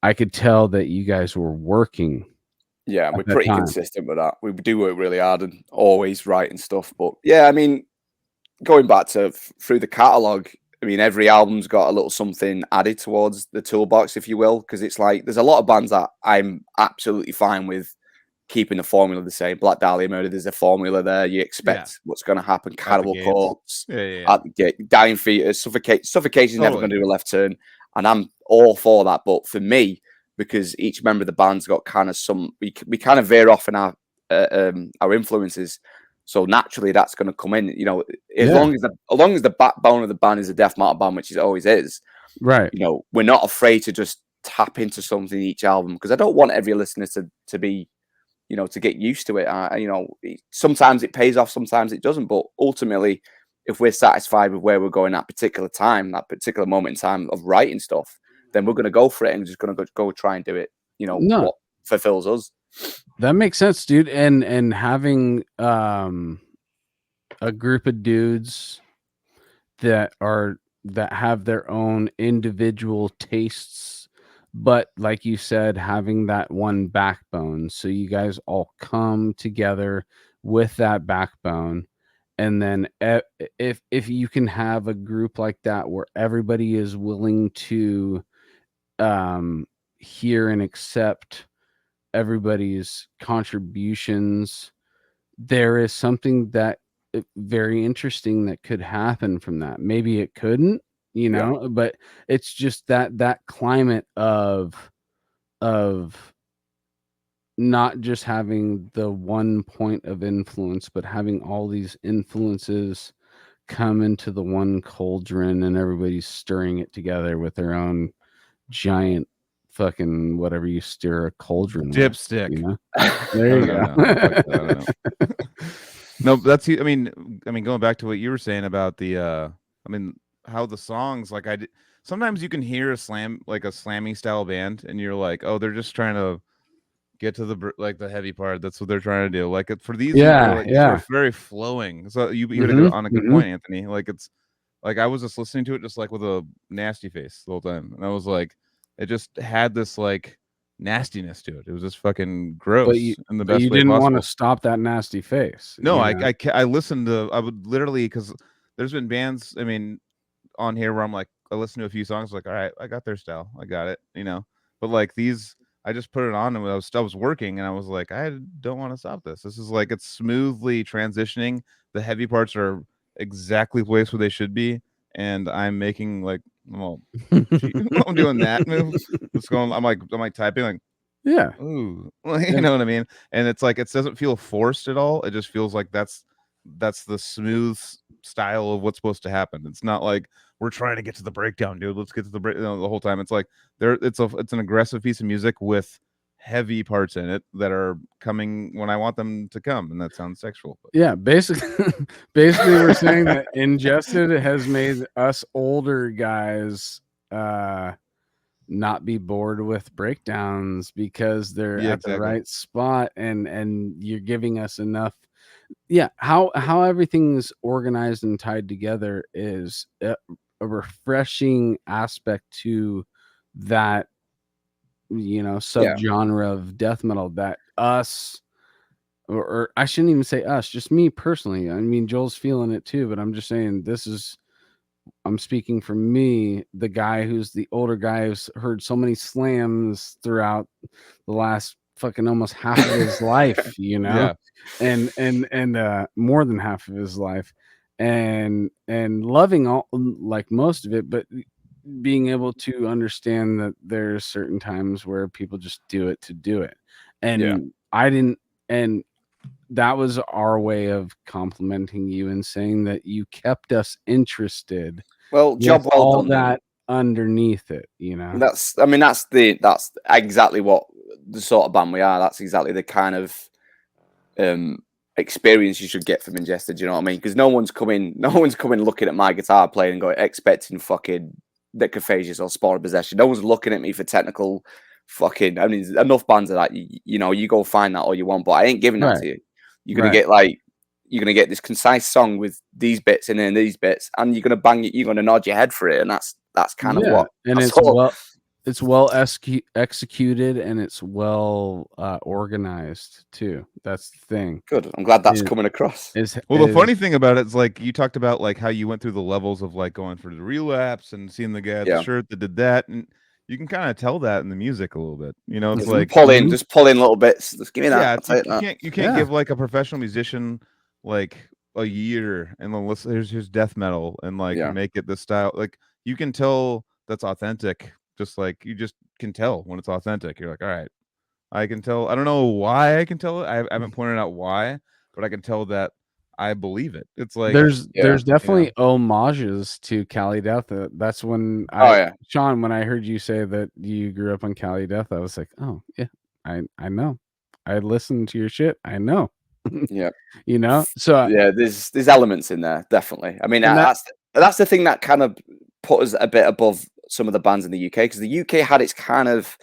I could tell that you guys were working. Yeah, we're pretty consistent with that. We do work really hard and always writing stuff. But yeah, I mean, going back to through the catalog, I mean, every album's got a little something added towards the toolbox, if you will, because it's like there's a lot of bands that I'm absolutely fine with keeping the formula the same. Black Dahlia Murder, there's a formula there. You expect what's going to happen. Cannibal Corpse, at the gate, Dying Fetus, Suffocation's never going to do a left turn, and I'm all for that. But for me, because each member of the band's got kind of we kind of veer off in our influences. So naturally, that's going to come in. You know, as long as the backbone of the band is a death metal band, which it always is, right? You know, we're not afraid to just tap into something each album, because I don't want every listener to be, you know, to get used to it. You know, sometimes it pays off, sometimes it doesn't. But ultimately, if we're satisfied with where we're going at particular time, that particular moment in time of writing stuff, then we're going to go for it and just going to go try and do it. You know, what fulfills us. That makes sense, dude. And having a group of dudes that have their own individual tastes, but like you said, having that one backbone, so you guys all come together with that backbone. And then if you can have a group like that where everybody is willing to hear and accept everybody's contributions, there is something that very interesting that could happen from that. Maybe it couldn't, you know, but it's just that climate of not just having the one point of influence, but having all these influences come into the one cauldron, and everybody's stirring it together with their own giant fucking whatever you stir a cauldron dipstick with, you know? There you go. No, that's, I mean going back to what you were saying about the I mean, how the songs, like sometimes you can hear a slammy style band and you're like, oh, they're just trying to get to the heavy part. That's what they're trying to do. Like for these, these are very flowing. So you hit on a good point, Anthony. Like it's like I was just listening to it just like with a nasty face the whole time, and I was like, it just had this like nastiness to it. It was just fucking gross in the best way possible. You didn't want to stop that nasty face. No, I listened to, I would literally, because there's been bands, I mean, on here where I'm like, I listen to a few songs, like, all right, I got their style, I got it, you know. But like these, I just put it on and I was working, and I was like, I don't want to stop this. This is like, it's smoothly transitioning. The heavy parts are exactly placed where they should be, and I'm making like, well, I'm doing that move. It's going. I'm like typing like, ooh, you know what I mean? And it's like, it doesn't feel forced at all. It just feels like that's the smooth style of what's supposed to happen. It's not like we're trying to get to the breakdown, dude. Let's get to the breakdown the whole time. It's like it's an aggressive piece of music with heavy parts in it that are coming when I want them to come, and that sounds sexual. But. Yeah, basically we're saying that Ingested has made us older guys not be bored with breakdowns because they're at the right spot, and you're giving us enough. Yeah, how everything's organized and tied together is a refreshing aspect to that, subgenre of death metal that us, or I shouldn't even say us, just me personally. I mean, Joel's feeling it too, but I'm just saying I'm speaking for me, the guy who's the older guy who's heard so many slams throughout the last fucking almost half of his life, Yeah. and more than half of his life, and loving all, like most of it, but being able to understand that there's certain times where people just do it to do it. And I didn't, and that was our way of complimenting you and saying that you kept us interested. Well, job well all done. That underneath it, That's exactly what the sort of band we are. That's exactly the kind of experience you should get from Ingested. You know what I mean? Because no one's coming looking at my guitar playing and going expecting fucking Necrophagius or Spore of Possession. No one's looking at me for technical fucking. I mean, enough bands of that. You go find that all you want, but I ain't giving that to you. You're gonna get this concise song with these bits in and these bits, and you're gonna bang it. You're gonna nod your head for it, and that's kind of what. And it's well executed, and it's well organized too. That's the thing. Good. I'm glad that's coming across. The funny thing about it is, like, you talked about like how you went through the levels of like going for the relapse and seeing the guy at the shirt that did that, and you can kind of tell that in the music a little bit. It's like just pull in little bits. Just give me that. You can't give like a professional musician like a year and then here's death metal and like make it this style. Like you can tell that's authentic. Just like you just can tell when it's authentic. You're like, all right, I can tell. I don't know why I can tell it. I haven't pointed out why, but I can tell that I believe it. It's like there's definitely homages to Cali Death. That's when Sean, when I heard you say that you grew up on Cali Death, I was like, oh yeah, I know. I listened to your shit. I know. Yeah. So there's elements in there, definitely. I mean, that's the thing that kind of put us a bit above some of the bands in the UK, because the UK had its kind of,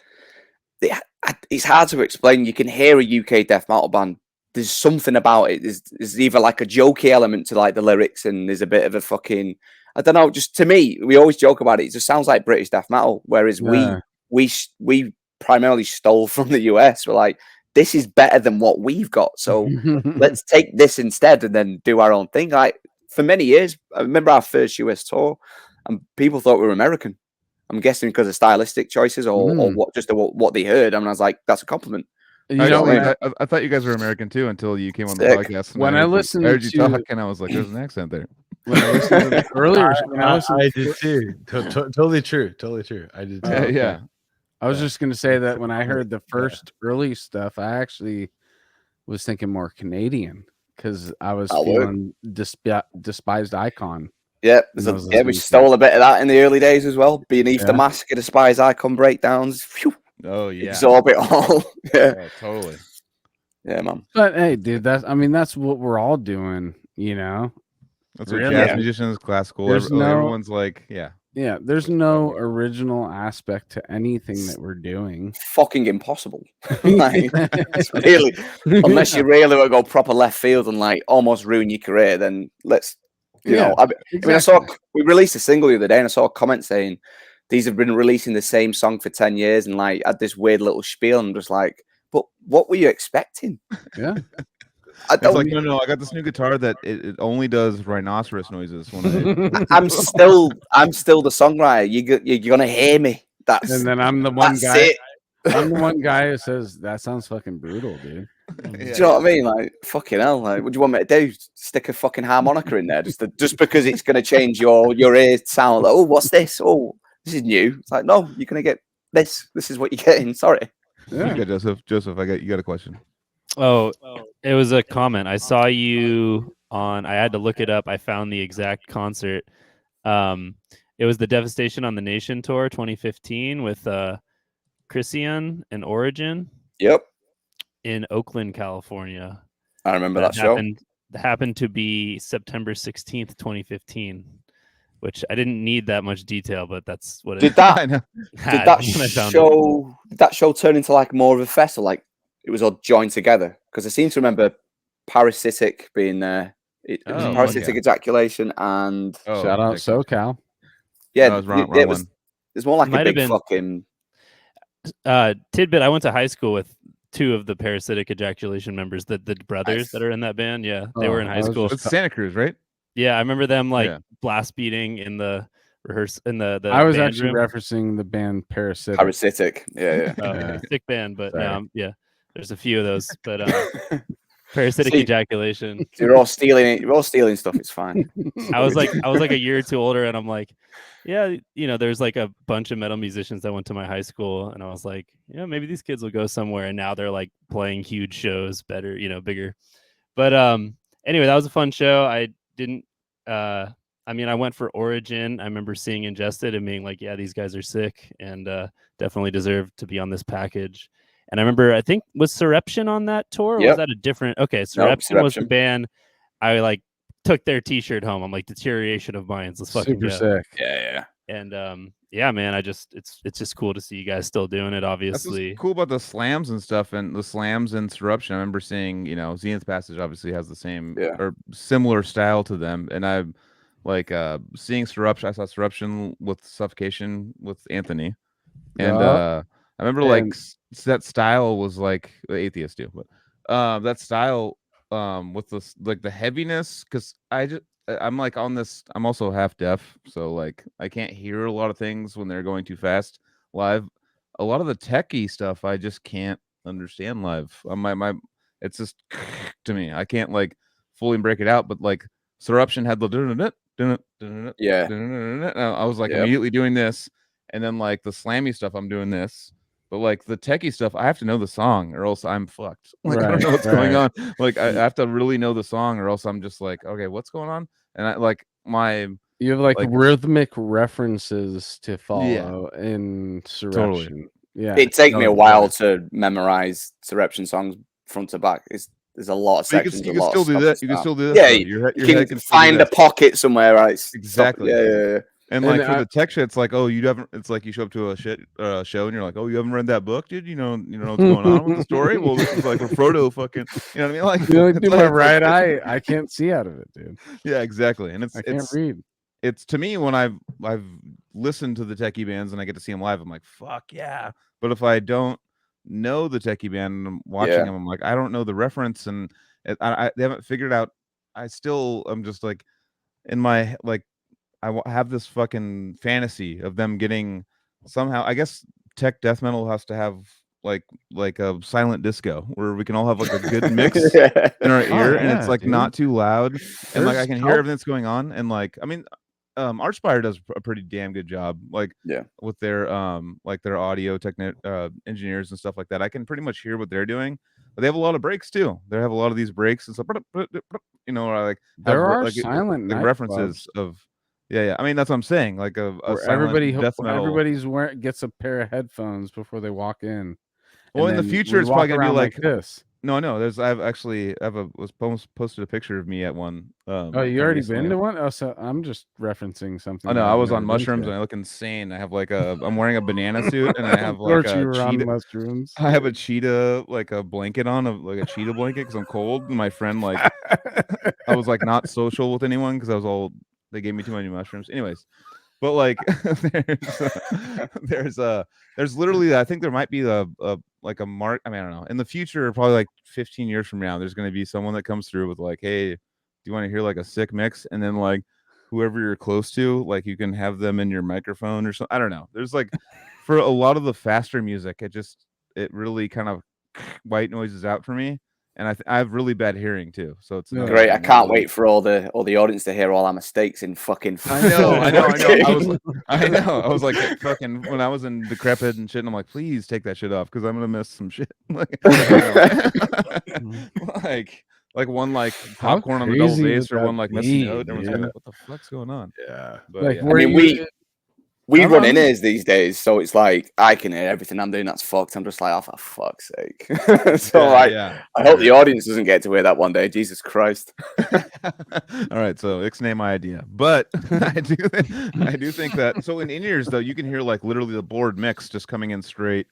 it's hard to explain. You can hear a UK death metal band. There's something about it. There's either like a jokey element to like the lyrics, and there's a bit of a fucking, I don't know. Just to me, we always joke about it. It just sounds like British death metal, whereas we primarily stole from the US. We're like, this is better than what we've got, so let's take this instead and then do our own thing. Like for many years, I remember our first US tour, and people thought we were American. I'm guessing because of stylistic choices or what they heard. I mean, I was like, that's a compliment. I thought you guys were American too until you came on the podcast. When I listened to you talk, and I was like, "There's an accent there." When I listened to the earlier, I did too. Totally true. I did too. Yeah. I was just gonna say that when I heard the first early stuff, I actually was thinking more Canadian because I was feeling Despised Icon. Yeah, we stole a bit of that in the early days as well. Beneath the Mask, a Despised Icon breakdowns. Phew. Oh yeah, absorb it all. Yeah, totally. Yeah, man. But hey, dude, that's what we're all doing. That's what jazz musicians, classical. Everyone's like, yeah. There's no original aspect to anything that we're doing. Fucking impossible. Like, it's really, unless you really want to go proper left field and like almost ruin your career, then let's. I mean, I saw we released a single the other day, and I saw a comment saying these have been releasing the same song for 10 years, and like had this weird little spiel, and just like, but what were you expecting? Yeah. It's like, no, I got this new guitar that it only does rhinoceros noises when I'm still the songwriter. You're gonna hear me. And then I'm the one guy. I'm the one guy who says that sounds fucking brutal, dude. Do you know what I mean? Like, fucking hell. Like, what do you want me to do? Stick a fucking harmonica in there just because it's gonna change your ear sound. Like, oh, what's this? Oh, this is new. It's like, no, you're gonna get this. This is what you're getting. Sorry. Yeah, Joseph, you got a question. Oh, it was a comment. I saw you on. I had to look it up. I found the exact concert. It was the Devastation on the Nation tour 2015 with Christian and Origin. Yep. In Oakland, California. I remember that show. Happened to be September 16th, 2015, which I didn't need that much detail, but that's what did that show turn into like more of a festival? Like it was all joined together? Because I seem to remember Parasitic being there. It was Parasitic Ejaculation and shout out SoCal. Yeah, no, wrong one. There's more like a big fucking tidbit. I went to high school with 2 of the Parasitic Ejaculation members, the brothers that are in that band. Yeah, they were in high school. It's Santa Cruz, right? Yeah, I remember them blast beating in the rehearse in the I was band actually room. referencing the band Parasitic. Parasitic, yeah. Sick band, but yeah, there's a few of those, but Parasitic Ejaculation. You're all stealing it. You're all stealing stuff. It's fine. I was like a year or 2 older, and I'm like, yeah, there's like a bunch of metal musicians that went to my high school, and I was like, yeah, maybe these kids will go somewhere, and now they're like playing huge shows, better, bigger. But anyway, that was a fun show. I didn't. I went for Origin. I remember seeing Ingested and being like, yeah, these guys are sick and definitely deserve to be on this package. And I remember, I think, was Surreption on that tour? Or was that a different? Okay, Surreption was the band. I like took their T-shirt home. I'm like, Deterioration of Minds. Let's fucking super go. Sick. Yeah. And yeah, man, it's just cool to see you guys still doing it. Obviously, that's cool about the slams and stuff, and the slams and Surreption. I remember seeing, Zenith Passage obviously has the same or similar style to them, and I like seeing Surreption. I saw Surreption with Suffocation with Anthony, and I remember like that style was like the Atheist do, but that style with the like the heaviness, because I'm like on this, I'm also half deaf, so like I can't hear a lot of things when they're going too fast live. A lot of the techie stuff I just can't understand live. My it's just to me, I can't like fully break it out, but like Surreption had the I was like immediately doing this, and then like the slammy stuff I'm doing this. But like the techie stuff, I have to know the song or else I'm fucked. Like I don't know what's going on. Like I have to really know the song or else I'm just like, okay, what's going on? And I like you have like rhythmic references to follow in Surreption. Totally. Yeah. It takes me a while to memorize Surreption songs front to back. There's a lot of sections. You can still do that. You can still do that. Yeah, you can find a pocket somewhere, right? Exactly. Yeah. And like for the tech shit, it's like, oh, you haven't. It's like you show up to a show and you're like, oh, you haven't read that book, dude. You know what's going on with the story. Well, this is like where Frodo fucking, you know what I mean? Like, you only do my right eye. I can't see out of it, dude. Yeah, exactly. And I can't read. It's to me when I've listened to the techie bands and I get to see them live, I'm like, fuck yeah. But if I don't know the techie band and I'm watching them, I'm like, I don't know the reference and they haven't figured out. I'm just like in my like. I have this fucking fantasy of them getting somehow. I guess tech death metal has to have like a silent disco where we can all have like a good mix in our ear, and it's like not too loud, and like I can hear everything that's going on. And like, I mean, Archspire does a pretty damn good job, like with their audio engineers and stuff like that. I can pretty much hear what they're doing. But they have a lot of breaks too. They have a lot of these breaks and stuff. Like there are silent references of. Yeah. I mean, that's what I'm saying. Like everybody gets a pair of headphones before they walk in. Well, in the future, it's probably gonna be like this. No, I've posted a picture of me at one. Oh, you already been to one? Oh, so I'm just referencing something. Oh no, I was on mushrooms and I look insane. I have like I'm wearing a banana suit and I have like a cheetah mushrooms. I have a cheetah like a blanket on, like a cheetah blanket because I'm cold. And my friend like I was like not social with anyone because I was all. They gave me too many mushrooms. Anyways, but like there's literally, I think there might be a mark. I mean, I don't know. In the future, probably like 15 years from now, there's going to be someone that comes through with like, hey, do you want to hear like a sick mix? And then like whoever you're close to, like you can have them in your microphone or something. I don't know. There's like for a lot of the faster music, it really kind of white noises out for me. And I have really bad hearing too, so it's great. I can't wait for all the audience to hear all our mistakes in fucking. I know. I know. I was like fucking when I was in Decrepit and shit. And I'm like, please take that shit off because I'm gonna miss some shit. like like one like popcorn on the double bass or one like messy note. Everyone's like, what the fuck's going on? Yeah. But like, I mean, we run in ears these days, so it's like I can hear everything I'm doing. That's fucked. I'm just like, oh, for fuck's sake. So I hope the audience doesn't get to hear that one day. Jesus Christ. All right, so ixnay my idea, but I do think that. So in ears though, you can hear like literally the board mix just coming in straight.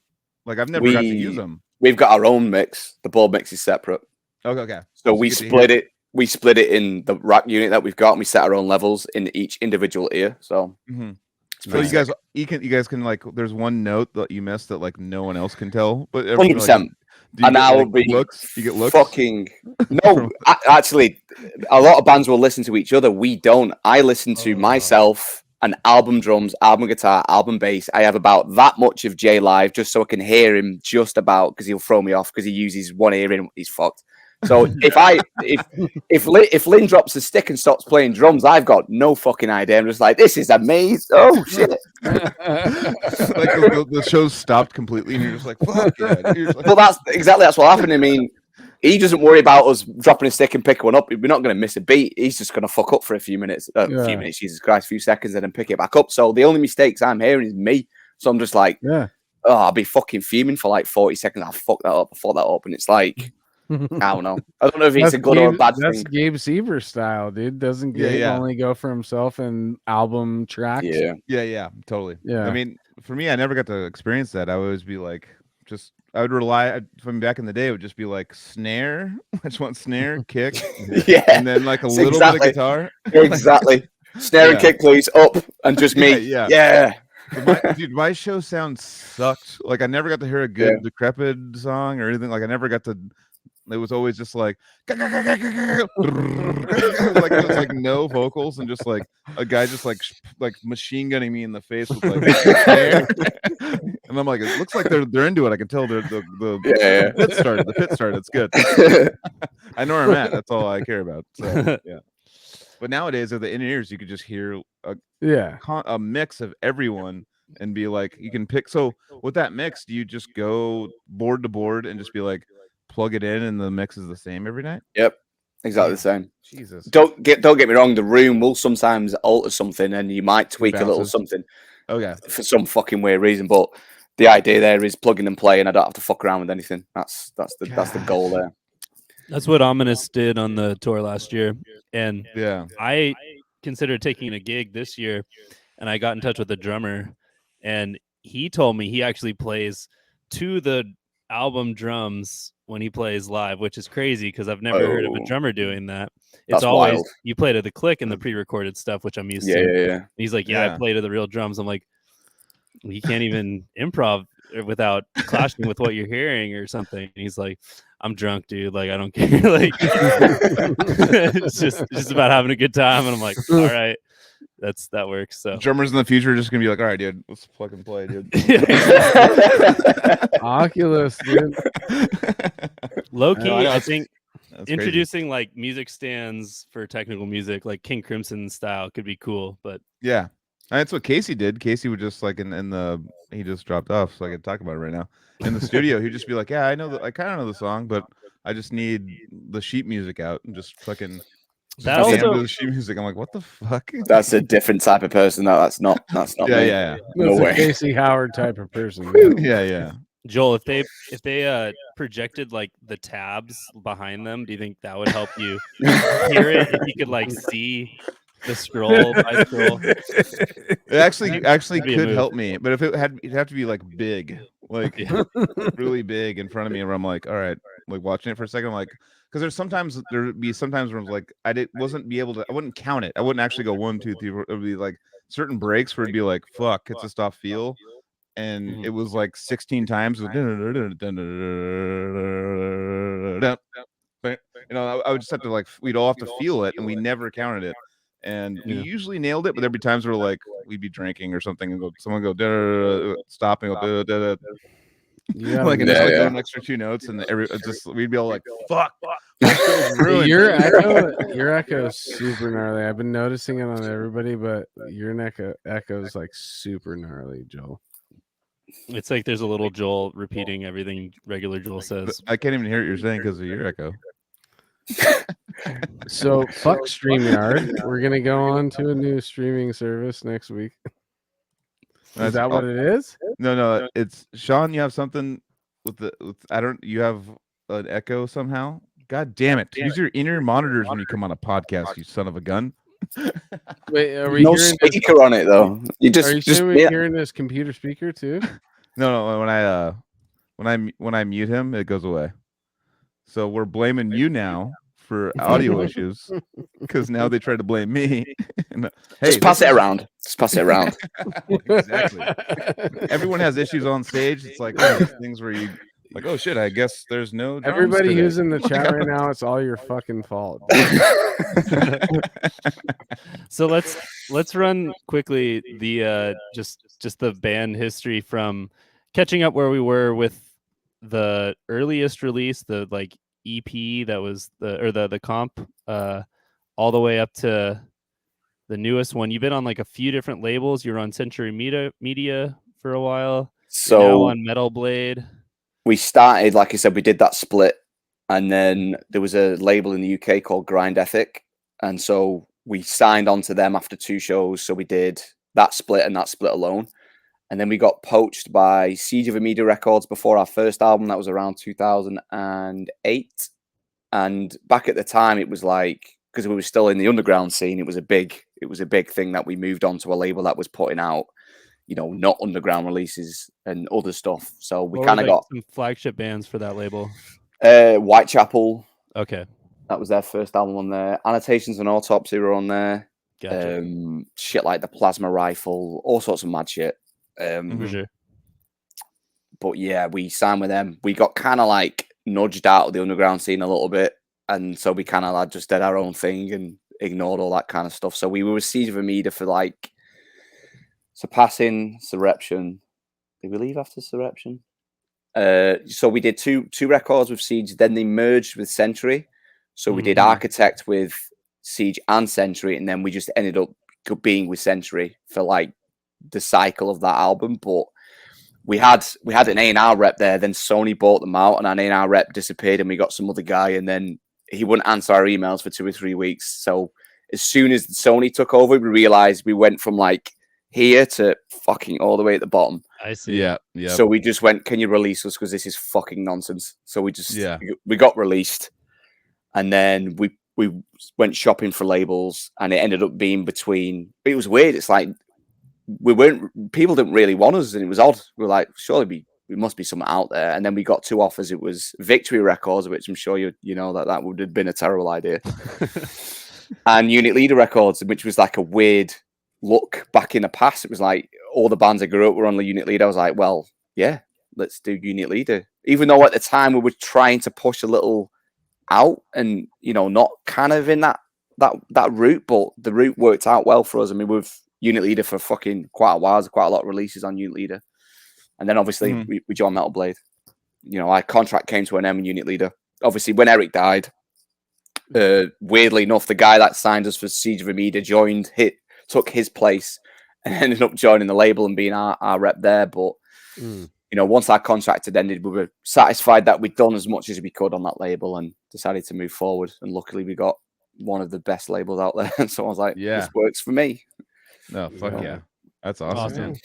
Like I've never got to use them. We've got our own mix. The board mix is separate. Okay. So we split it. We split it in the rack unit that we've got, and we set our own levels in each individual ear. So. So you guys can like. There's one note that you missed that like no one else can tell, but 100%. And I will be looks. You get looks. Fucking no. Actually, a lot of bands will listen to each other. We don't. I listen to myself and album drums, album guitar, album bass. I have about that much of Jay live just so I can hear him just about because he'll throw me off because he uses one ear and he's fucked. So if Lynn drops a stick and stops playing drums, I've got no fucking idea. I'm just like, this is amazing. Oh shit! Like the show's stopped completely, and you're just like, fuck yeah. Like, well, that's what happened. I mean, he doesn't worry about us dropping a stick and picking one up. We're not going to miss a beat. He's just going to fuck up for a few minutes. Jesus Christ, a few seconds, and then pick it back up. So the only mistakes I'm hearing is me. So I'm just like, I'll be fucking fuming for like 40 seconds. I'll fuck that up, and it's like. I don't know. I don't know if it's a good or a bad thing. That's Gabe Seaver style, dude. Doesn't Gabe only go for himself and album tracks? Yeah, totally. Yeah. I mean, for me, I never got to experience that. I would always be like, I would rely from back in the day. It would just be like snare. I just want snare, kick, and then like a little bit of guitar. Exactly. Snare and kick, please, up, and just me. Yeah. My show sound sucked. Like I never got to hear a good Decrepit song or anything. Like I never got to. It was always just like like no vocals and just like a guy just like machine gunning me in the face with like and I'm like, it looks like they're into it. I can tell the pit started. The pit started. It's good. I know where I'm at. That's all I care about. So yeah. But nowadays with the in-ears, you could just hear a mix of everyone and be like, you can pick. So with that mix, do you just go board to board and just be like, plug it in and the mix is the same every night? Yep, exactly the same. Jesus. Don't get me wrong. The room will sometimes alter something, and you might tweak a little something. For some fucking weird reason, but the idea there is plugging and play, and I don't have to fuck around with anything. That's the goal there. That's what Ominous did on the tour last year, and I considered taking a gig this year, and I got in touch with the drummer, and he told me he actually plays to the album drums when he plays live, which is crazy because I've never heard of a drummer doing that. It's always wild. You play to the click and the pre-recorded stuff, which I'm used to. Yeah. He's like, I play to the real drums. I'm like, you can't even improv without clashing with what you're hearing or something. And he's like, I'm drunk, dude. Like, I don't care. Like, it's just about having a good time. And I'm like, all right. That works. So drummers in the future are just gonna be like, all right, dude, let's plug and play, dude. Oculus, dude. Low key, I think introducing like music stands for technical music, like King Crimson style, could be cool. But yeah, that's what Casey did. Casey would just like in the he just dropped off, so I can talk about it right now. In the studio, he'd just be like, I kind of know the song, but I just need the sheet music out and just fucking. That also sheet music. I'm like, what the fuck? That's a different type of person. That's not me. Yeah. No That's way. a Casey Howard type of person. Yeah. Joel, if they projected like the tabs behind them, do you think that would help you hear it? If you could like see the scroll by scroll. It actually could help me, but it'd have to be like big, like really big in front of me, where I'm like, all right, like watching it for a second, I'm like. Because there'd be sometimes where like I wouldn't count it. I wouldn't actually go 1, 2, 3, 4. It would be like certain breaks where it'd be like, fuck, it's just off feel. And it was like 16 times. I would just have to like, we'd all have to feel it, and we never counted it. And we usually nailed it, but there'd be times where like we'd be drinking or something, and someone go stop and go like and just like an extra 2 notes, and we'd be all like, fuck. Your echo is super gnarly. I've been noticing it on everybody, but your echo is like super gnarly, Joel. It's like there's a little Joel repeating everything regular Joel says. I can't even hear what you're saying because of your echo. So fuck StreamYard. We're gonna go on to a new streaming service next week. Is that what it is? No. It's Sean. You have something with you have an echo somehow. God damn it! Use your in-ear monitors when you come on a podcast. You son of a gun. Wait, are we no hearing speaker this? on it though. You just Are you just saying we're hearing this computer speaker too? No. When I mute him, it goes away. So we're blaming you now for audio issues because now they try to blame me. Hey, just pass it around. Just pass it around. Exactly. Everyone has issues on stage. It's like one of those things where you like, oh shit, I guess there's no drums Everybody today. who's in the chat right now, it's all your fucking fault. So let's run quickly the just the band history from catching up where we were with the earliest release, the like EP that was the comp, all the way up to the newest one. You've been on like a few different labels. You were on Century Media for a while. So you're now on Metal Blade. We started, like I said, we did that split, and then there was a label in the UK called Grind Ethic, and so we signed on to them after 2 shows. So we did that split and that split alone, and then we got poached by Siege of Amida Records before our first album. That was around 2008, and back at the time, it was like, because we were still in the underground scene, it was a big thing that we moved on to a label that was putting out, you know, not underground releases and other stuff. So we kind of got some flagship bands for that label. Whitechapel. Okay. That was their first album on there. Annotations and Autopsy were on there. Gotcha. Shit like the Plasma Rifle, all sorts of mad shit. For sure. But yeah, we signed with them. We got kind of like nudged out of the underground scene a little bit. And so we kind of like just did our own thing and ignored all that kind of stuff. So we were with Siege of Amida for like Surpassing, Surreption. Did we leave after Surreption? So we did two records with Siege. Then they merged with Century. So we did Architect with Siege and Century, and then we just ended up being with Century for like the cycle of that album. But we had an A&R rep there. Then Sony bought them out, and our A&R rep disappeared, and we got some other guy, and then he wouldn't answer our emails for 2 or 3 weeks. So as soon as Sony took over, we realized we went from like here to fucking all the way at the bottom. I see. Yeah. So we just went, can you release us? Because this is fucking nonsense. So we just, we got released. And then we went shopping for labels, and it ended up being between, it was weird. It's like, people didn't really want us, and it was odd. We were like, surely we must be something out there. And then we got 2 offers. It was Victory Records, which I'm sure you know that would have been a terrible idea. And Unit Leader Records, which was like a weird look back in the past. It was like all the bands I grew up were on the Unit Leader. I was like, well, yeah, let's do Unit Leader. Even though at the time we were trying to push a little out and, you know, not kind of in that route, but the route worked out well for us. I mean, with Unit Leader for fucking quite a while. There's quite a lot of releases on Unit Leader. And then obviously we joined Metal Blade. You know, our contract came to an end in Unit Leader. Obviously, when Eric died, weirdly enough, the guy that signed us for Siege of Amida took his place and ended up joining the label and being our rep there. But, you know, once our contract had ended, we were satisfied that we'd done as much as we could on that label and decided to move forward. And luckily we got one of the best labels out there. So I was like, this works for me. No, fuck yeah. That's awesome.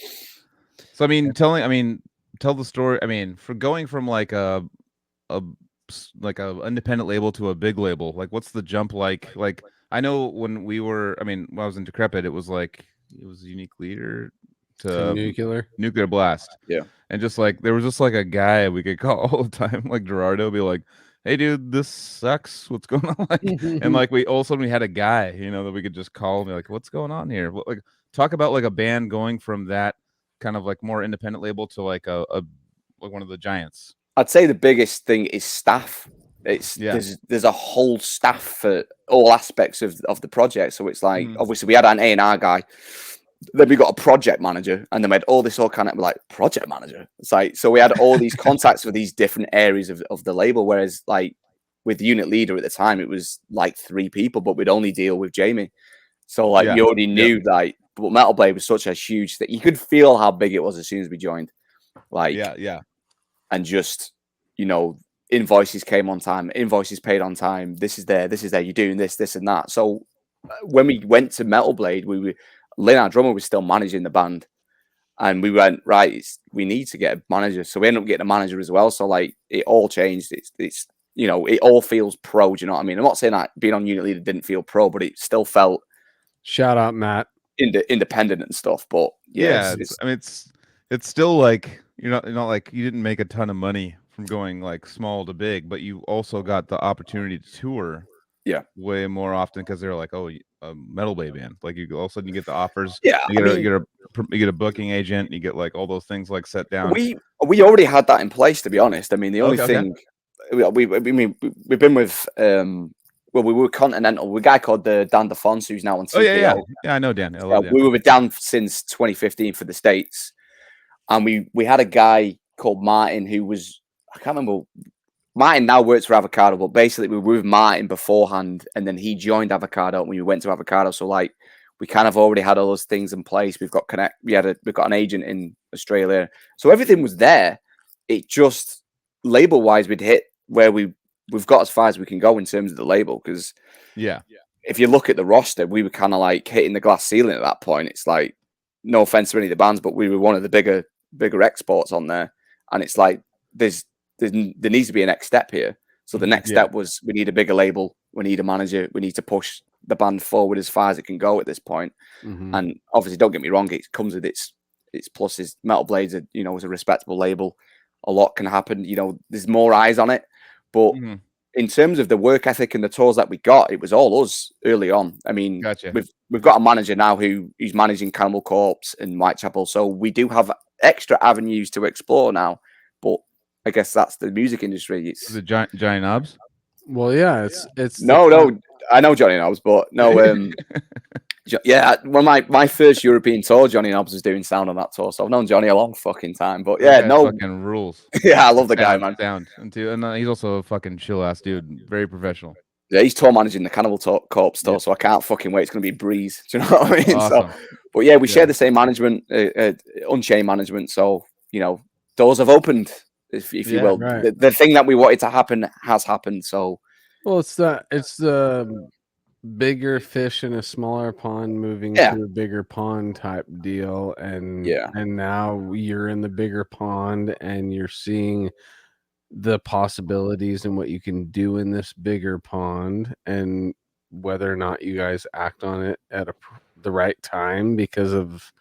So, I mean, tell the story. I mean, for going from like a independent label to a big label, like what's the jump like? Like, I know when I was in Decrepit, it was Unique Leader to Nuclear Blast. Yeah. And just like, there was just like a guy we could call all the time, like Gerardo, be like, hey dude, this sucks. What's going on? Like, and like all of a sudden we had a guy, you know, that we could just call and be like, what's going on here? Like, talk about like a band going from that kind of like more independent label to like like one of the giants. I'd say the biggest thing is staff. There's a whole staff for all aspects of the project. So it's like, obviously we had an A&R guy, then we got a project manager, and then we had all this all kind of like project manager. It's like, so we had all these contacts for these different areas of the label. Whereas like with Unit Leader at the time, it was like 3 people, but we'd only deal with Jamie. So like you already knew like, but Metal Blade was such a huge thing. You could feel how big it was as soon as we joined. Like, yeah. And just, you know, invoices came on time, invoices paid on time. This is there. You're doing this, and that. So when we went to Metal Blade, Lynn, our drummer, was still managing the band. And we went, right, we need to get a manager. So we ended up getting a manager as well. So like it all changed. It's you know, it all feels pro. Do you know what I mean? I'm not saying that being on Unit Leader didn't feel pro, but it still felt shout out Matt independent and stuff. But yeah, I mean, it's still like you're not like you didn't make a ton of money from going like small to big, but you also got the opportunity to tour. Yeah, way more often because they're like, oh, a Metal Blade band. Like you all of a sudden you get the offers. Yeah, you get a booking agent. You get like all those things like set down. We already had that in place, to be honest. I mean, the only thing we've been with we were Continental. We a guy called Dan DeFonce, who's now on TKO. Oh yeah, I know Dan. I love Dan. We were with Dan since 2015 for the States, and we had a guy called Martin who was, I can't remember. Martin now works for Avocado, but basically we were with Martin beforehand, and then he joined Avocado, and we went to Avocado. So like we kind of already had all those things in place. We've got we've got an agent in Australia, so everything was there. It just label wise, we'd hit where we've got as far as we can go in terms of the label. Because if you look at the roster, we were kind of like hitting the glass ceiling at that point. It's like, no offense to any of the bands, but we were one of the bigger exports on there, and it's like there needs to be a next step here. So the next step was we need a bigger label, we need a manager, we need to push the band forward as far as it can go at this point. And obviously, don't get me wrong, it comes with its pluses. Metal Blades, is a respectable label. A lot can happen. There's more eyes on it, but in terms of the work ethic and the tours that we got, it was all us early on. I mean, we've got a manager now who's managing Cannibal Corpse and Whitechapel, so we do have extra avenues to explore now. But I guess that's the music industry. It's the Johnny Knobs. Well, yeah, it's no. I know Johnny Knobs, but no. Yeah, when my first European tour, Johnny Knobs was doing sound on that tour, so I've known Johnny a long fucking time. But yeah, no, fucking rules. Yeah, I love the guy, man. Sound and he's also a fucking chill ass dude, very professional. Yeah, he's tour managing the Cannibal Corpse tour, so I can't fucking wait. It's gonna be a breeze. Do you know what I mean? Awesome. So, but yeah, we share the same management, Unchained management. So doors have opened. If you will, right. The thing that we wanted to happen has happened. So, well, it's the bigger fish in a smaller pond moving to a bigger pond type deal, and now you're in the bigger pond and you're seeing the possibilities and what you can do in this bigger pond, and whether or not you guys act on it at the right time because of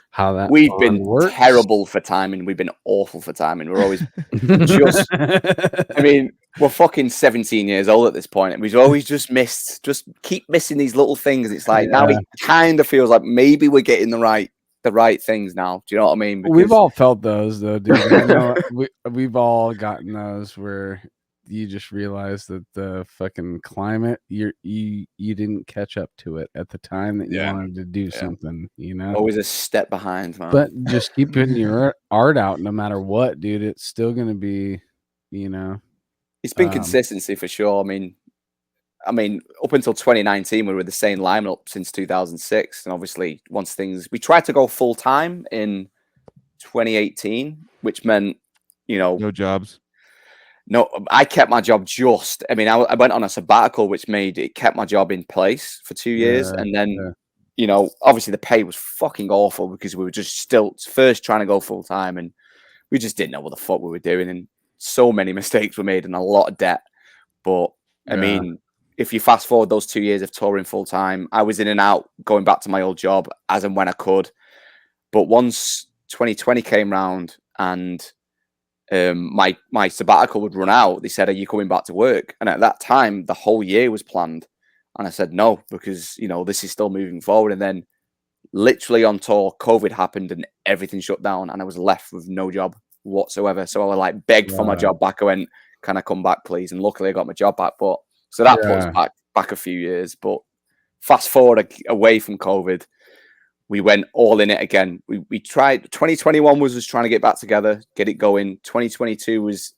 how that we've been terrible for timing. We've been awful for timing. We're always I mean, we're fucking 17 years old at this point, and we've always just keep missing these little things. It's like now it kind of feels like maybe we're getting the right things now. Do you know what I mean? Because we've all felt those though, dude. I know we've all gotten those where you just realize that the fucking climate, you didn't catch up to it at the time that you wanted to do something, always a step behind, man. But just keep putting your art out no matter what, dude. It's still gonna be, it's been consistency for sure. I mean up until 2019 we were the same lineup since 2006, and obviously we tried to go full time in 2018, which meant no jobs. No, I kept my job I went on a sabbatical, which kept my job in place for 2 years. And then, obviously the pay was fucking awful because we were just still first trying to go full time, and we just didn't know what the fuck we were doing. And so many mistakes were made and a lot of debt. But I mean, if you fast forward those 2 years of touring full time, I was in and out, going back to my old job as and when I could. But once 2020 came round and my sabbatical would run out, they said, "Are you coming back to work?" And at that time, the whole year was planned, and I said no because this is still moving forward. And then, literally on tour, COVID happened and everything shut down, and I was left with no job whatsoever. So I begged for my job back. I went, "Can I come back, please?" And luckily, I got my job back. But so that put us back a few years. But fast forward away from COVID, we went all in it again. We tried. 2021 was just trying to get back together, get it going. 2022 was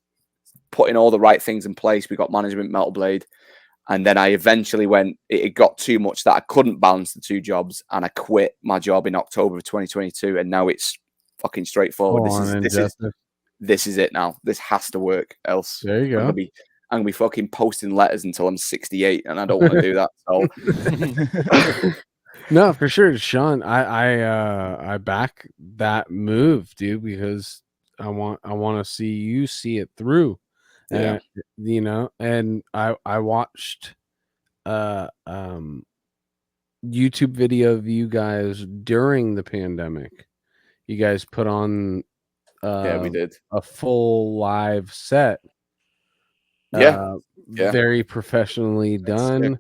putting all the right things in place. We got management, Metal Blade. And then I eventually it got too much that I couldn't balance the two jobs. And I quit my job in October of 2022. And now it's fucking straightforward. this is it now. This has to work. Else, there you go. I'm gonna be fucking posting letters until I'm 68, and I don't want to do that. So, no, for sure, Sean. I back that move, dude, because I want to see you see it through. Yeah. You know, and I watched YouTube video of you guys during the pandemic. You guys put on yeah, we did a full live set. Yeah. Very professionally done,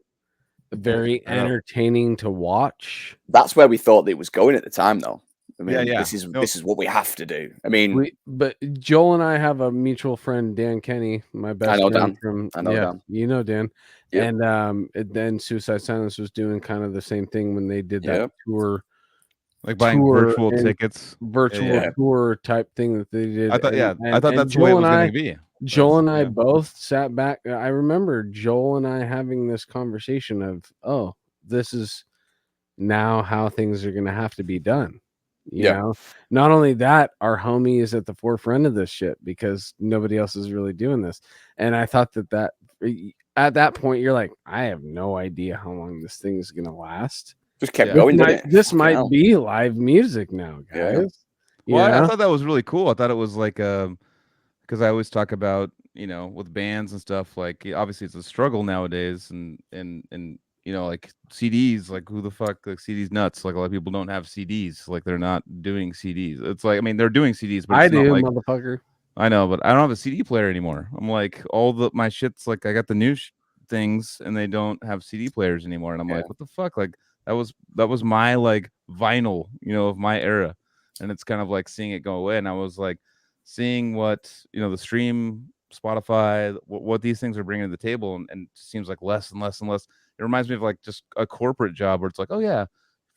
very entertaining to watch. That's where we thought it was going at the time, though. I mean, Yeah. this is what we have to do. I mean, but Joel and I have a mutual friend, Dan Kenny, my best friend from Dan. You know Dan. Yep. And then Suicide Silence was doing kind of the same thing when they did that tour, like buying virtual tickets, tour type thing that they did. I thought, I thought that's the way it was going to be. Joel and I both sat back. I remember Joel and I having this conversation of, oh, this is now how things are going to have to be done. You know, not only that, our homie is at the forefront of this shit because nobody else is really doing this. And I thought that at that point, you're like, I have no idea how long this thing is going to last. Just kept going. This might be live music now, guys. Yeah. Well, I thought that was really cool. I thought it was like, because I always talk about, you know, with bands and stuff, like obviously it's a struggle nowadays, and you know, like CDs, like who the fuck, like CDs nuts. Like a lot of people don't have CDs, like they're not doing CDs. It's like, I mean, they're doing CDs, but I it's do, not like, motherfucker. I know, but I don't have a CD player anymore. I'm like, my shit's like, I got the new things and they don't have CD players anymore. And I'm like, what the fuck? Like that was my like vinyl, you know, of my era. And it's kind of like seeing it go away. And I was like seeing what, you know, the stream, Spotify, what these things are bringing to the table. And it seems like less and less and less. It reminds me of like just a corporate job where it's like, oh yeah,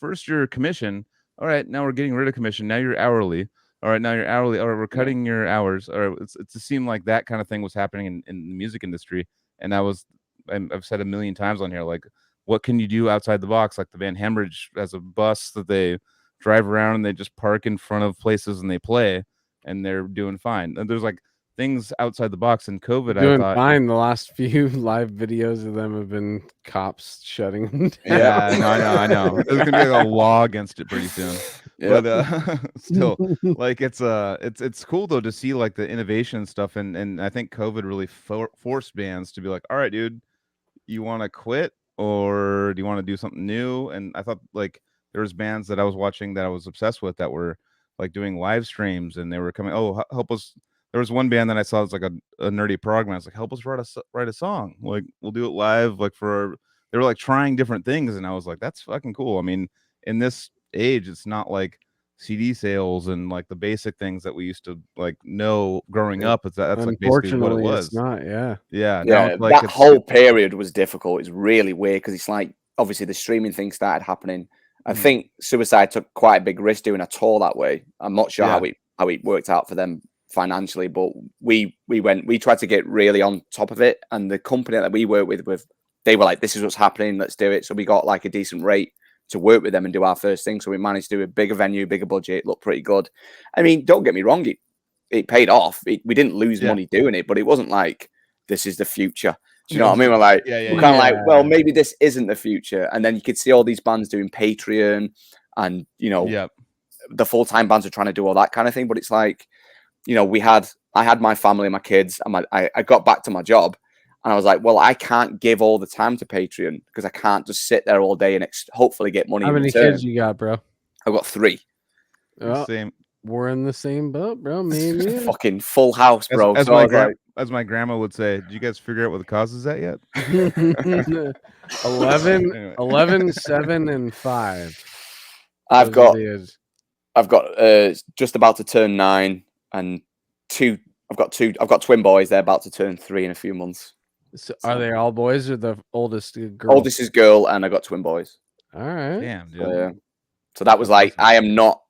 first you're commission. All right, now we're getting rid of commission. Now you're hourly. All right, now you're hourly. All right, we're cutting your hours. Or it seemed like that kind of thing was happening in the music industry. And I've said a million times on here, like, what can you do outside the box? Like the band Hemorrhage has a bus that they drive around and they just park in front of places and they play and they're doing fine. And there's like things outside the box. In COVID, doing I thought fine. The last few live videos of them have been cops shutting them down. Yeah, no, I know. There's gonna be like a law against it pretty soon. But still, like it's cool though to see like the innovation stuff, and I think COVID really forced bands to be like, all right, dude, you want to quit or do you want to do something new? And I thought like there was bands that I was watching that I was obsessed with that were like doing live streams, and they were coming, oh, help us. There was one band that I saw, it's like a nerdy prog band. I was like, help us write a song. Like we'll do it live. Like they were like trying different things, and I was like, that's fucking cool. I mean, in this age, it's not like CD sales and like the basic things that we used to like know growing up. That's like basically what it was. It's not, yeah. Like, that whole period was difficult. It's really weird because it's like obviously the streaming thing started happening. I think Suicide took quite a big risk doing a tour that way. I'm not sure how it worked out for them financially, but we tried to get really on top of it, and the company that we work with they were like, this is what's happening, let's do it. So we got like a decent rate to work with them and do our first thing. So we managed to do a bigger venue, bigger budget, looked pretty good. I mean, don't get me wrong, it paid off. We didn't lose money doing it, but it wasn't like this is the future. Do you know what I mean? We're like, we're kind of like, well, maybe this isn't the future. And then you could see all these bands doing Patreon, and you know, the full-time bands are trying to do all that kind of thing. But it's like, you know, I had my family, my kids, and I got back to my job, and I was like, well, I can't give all the time to Patreon because I can't just sit there all day and hopefully get money. How many kids you got, bro? I've got 3. Same. We're in the same boat, bro. Me and you. Fucking full house, bro. As my grandma would say, did you guys figure out what the cause is at yet? 11, 7, and 5. I've got just about to turn 9 and 2. I've got twin boys. They're about to turn 3 in a few months. So are they all boys or the oldest girl? Oldest is girl, and I got twin boys. All right. Damn, dude. So that was like, I am not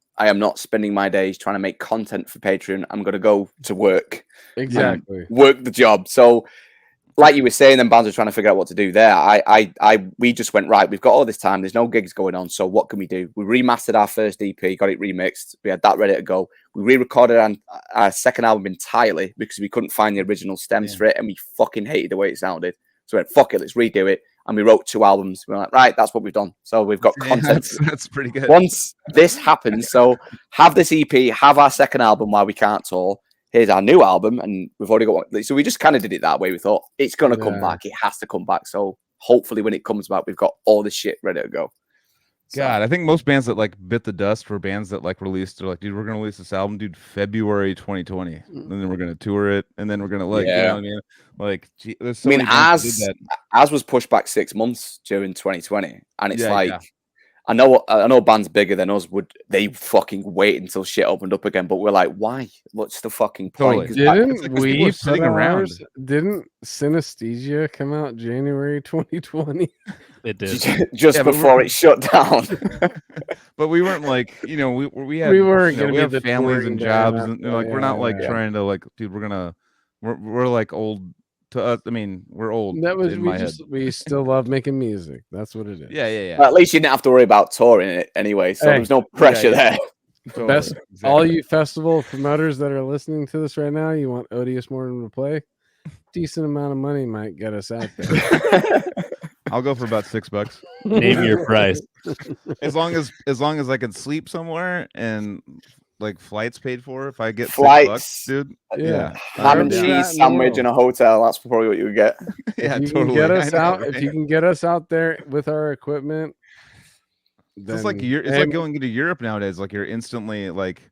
spending my days trying to make content for Patreon. I'm going to go to work. Exactly. Work the job. So like you were saying, then bands are trying to figure out what to do there. We just went, right, we've got all this time. There's no gigs going on. So what can we do? We remastered our first EP, got it remixed. We had that ready to go. We re-recorded our second album entirely because we couldn't find the original stems for it. And we fucking hated the way it sounded. So we went, fuck it, let's redo it. And we wrote 2 albums. We were like, right, that's what we've done. So we've got content. That's pretty good. Once this happens, so have this EP, have our second album while we can't tour. Here's our new album, and we've already got one. So we just kind of did it that way. We thought it's going to come back. It has to come back. So hopefully when it comes back, we've got all this shit ready to go. God, I think most bands that like bit the dust were bands that like released. They're like, dude, we're gonna release this album, dude, February 2020, and then we're gonna tour it, and then we're gonna like, you know what I mean? Like, gee, there's so many bands that did that. Ours was pushed back 6 months during 2020, and it's I know bands bigger than us they fucking wait until shit opened up again, but we're like, why? What's the fucking point? Didn't we sitting around? Didn't Synesthesia come out January 2020? It did just before it shut down. But we weren't like, you know, we had we have families and jobs, and like we're not like trying to like, dude, we're like old. To us, I mean, we're old. That was we still love making music. That's what it is. Yeah. Well, at least you didn't have to worry about touring it anyway, so there's no pressure there. Totally. All you festival promoters that are listening to this right now, you want Odious Mortem to play? Decent amount of money might get us out there. I'll go for about $6. Name your price. As long as I can sleep somewhere and like flights paid for. If I get flights, $6, dude, ham and cheese sandwich in a hotel. That's probably what you would get. Yeah, if totally. Get us out. If you can get us out there with our equipment, it's like like going into Europe nowadays. Like you're instantly like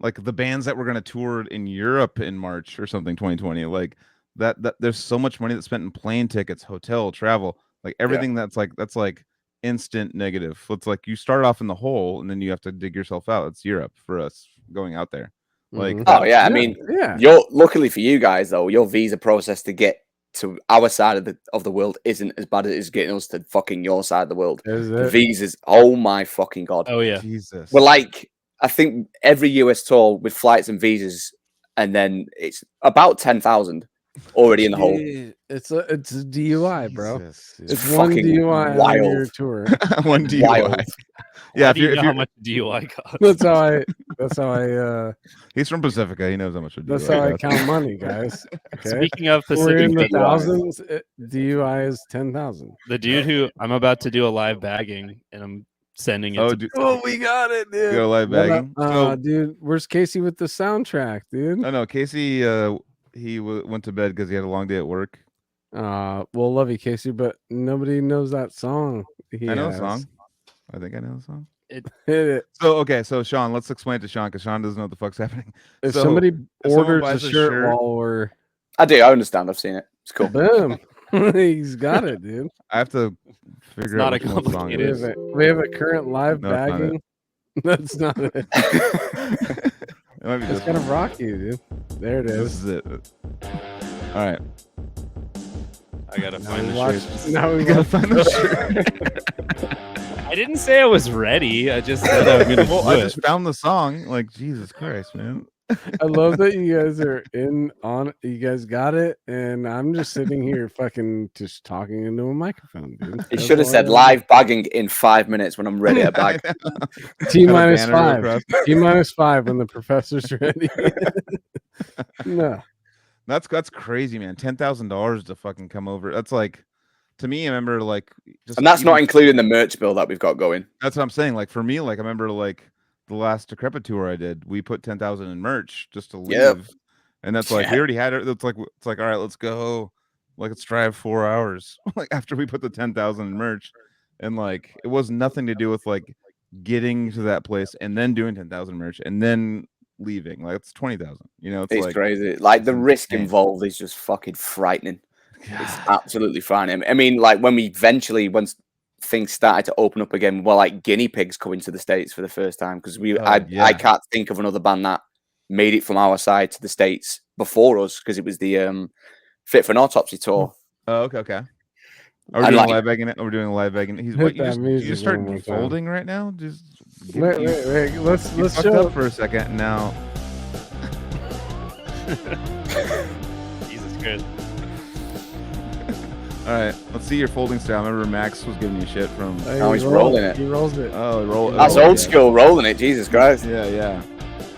the bands that were going to tour in Europe in March or something, 2020. Like that there's so much money that's spent in plane tickets, hotel, travel, like everything that's like instant negative. It's like you start off in the hole and then you have to dig yourself out. It's Europe for us going out there. Like I mean, luckily for you guys though, your visa process to get to our side of the world isn't as bad as it is getting us to fucking your side of the world. The visas, oh my fucking god. Oh yeah, Jesus. We're like, I think every US tour with flights and visas, and then it's about 10,000 already in the hole. It's a DUI, bro. It's one fucking DUI wild. on your tour. One DUI. Wild. Yeah, if you know how much DUI costs. That's how I. He's from Pacifica. He knows how much. That's how I count money, guys. Okay? Speaking of Pacifica, we're in the thousands. DUI is 10,000. The dude who I'm about to do a live bagging, and I'm sending it. We got it, dude. Go live bagging. Dude, where's Casey with the soundtrack, dude? I know Casey. He went to bed because he had a long day at work. Well, love you, Casey, but nobody knows that song. I know the song. I think I know the song. Hit it. So Sean, let's explain it to Sean because Sean doesn't know what the fuck's happening. If somebody orders a shirt while we're, I do. I understand. I've seen it. It's cool. Boom. He's got it, dude. I have to figure out what song it is. We have a current live bagging. That's not it. It might be it's gonna rock you, dude. There it is. This is it. All right. I gotta find the shirt. Now we gotta find the shirt. I didn't say I was ready. I just said I'm gonna. Well, I just found the song. Like Jesus Christ, man. I love that you guys are you guys got it, and I'm just sitting here fucking just talking into a microphone, dude. It should have said live bagging in 5 minutes when I'm ready to bag. T-5. T-5 when the professor's ready. No. That's crazy, man. $10,000 to fucking come over. That's like, to me, I remember like, and that's not including the merch bill that we've got going. That's what I'm saying. Like for me, like I remember like the last Decrepit tour I did, we put 10,000 in merch just to leave, and that's like we already had it. It's like all right, let's go. Like let's drive 4 hours. Like after we put the 10,000 in merch, and like it was nothing to do with like getting to that place and then doing 10,000 merch and then leaving. Like it's 20,000. You know, it's like, crazy. Like the risk involved is just fucking frightening. God. It's absolutely frightening. I mean, like when we eventually, once things started to open up again, we're like guinea pigs coming to the States for the first time because I can't think of another band that made it from our side to the States before us because it was the Fit for an Autopsy tour. Oh, okay. Are we doing live bagging it? We're doing live bagging. You just start folding right now. Just wait. Let's show up for a second now. Jesus Christ. All right, let's see your folding style. I remember Max was giving you shit from. Oh, he's rolling it. He rolls it. Oh, roll. That's old school rolling it. Jesus Christ. Yeah.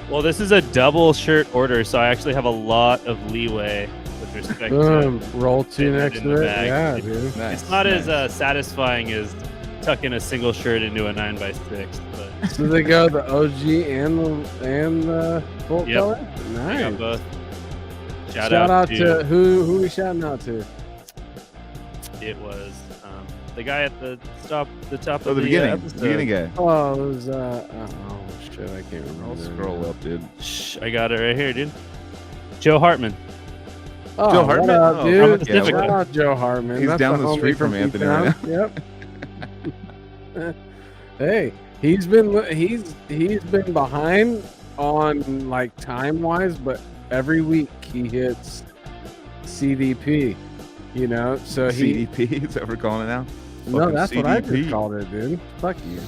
Well, this is a double shirt order, so I actually have a lot of leeway with respect to roll 2 next to it. Yeah, dude. Nice, it's not as satisfying as tucking a single shirt into a 9x6. But So they go the OG and the full Yep. color. I Nice. got both. Shout out to who we shouting out to? It was the guy at the top Oh, of the beginning guy. Oh, it was oh shit, I can't remember. I'll scroll up, dude. Shh, I got it right here, dude. Joe Hartman. Oh, Joe Hartman? what up, Oh, dude? yeah, Shout out Joe Hartman. He's That's down the the homie street from Anthony right now. Yep. Hey, he's been behind on like time wise, but every week he hits CDP. You know, so CDP is that what we're calling it now? No, Fucking that's what I just CDP. called it, dude. Fuck you.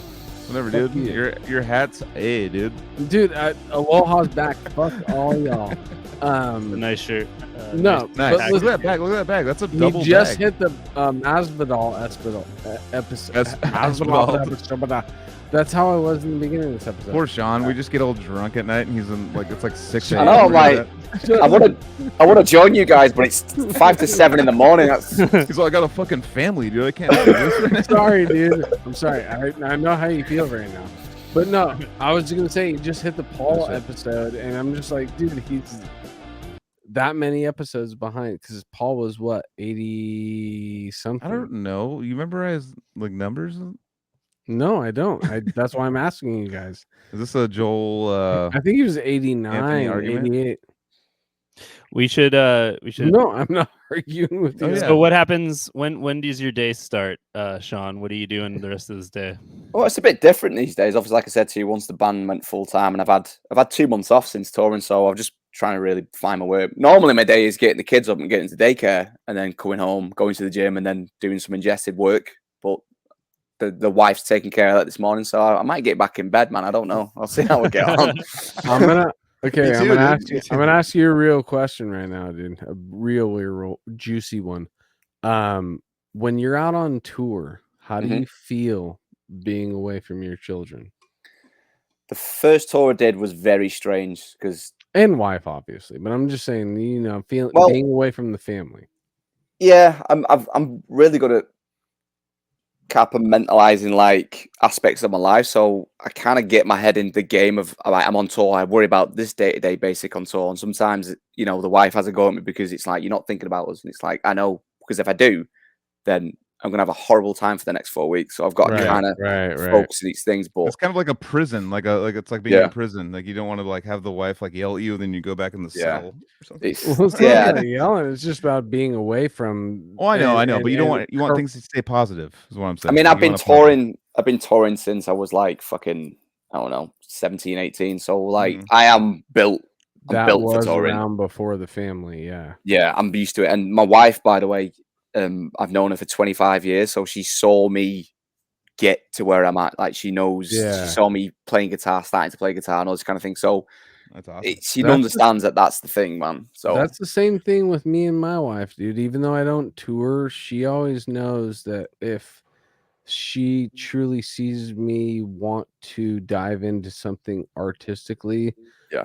Whatever, Fuck dude. you. Your hat's A, dude. Dude, Aloha's back. Fuck all y'all. A nice shirt. No, Nice. but Look listen, at that bag. Look at that bag. That's a he double just bag. hit the Masvidal episode. Masvidal. episode. That's how I was in the beginning of this episode. Poor Sean. We just get all drunk at night, and he's in like it's like 6 I a.m. know, like, I want to join you guys, but it's 5 to 7 in the morning. That's He's like, I got a fucking family, dude. I can't do this. Sorry, dude. I'm sorry. I know how you feel right now. But no, I was gonna say he just hit the Paul episode, and I'm just like, dude, he's that many episodes behind because Paul was what 80 something. I don't know. You memorize like numbers? No, I don't. That's why I'm asking you guys. Is this a Joel? I think he was 89, argument? 88. We should. No, I'm not arguing with you. Oh, yeah. So what happens when does your day start, Sean? What are you doing the rest of this day? well, it's a bit different these days. Obviously, like I said to you, once the band went full time, and I've had 2 months off since touring, so I'm just trying to really find my way. Normally, my day is getting the kids up and getting to daycare, and then coming home, going to the gym, and then doing some ingested work. But the wife's taking care of that this morning, so I might get back in bed, man. I don't know. I'll see how we get on. I'm gonna ask you. Me too. I'm gonna ask you a real question right now, dude. A real juicy one. When you're out on tour, how do you feel being away from your children The first tour I did was very strange because, and wife, obviously? But I'm just saying, you know, being away from the family. yeah, I'm really good at compartmentalizing like aspects of my life, so I kind of get my head in the game of, all right, I'm on tour, I worry about this day-to-day basic on tour, and sometimes, you know, the wife has a go at me because it's like, you're not thinking about us, and it's like, I know, because if I do, then I'm gonna have a horrible time for the next 4 weeks, so I've got to kind of focus on these things. But it's kind of like a prison, like it's like being in prison. Like you don't want to like have the wife like yell at you, then you go back in the cell or something. It's not yelling. It's just about being away from. Oh, I know, but you want things to stay positive. Is what I'm saying. I mean, I've been touring since I was like fucking, I don't know, 17, 18. So like, I am built. I'm built for touring. Around before the family, yeah, I'm used to it. And my wife, by the way, I've known her for 25 years, so she saw me get to where I'm at. Like she knows, she saw me playing guitar, starting to play guitar, and all this kind of thing. So that's awesome. She understands that that's the thing, man. So that's the same thing with me and my wife, dude. Even though I don't tour, she always knows that if she truly sees me want to dive into something artistically,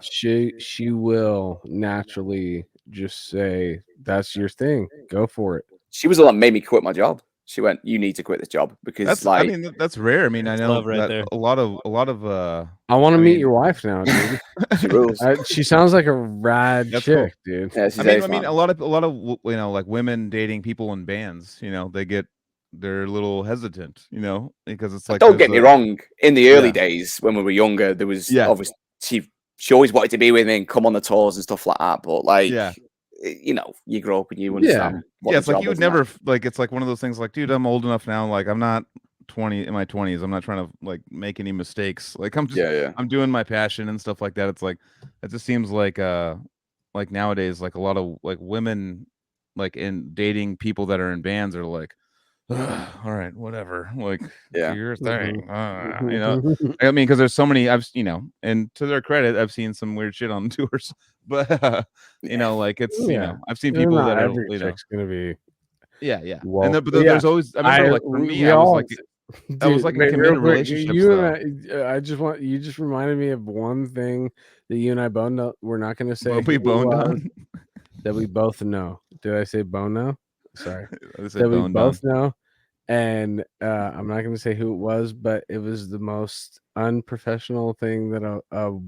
she will naturally just say, "That's your thing. Go for it." She was the one that made me quit my job. She went, "You need to quit this job," because that's like, I mean, that's rare. I mean, I know right there. a lot of. I want to meet your wife now, dude. She sounds like a rad chick, dude. Yeah, I mean, a lot of you know, like women dating people in bands, you know, they're a little hesitant, you know, because it's like. Don't get me wrong. In the early days when we were younger, there was obviously she always wanted to be with me and come on the tours and stuff like that. But like, you know, you grow up and you understand. Yeah, it's like you would never like. It's like one of those things. Like, dude, I'm old enough now. Like, I'm not 20 in my 20s. I'm not trying to like make any mistakes. Like, I'm just I'm doing my passion and stuff like that. It's like it just seems like nowadays, like a lot of like women like in dating people that are in bands are like, all right, whatever, like your thing, you know. I mean, because there's so many, you know, and to their credit, I've seen some weird shit on tours, but you know, like it's you know, I've seen people that are, you know, gonna be Yeah. Well, but there's always. I remember, like for me, I was like, dude, I was like in wait, committed real quick, relationships. you Though. and I just want you just reminded me of one thing that you and I both know. We're not going to say we boned on. that we both know. Did I say bone now? Sorry, that we both know. And I'm not going to say who it was, but it was the most unprofessional thing that a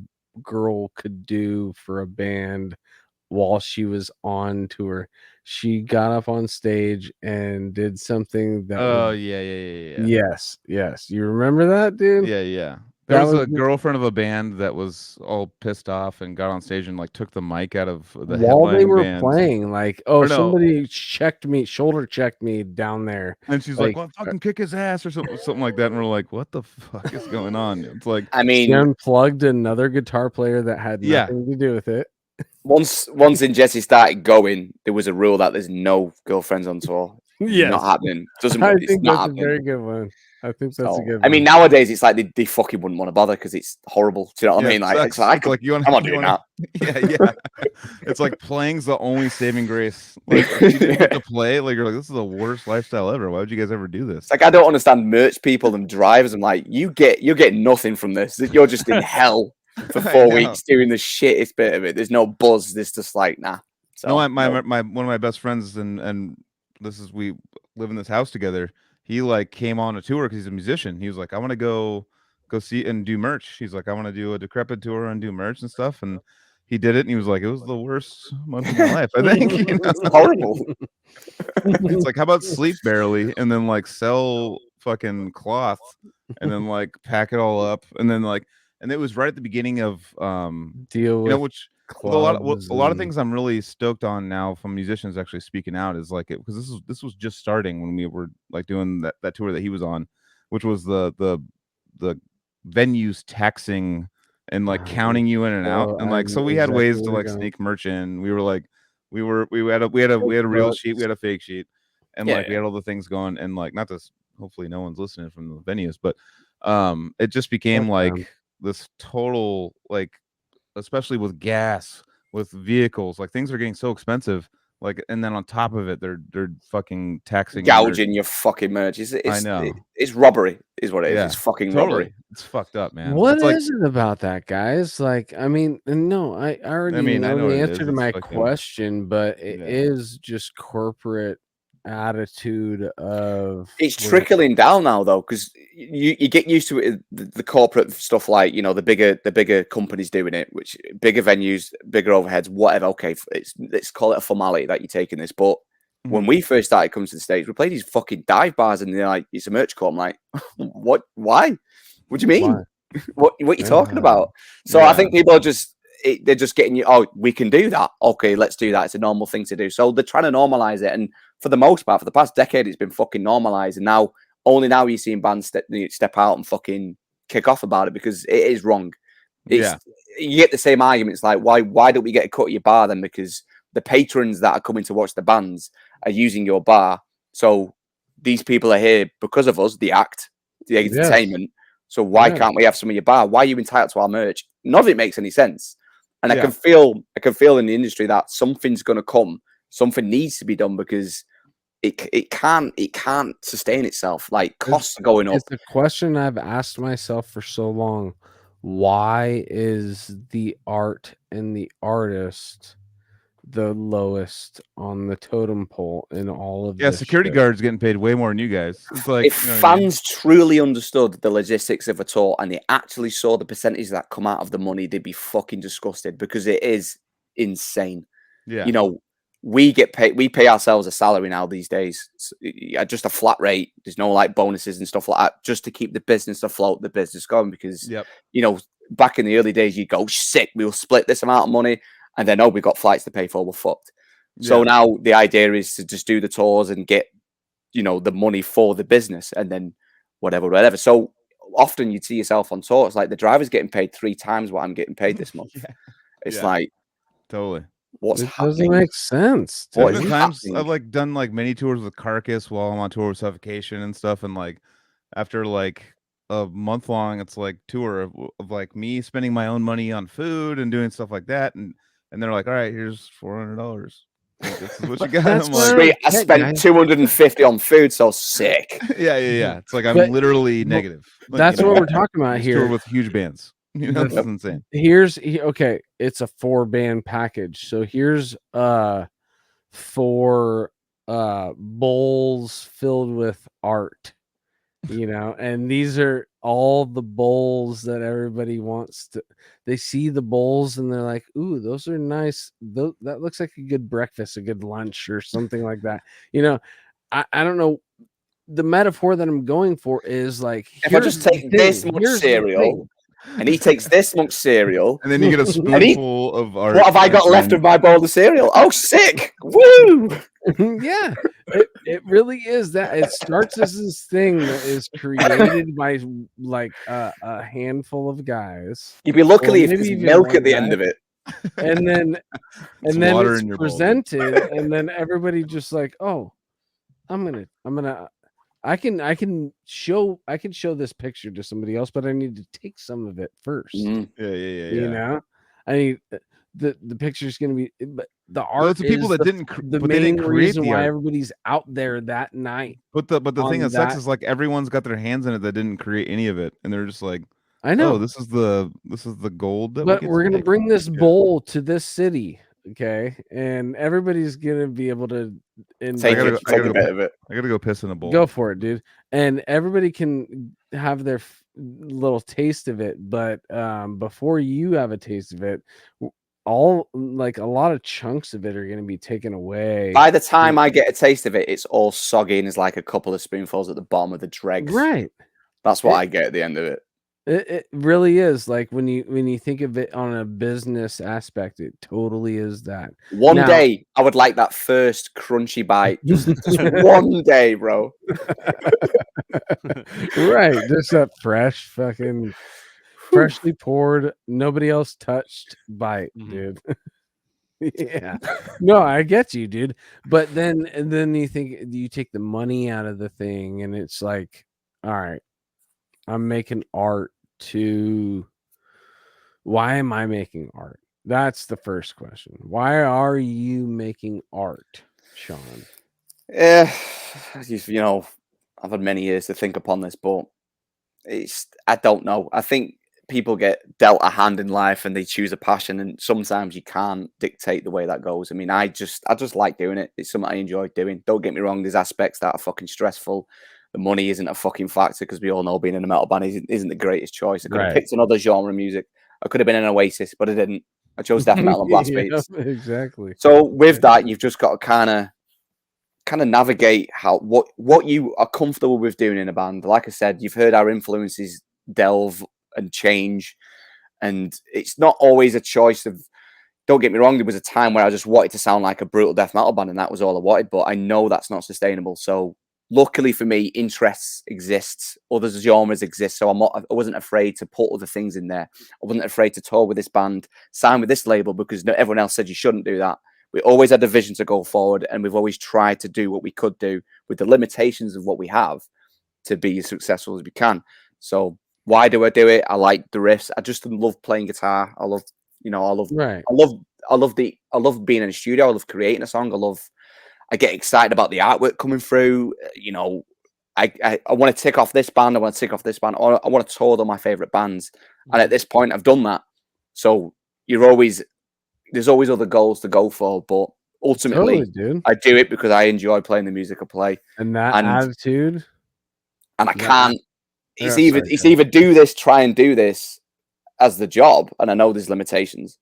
girl could do for a band while she was on tour. She got up on stage and did something that yes. You remember that, dude? Yeah. There was a girlfriend of a band that was all pissed off and got on stage and like took the mic out of the while they were band. playing. Like, somebody shoulder checked me down there, and she's like, "Well, fucking kick his ass" or something like that. And we're like, "What the fuck is going on?" It's like, I mean, she unplugged another guitar player that had nothing to do with it. Once Ingested started going, there was a rule that there's no girlfriends on tour. Yes. Not happening. I think that's a very good one. I think that's a good one. I mean, nowadays it's like they fucking wouldn't want to bother because it's horrible. Do you know what I mean? Like, it's like you want, I'm not doing that. Yeah. It's like playing's the only saving grace. Like, you didn't get to play. Like, you're like, this is the worst lifestyle ever. Why would you guys ever do this? It's like, I don't understand merch people and drivers. I'm like, you're getting nothing from this. You're just in hell for 4 weeks doing the shittest bit of it. There's no buzz. There's just like, nah. So, no, my one of my best friends and this is, we live in this house together. He like came on a tour because he's a musician. He was like, I want to go see and do merch. He's like, I want to do a Decrepit tour and do merch and stuff. And he did it, and he was like, it was the worst month of my life, I think. You know? It's horrible. It's like, how about sleep barely and then like sell fucking cloth and then like pack it all up and then like, and it was right at the beginning of deal with, which a lot of things I'm really stoked on now from musicians actually speaking out is like, because this was just starting when we were like doing that tour that he was on, which was the venues taxing and like counting you in and out, and like, so we had ways to like sneak merch in. We were like, we had a real sheet, we had a fake sheet, and we had all the things going, and like, not this, hopefully no one's listening from the venues, but it just became like this total, like, especially with gas, with vehicles, like things are getting so expensive, like, and then on top of it they're fucking taxing, gouging your fucking merch. I know it's robbery is what it is. It's fucking robbery. It's fucked up, man. What is it about that, guys? Like, I mean, no, I already know the answer to my question, but it is just corporate attitude of, it's trickling down now though, because you get used to it, the corporate stuff, like, you know, the bigger companies doing it, which bigger venues, bigger overheads, whatever. Okay, let's call it a formality that you're taking this. But when we first started coming to the States, we played these fucking dive bars and they're like, it's a merch co. I'm like, what? Why? What do you mean? what are you talking about? So I think people are just, they're just getting you, oh, we can do that. Okay, let's do that. It's a normal thing to do. So they're trying to normalize it. And for the most part, for the past decade, it's been fucking normalized. And now, only now you're seeing bands step out and fucking kick off about it, because it is wrong. You get the same arguments like, why don't we get a cut at your bar then? Because the patrons that are coming to watch the bands are using your bar. So these people are here because of us, the act, the entertainment. So why can't we have some of your bar? Why are you entitled to our merch? None of it makes any sense. And I can feel in the industry that something's going to come. Something needs to be done, because it can't sustain itself. Like, costs are going up. It's a question I've asked myself for so long. Why is the art and the artist the lowest on the totem pole in all of this security shit? guards getting paid way more than you guys. It's like, if fans truly understood the logistics of a tour and they actually saw the percentage that come out of the money, they'd be fucking disgusted, because it is insane. You know, we pay ourselves a salary now these days, just a flat rate. There's no like bonuses and stuff like that, just to keep the business afloat, the business going. Because you know, back in the early days, you go, sick, we'll split this amount of money, and then, oh, we got flights to pay for, we're fucked. So now the idea is to just do the tours and get, you know, the money for the business, and then whatever. So often you'd see yourself on tour, it's like the driver's getting paid 3 times what I'm getting paid this month. It's like, totally. It doesn't make sense. There's been times I've like done like mini tours with Carcass while I'm on tour with Suffocation and stuff, and like after like a month long, it's like tour of like me spending my own money on food and doing stuff like that, and they're like, all right, here's $400. Like, this is what you got. That's I'm what like, Sweet, I Hey, spent guys. 250 on food, so sick. yeah. It's like I'm But- literally negative. Like, That's you know, what we're talking about this tour here. with huge bands. You know, The- this is insane. Okay, it's a 4-band package. So here's 4 bowls filled with art, you know, and these are all the bowls that everybody wants to. They see the bowls and they're like, ooh, those are nice. That looks like a good breakfast, a good lunch, or something like that. You know, I don't know. The metaphor that I'm going for is like, If I just take this much cereal and he takes this much cereal, And then you get a spoonful of art. what have I got left of my bowl of cereal? Oh, sick! Woo! Yeah, it really is that. It starts as this thing that is created by like a handful of guys, You'd be lucky if maybe there's even milk one at the guy. end of it. and then It's and then water it's in your bowl, dude. presented, and then everybody just like, oh, I'm gonna. I can show this picture to somebody else, but I need to take some of it first. Mm. Yeah. You know, I need the picture's gonna be, but the art. Well, it's the people that didn't, the but they main didn't create reason the why art. everybody's out there that night. But the thing that sucks that- is like everyone's got their hands in it that didn't create any of it, and they're just like, I know, oh, this is the gold that. but we get we're to gonna take. bring this Yeah. bowl to this city, okay, and everybody's gonna be able to Take gotta a go- bit of it. I gotta go piss in a bowl. go for it, dude, and everybody can have their little taste of it, but before you have a taste of it, all like a lot of chunks of it are going to be taken away. By the time I get a taste of it, it's all soggy and there's like a couple of spoonfuls at the bottom of the dregs. Right. That's what I get at the end of it. It really is like when you think of it on a business aspect, it totally is that. One day I would like that first crunchy bite. Just one day, bro. Right. Just that fresh fucking freshly poured, nobody else touched bite, dude. Yeah. No, I get you, dude. But then you think you take the money out of the thing and it's like, all right, I'm making art to. Why am I making art? That's the first question. Why are you making art, Sean? Yeah, you know, I've had many years to think upon this, but I don't know. I think people get dealt a hand in life and they choose a passion, and sometimes you can't dictate the way that goes. I mean, I just like doing it. It's something I enjoy doing. Don't get me wrong, there's aspects that are fucking stressful. The money isn't a fucking factor because we all know being in a metal band isn't the greatest choice. I could have picked another genre of music. I could have been an Oasis, but I didn't. I chose death metal and blast beats. Exactly. So with that, you've just got to kind of navigate what you are comfortable with doing in a band. Like I said, you've heard our influences delve and change, and it's not always a choice of. Don't get me wrong, there was a time where I just wanted to sound like a brutal death metal band, and that was all I wanted. But I know that's not sustainable. So luckily for me, interests exist, other genres exist. So I wasn't afraid to put other things in there. I wasn't afraid to tour with this band, sign with this label because everyone else said you shouldn't do that. We always had the vision to go forward, and we've always tried to do what we could do with the limitations of what we have to be as successful as we can. So why do I do it? I like the riffs. I just love playing guitar. I love being in a studio. I love creating a song. I get excited about the artwork coming through. You know, I want to tick off this band. I want to tick off this band. Or I want to tour with my favorite bands. And at this point, I've done that. So there's always other goals to go for. But ultimately, I do it because I enjoy playing the music I play. And that attitude. And I can't. It's either do this, try and do this as the job, and I know there's limitations,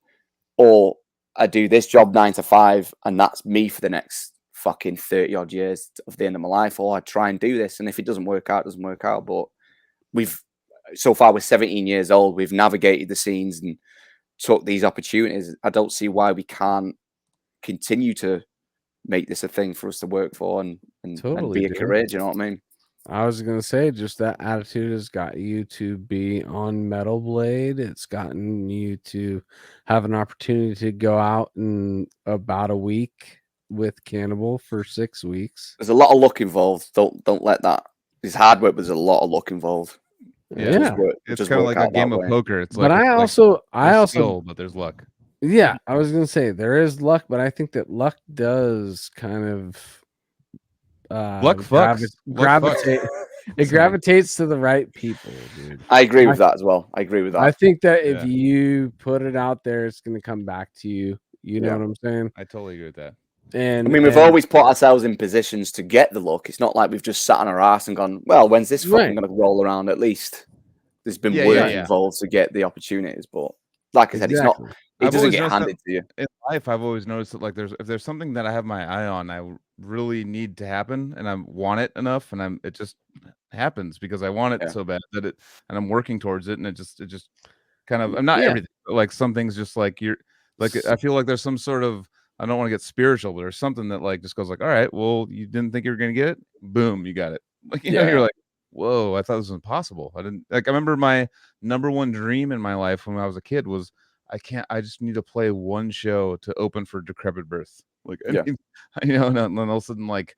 or I do this job 9 to 5, and that's me for the next fucking 30 odd years of the end of my life, or I try and do this, and if it doesn't work out, it doesn't work out. But so far, we're 17 years old, we've navigated the scenes and took these opportunities. I don't see why we can't continue to make this a thing for us to work for and be a career. Do you know what I mean? I was gonna say, just that attitude has got you to be on Metal Blade. It's gotten you to have an opportunity to go out in about a week with Cannibal for 6 weeks. There's a lot of luck involved. Don't let that. It's hard work, but there's a lot of luck involved. Yeah, it's kind of like a game of poker. It's like, but I also, skill, but there's luck. Yeah, I was gonna say there is luck, but I think that luck does kind of luck fucks. gravitate. It gravitates to the right people, dude. I agree with that as well. I agree with that. I think that if you put it out there, it's gonna come back to you. You know what I'm saying? I totally agree with that. And I mean, we've always put ourselves in positions to get the luck. It's not like we've just sat on our ass and gone, well, when's this fucking going to roll around? At least there's been work involved to get the opportunities. But like I said, it's not. It doesn't get handed to you. In life, I've always noticed that, like, if there's something that I have my eye on, I really need to happen, and I want it enough, and it just happens because I want it so bad and I'm working towards it, and it just kind of. I'm not everything, but like some things, just like you're, like I feel like there's some sort of. I don't want to get spiritual, but there's something that like just goes like, all right, well, you didn't think you were gonna get it, boom, you got it. Like you know, you're like, whoa, I thought this was impossible. I didn't like. I remember my number one dream in my life when I was a kid was. I just need to play one show to open for Decrepit Birth. Like, I mean, you know, and then all of a sudden, like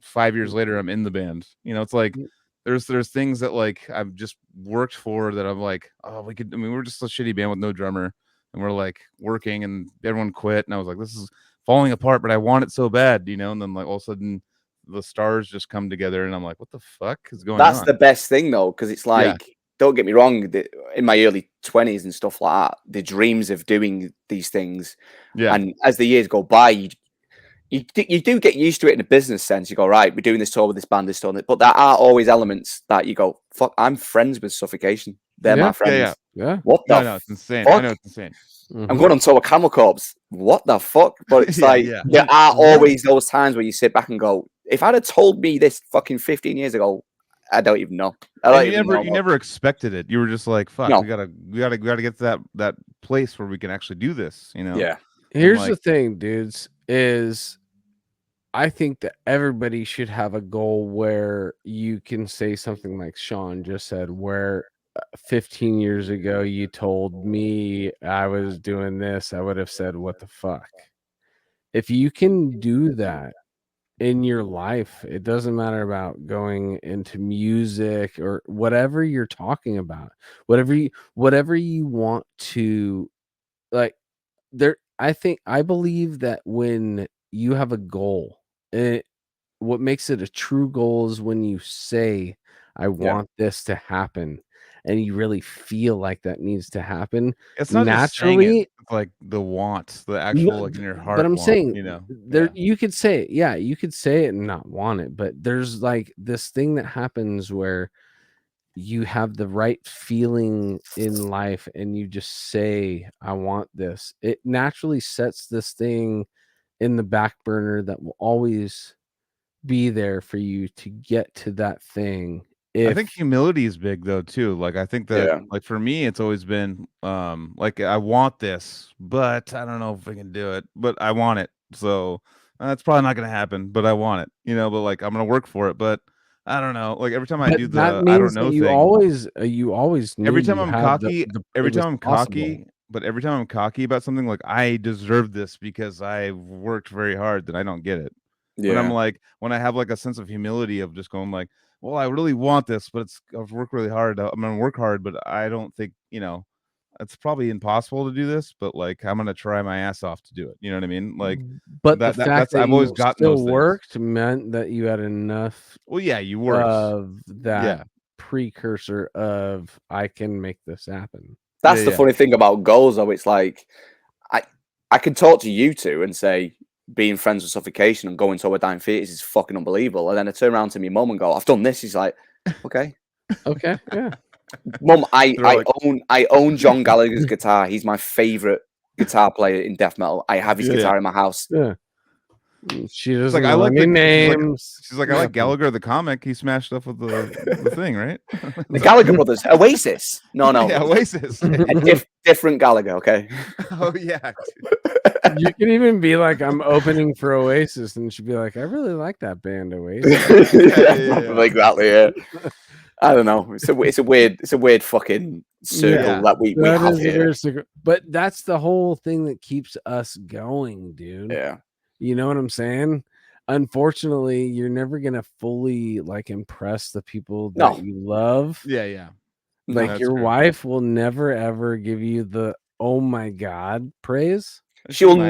5 years later, I'm in the band. You know, it's like there's things that like I've just worked for that I'm like, oh, we could. I mean, we're just a shitty band with no drummer, and we're like working, and everyone quit, and I was like, this is falling apart, but I want it so bad, you know. And then like all of a sudden, the stars just come together, and I'm like, what the fuck is going on? That's the best thing though, because it's like. Don't get me wrong, in my early 20s and stuff like that, the dreams of doing these things. And as the years go by, you do get used to it in a business sense. You go, right, we're doing this tour with this band, this tour. But there are always elements that you go, fuck, I'm friends with Suffocation. They're my friends. Yeah. What the no, it's insane. fuck? I know it's insane. I'm going on tour with Camel Corpse. What the fuck? But it's like, there are always those times where you sit back and go, if I'd have told me this fucking 15 years ago, I don't even know. You never expected it. You were just like, "Fuck, we gotta get to that place where we can actually do this." You know. Yeah. Here's the thing, dudes. Is I think that everybody should have a goal where you can say something like Sean just said, where 15 years ago you told me I was doing this, I would have said, "What the fuck?" If you can do that in your life, it doesn't matter about going into music or whatever you're talking about, whatever you want to, like, there, I believe that when you have a goal, what makes it a true goal is when you say, I want this to happen, and you really feel like that needs to happen. It's not naturally just it's like the want, the actual like in your heart. But I'm saying, you know, you could say it, you could say it and not want it, but there's like this thing that happens where you have the right feeling in life and you just say, I want this. It naturally sets this thing in the back burner that will always be there for you to get to that thing. I think humility is big though too. Like I think that like for me it's always been like I want this, but I don't know if I can do it, but I want it. So that's probably not going to happen, but I want it, you know, but like I'm going to work for it, but I don't know. Like every time I do the I don't know you thing, you always every time I'm cocky, but every time I'm cocky about something, like I deserve this because I worked very hard, then I don't get it. When I'm like, when I have like a sense of humility of just going like, well, I really want this, but I've worked really hard. I'm gonna work hard, but I don't think, you know, it's probably impossible to do this, but like I'm gonna try my ass off to do it. You know what I mean? Like, but the fact that I've always gotten those worked meant that you had enough. Well, yeah, you worked of that precursor of I can make this happen. That's the funny thing about goals, though. It's like I can talk to you two and say being friends with Suffocation and going to a Dying Fetus is fucking unbelievable, and then I turn around to my mum and go, "I've done this." He's like, "Okay, okay, yeah." Mum, I own John Gallagher's guitar. He's my favorite guitar player in death metal. I have his guitar in my house. Yeah. She doesn't like, know I like any names. She's like, I like Gallagher the comic. He smashed up with the thing, right? The Gallagher brothers, Oasis. No, yeah, Oasis. Different Gallagher. Okay. Oh yeah. You can even be like, I'm opening for Oasis, and she'd be like, I really like that band, Oasis. Exactly. Yeah. I don't know. It's a weird fucking circle that we have here. But that's the whole thing that keeps us going, dude. Yeah. You know what I'm saying? Unfortunately, you're never gonna fully like impress the people that you love. Yeah. Like your wife will never ever give you the oh my god praise. She'll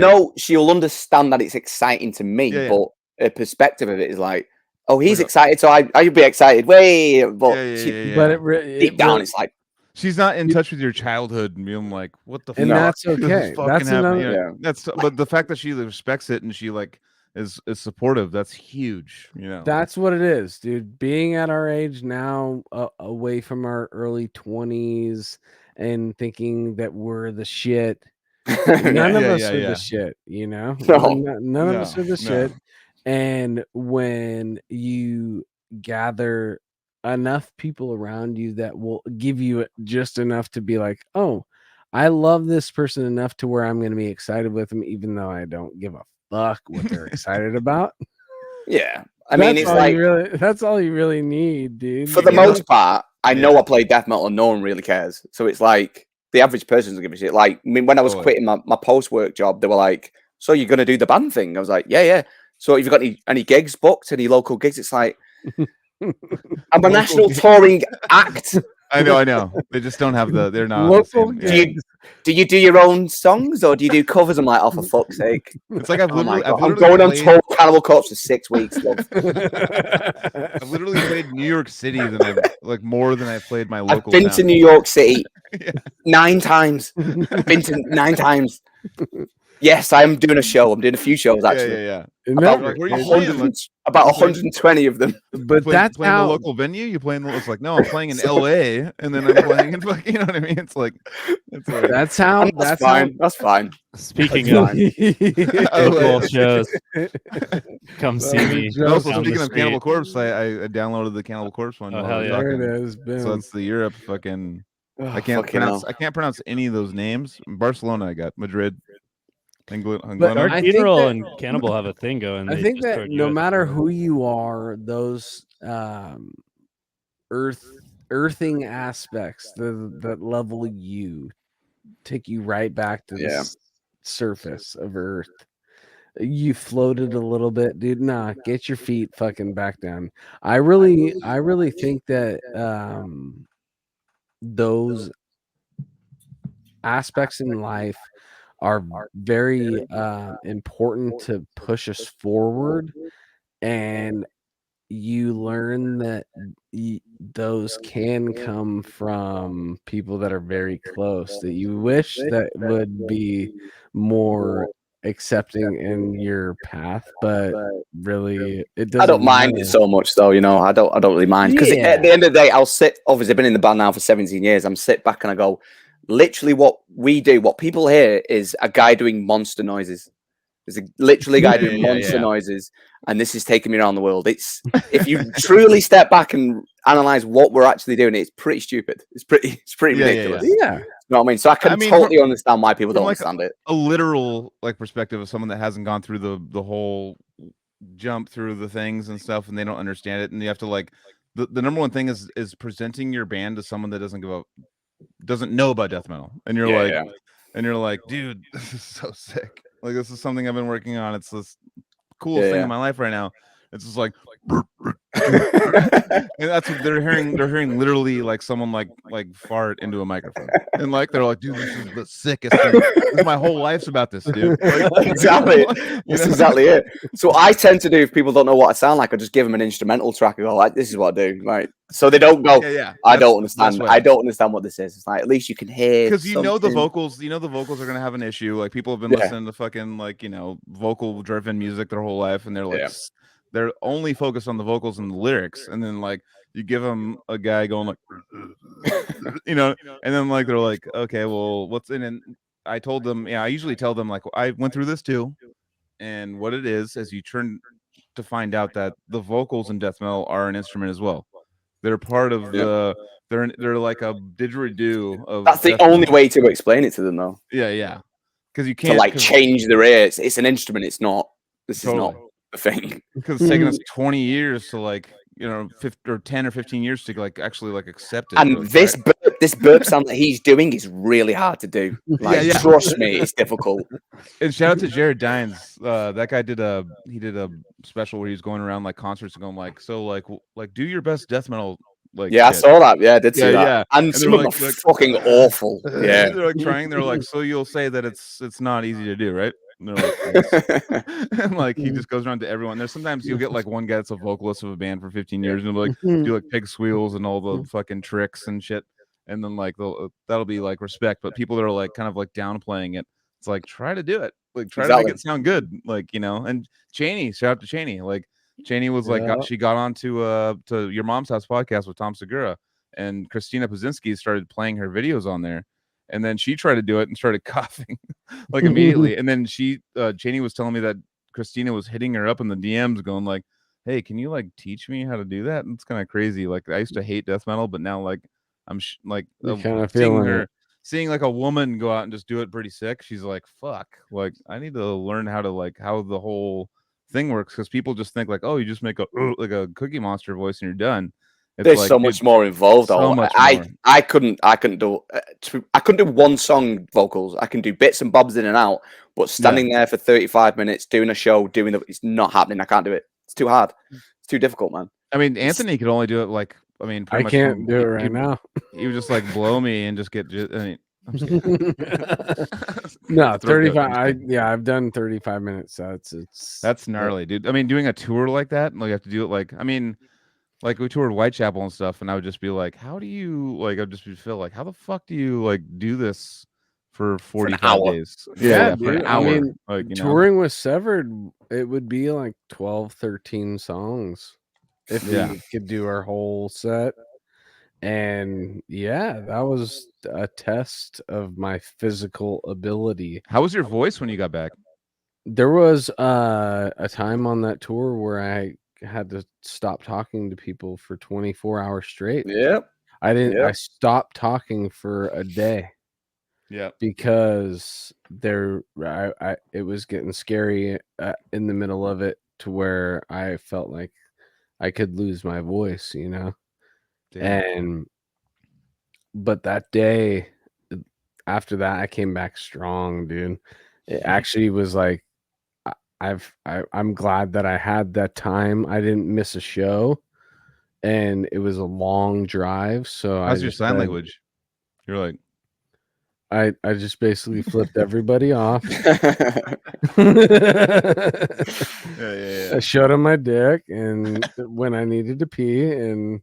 understand that it's exciting to me, but her perspective of it is like, oh, he's excited, so I should be excited. Wait, but deep down, it's like she's not in touch with your childhood and being like, what the fuck? And that's okay. That's another, but the fact that she respects it and she like is supportive, that's huge. That's what it is, dude. Being at our age now, away from our early 20s and thinking that we're the shit. None of us are the shit, No. None of us are the shit. And when you gather enough people around you that will give you just enough to be like, oh, I love this person enough to where I'm going to be excited with them, even though I don't give a fuck what they're excited about. Yeah. I mean, it's like that's all you really need, dude. For the most part, I know I play death metal and no one really cares. So it's like the average person doesn't give a shit. Like, I mean, when I was quitting my post-work job, they were like, so you're going to do the band thing? I was like, yeah. So have you got any gigs booked, any local gigs? It's like, I'm a national touring act. I know. They just don't have they're not local on the same, do you do your own songs or do you do covers? I'm like, oh, for fuck's sake. It's like I've literally I'm going on tour with Cannibal Corpse for 6 weeks. I've literally played New York City more than I've played my local I've been town. to New York City 9 times. I've been to 9 times. Yes, I am doing a show. I'm doing a few shows actually. Yeah. About 120 of them. But that's playing the local venue. You playing? It's like, no, I'm playing in LA, and then I'm playing in fucking. You know what I mean? It's like that's how. That's fine. That's fine. Speaking of local shows, come see me. Also, speaking of Cannibal Corpse, I downloaded the Cannibal Corpse one. Oh hell yeah! There it is. So that's the Europe fucking. I can't pronounce any of those names. Barcelona, I got Madrid. But our funeral and Cannibal have a thing going. I think that no matter who you are, those earthing aspects that level you take you right back to the surface of Earth. You floated a little bit, dude. Nah, get your feet fucking back down. I really think that those aspects in life are very important to push us forward, and you learn that those can come from people that are very close that you wish that would be more accepting in your path, but really it doesn't. I don't mind it so much though, I don't really mind, because at the end of the day, I'll sit, obviously I've been in the band now for 17 years, I'm sit back and I go, literally what we do, what people hear is a guy doing monster noises. There's literally a guy doing monster noises, and this is taking me around the world. It's if you truly step back and analyze what we're actually doing, it's pretty stupid. It's pretty ridiculous. Yeah. You know what I mean? So I can totally understand why people don't understand it. A literal perspective of someone that hasn't gone through the whole jump through the things and stuff, and they don't understand it, and you have to the number one thing is presenting your band to someone that doesn't know about death metal, and you're like, dude, this is so sick. Like, this is something I've been working on. It's this coolest thing in my life right now. It's just like, and that's what they're hearing. They're hearing literally like someone like fart into a microphone, and they're like, dude, this is the sickest thing. My whole life's about this, dude. Exactly. That's exactly it. So I tend to do, if people don't know what I sound like, I just give them an instrumental track and go, like, this is what I do. Like, so they don't go, I don't understand. I don't understand what this is. It's like, at least you can hear, because the vocals. The vocals are gonna have an issue. Like, people have been listening to fucking vocal driven music their whole life, and they're like. They're only focused on the vocals and the lyrics, and then you give them a guy going like, and then they're like, okay, well, what's in it? I told them, I usually tell them I went through this too, and what it is you turn to find out that the vocals in death metal are an instrument as well. They're part of they're like a didgeridoo of. That's the only way to explain it to them, though. Yeah, because you can't change the rates. It's an instrument. It's not. This is not a thing, because it's taken us 20 years to 10 or 15 years to actually accept it. And this burp sound that he's doing is really hard to do. Trust me, it's difficult. And shout out to Jared Dines. That guy did a special where he's going around concerts and going so do your best death metal like yeah, shit. I saw that. Yeah, I did see that. Yeah. And some of them are fucking awful. Yeah. They're like trying. They're like, so you'll say that it's not easy to do, right? And they're like, yes. And like he just goes around to everyone. There's sometimes you'll get like one guy that's a vocalist of a band for 15 years, and he'll like do like pig squeals and all the fucking tricks and shit. And then like that'll be like respect. But people that are like kind of like downplaying it, it's like try to do it. Like try to make it sound good. Like, you know, and Cheney, shout out to Cheney. Like Cheney was like she got on to Your Mom's House podcast with Tom Segura, and Christina Pazinski started playing her videos on there. And then she tried to do it and started coughing like immediately. And then Cheney was telling me that Christina was hitting her up in the DMs going like, hey, can you like teach me how to do that? And it's kind of crazy. Like I used to hate death metal, but now like I'm like seeing like a woman go out and just do it pretty sick. She's like, fuck, like I need to learn how to like how the whole thing works, because people just think like, oh, you just make a like a Cookie Monster voice and you're done. It's There's like, so much more involved. So much more. I couldn't do one song vocals. I can do bits and bobs in and out, but standing there for 35 minutes doing a show, it's not happening. I can't do it. It's too hard. It's too difficult, man. I mean, Anthony could only do it like, I mean, I can't do it right now. He would just like blow me and just get. I mean, no, 35. I've done 35-minute sets. That's gnarly, dude. I mean, doing a tour like that, like you have to do it like, I mean, like we toured Whitechapel and stuff, and I would just be like, how do you like? I'd just feel like, how the fuck do you like do this for 45 days? Yeah, for an hour. I mean, like, you touring with Severed, it would be like 12, 13 songs if we could do our whole set. And yeah, that was a test of my physical ability. How was your voice when you got back? There was a time on that tour where I had to stop talking to people for 24 hours straight. Yep. I stopped talking for a day. Yeah. Because it was getting scary in the middle of it, to where I felt like I could lose my voice, you know. Damn. But that day after that, I came back strong, dude. It actually was like, I'm glad that I had that time. I didn't miss a show, and it was a long drive. So how's your sign language? You're like, I just basically flipped everybody off. I showed them my dick, and when I needed to pee, and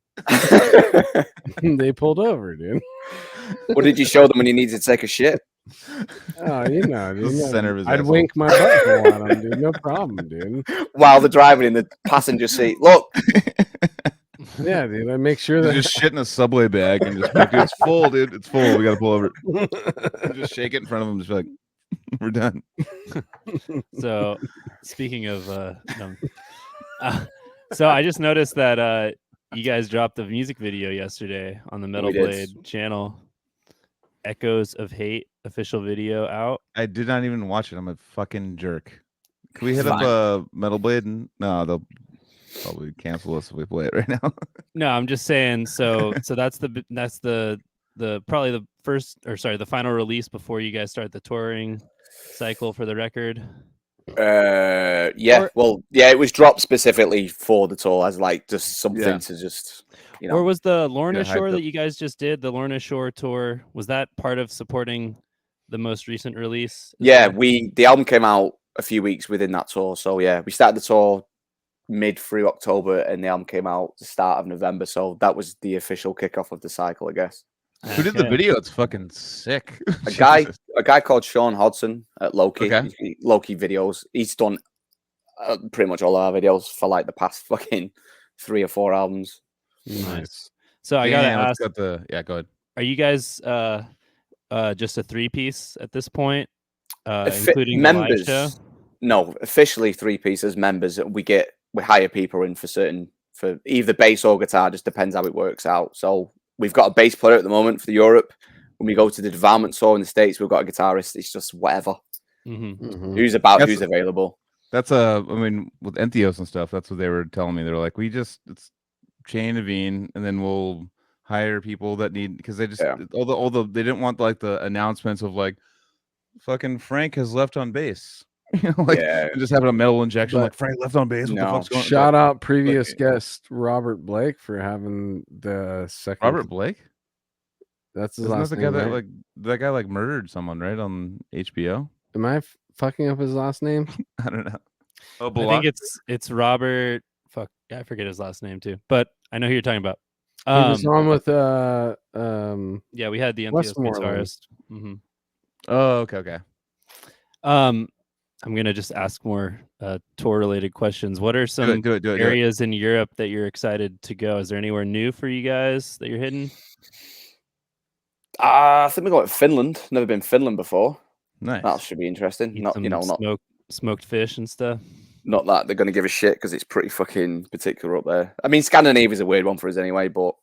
they pulled over, dude. What did you show them when you needed to take a shit? Oh, you know, dude. Center of his I'd asshole. wink my butthole at them, dude. No problem, dude. While they're driving in the passenger seat. Look. Yeah, dude. I make sure that just shit in a Subway bag and just like, dude, it's full, dude. It's full. We gotta pull over. Just shake it in front of them. Just be like, we're done. So, speaking of, so I just noticed that you guys dropped a music video yesterday on the Metal Blade channel. Echoes of Hate official video out. I did not even watch it. I'm a fucking jerk. Can we hit up Metal Blade? No, they'll probably cancel us if we play it right now. No, I'm just saying. So that's the probably the first, or sorry, the final release before you guys start the touring cycle for the record. It was dropped specifically for the tour as like just something to just, you know. Or was the Lorna Shore that you guys just did, the Lorna Shore tour, was that part of supporting the most recent release? Yeah, the album came out a few weeks within that tour. So yeah, we started the tour mid through October, and the album came out the start of November. So that was the official kickoff of the cycle, I guess. Who did the video? It's fucking sick. A guy called Sean Hodson at Loki. Okay. Loki videos. He's done pretty much all our videos for like the past fucking 3 or 4 albums. Nice. So I gotta ask. Go ahead. Are you guys just a 3-piece at this point, including members? The live show? No, officially 3 pieces. Members, we hire people in for either bass or guitar. Just depends how it works out. So we've got a bass player at the moment for Europe. When we go to the Development tour in the States, we've got a guitarist. It's just whatever. Who's available. That's I mean, with Entheos and stuff, that's what they were telling me. They're like, it's chain of Veen, and then we'll hire people that need, because they just although they didn't want like the announcements of like fucking Frank has left on bass. Just having a metal injection, like Frank left on base. What the fuck's going on? Shout out previous guest Robert Blake for having the second. Robert Blake? That's his last name, right? That guy like murdered someone, right, on HBO. Am I fucking up his last name? I don't know. I think it's Robert. Fuck, I forget his last name too, but I know who you're talking about. He was on with yeah, we had the Entheos guitarist. Mm-hmm. Oh, okay. I'm gonna just ask more tour related questions. What are some do it. areas in Europe that you're excited to go? Is there anywhere new for you guys that you're hitting? I think we got Finland. Never been Finland before. Nice. That should be interesting. Eat Not some smoked fish and stuff. Not that they're going to give a shit because it's pretty fucking particular up there. I mean, Scandinavia is a weird one for us anyway, but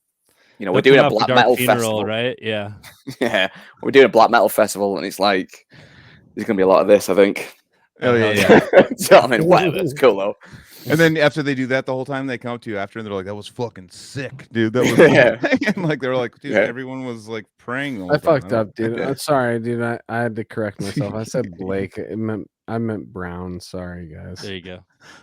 we're doing a black metal festival, right? Yeah, yeah, we're doing a black metal festival, and it's like there's going to be a lot of this, I think. Oh yeah. So, I mean, whatever. It's cool though. And then after they do that, the whole time they come up to you after, and they're like, "That was fucking sick, dude." That was and like they were like, "Dude, everyone was like praying." The whole I time. fucked up, dude. I'm sorry, dude. I had to correct myself. I said Blake. I meant Brown. Sorry, guys. There you go.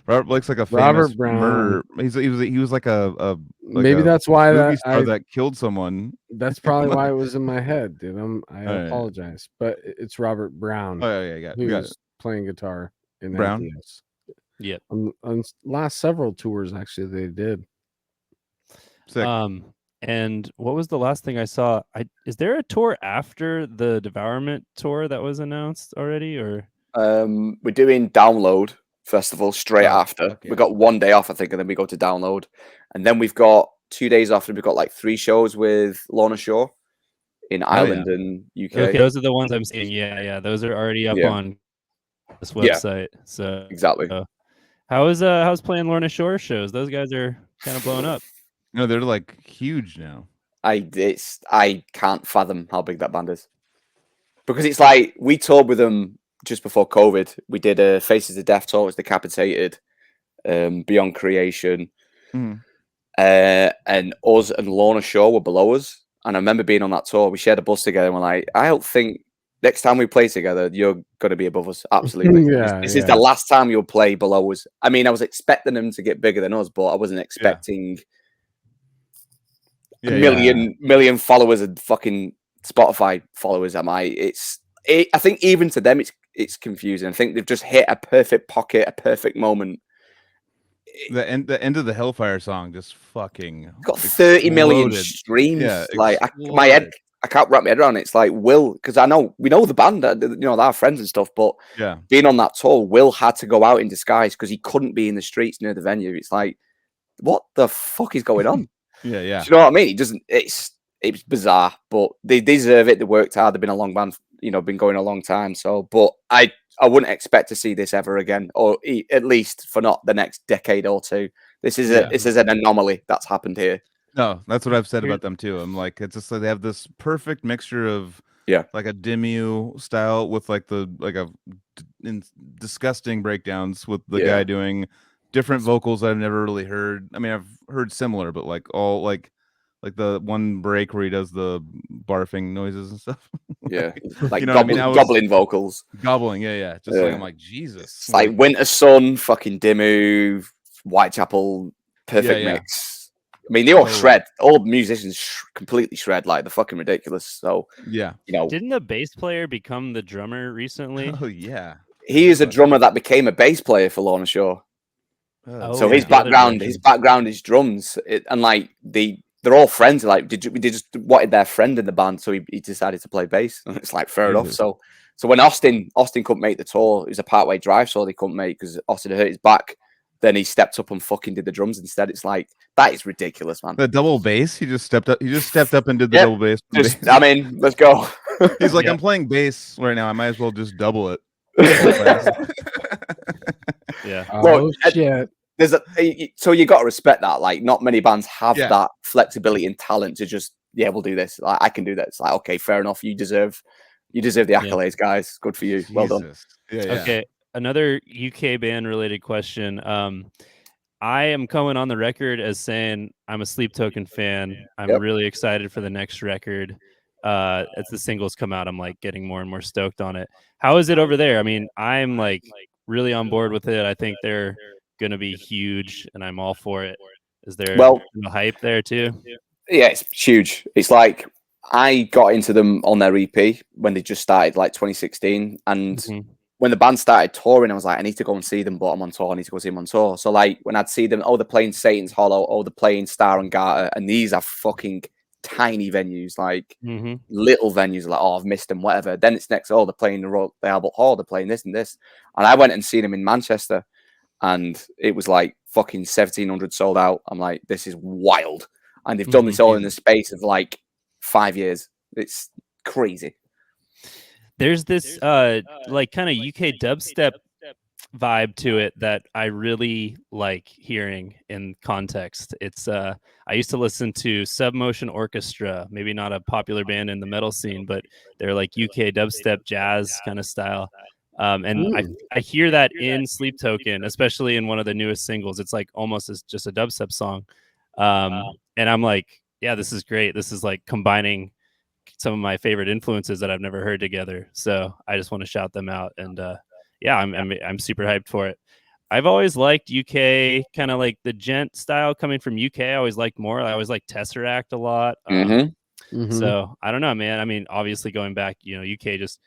Robert Blake's like a famous murderer. He was like a maybe that's why that killed someone. That's probably why it was in my head, dude. I apologize, but it's Robert Brown. Oh yeah, we got it. Playing guitar in Brown. Entheos. Yeah. On last several tours, actually, they did. Sick. And what was the last thing I saw? Is there a tour after the Devourment tour that was announced already, or? We're doing Download Festival straight after. Okay. We got 1 day off, I think, and then we go to Download, and then we've got 2 days after. We've got like 3 shows with Lorna Shore in Ireland and UK. Okay, those are the ones I'm seeing. Yeah, those are already up on this website. So exactly. How's playing Lorna Shore shows? Those guys are kind of blowing up. No, they're like huge now. I can't fathom how big that band is, because it's like we toured with them just before COVID. We did a Faces of Death tour. It was Decapitated, Beyond Creation, and us and Lorna Shore were below us. And I remember being on that tour. We shared a bus together, and we're like, I don't think next time we play together, you're going to be above us. Absolutely. This is the last time you'll play below us. I mean, I was expecting them to get bigger than us, but I wasn't expecting a million followers and fucking Spotify followers. I think even to them, it's confusing. I think they've just hit a perfect pocket, a perfect moment. The end of the Hellfire song just fucking got 30 million streams. Yeah, like my head. I can't wrap my head around it. It's like because we know the band, they're our friends and stuff, but being on that tour, Will had to go out in disguise because he couldn't be in the streets near the venue. It's like, what the fuck is going on? Yeah. Do you know what I mean? It's bizarre, but they deserve it. They worked hard. They've been a long band, been going a long time. So, but I wouldn't expect to see this ever again, or at least for not the next decade or two. This is an anomaly that's happened here. No, that's what I've said about them too. I'm like, it's just like they have this perfect mixture of like a Demu style with like disgusting breakdowns with the guy doing different vocals I've never really heard. I mean, I've heard similar, but like all like the one break where he does the barfing noises and stuff. Like gobbling vocals. Gobbling, yeah. Just like I'm like, Jesus. It's like Winter Sun, fucking Demu, Whitechapel, perfect mix. I mean, they all shred. All musicians completely shred. Like, they're fucking ridiculous. So, Didn't the bass player become the drummer recently? Oh, yeah. He is a drummer that became a bass player for Lorna Shore. So his background is drums. And, like, they're all friends. Like, they just wanted their friend in the band, so he decided to play bass. And it's like, fair enough. So when Austin couldn't make the tour, it was a partway drive, so they couldn't make because Austin hurt his back. Then he stepped up and fucking did the drums instead. It's like, that is ridiculous, man. The double bass, he just stepped up and did the double bass. I mean, let's go. He's like, I'm playing bass right now. I might as well just double it. Oh, shit. So you got to respect that. Like, not many bands have that flexibility and talent to just, we'll do this. Like, I can do that. It's like, okay, fair enough. You deserve the accolades, guys. Good for you. Jesus. Well done. Okay. Another UK band related question. I am coming on the record as saying I'm a Sleep Token fan. I'm really excited for the next record. As the singles come out, I'm like getting more and more stoked on it. How is it over there? I mean, I'm like really on board with it. I think they're going to be huge, and I'm all for it. Is there a hype there too? Yeah, it's huge. It's like I got into them on their EP when they just started, like 2016, and when the band started touring, I was like, I need to go and see them, but I'm on tour. I need to go see them on tour. So like when I'd see them, they're playing Satan's Hollow, they're playing Star and Garter, and these are fucking tiny venues, like little venues. Like, oh, I've missed them, whatever. Then it's next, they're playing the Albert Hall, they're playing this and this, and I went and seen them in Manchester, and it was like fucking 1,700 sold out. I'm like, this is wild. And they've done this all in the space of like 5 years. It's crazy. There's this like kind of UK dubstep vibe to it that I really like hearing in context. It's I used to listen to Submotion Orchestra, maybe not a popular band in the metal scene, but they're like UK dubstep jazz kind of style. And I hear that in Sleep Token, especially in one of the newest singles. It's like almost as just a dubstep song. And I'm like, yeah, this is great. This is like combining some of my favorite influences that I've never heard together. So I just want to shout them out. And yeah, I'm super hyped for it. I've always liked UK, kind of like the gent style coming from UK. I always liked more. I always liked Tesseract a lot. So I don't know, man. I mean, obviously going back, UK just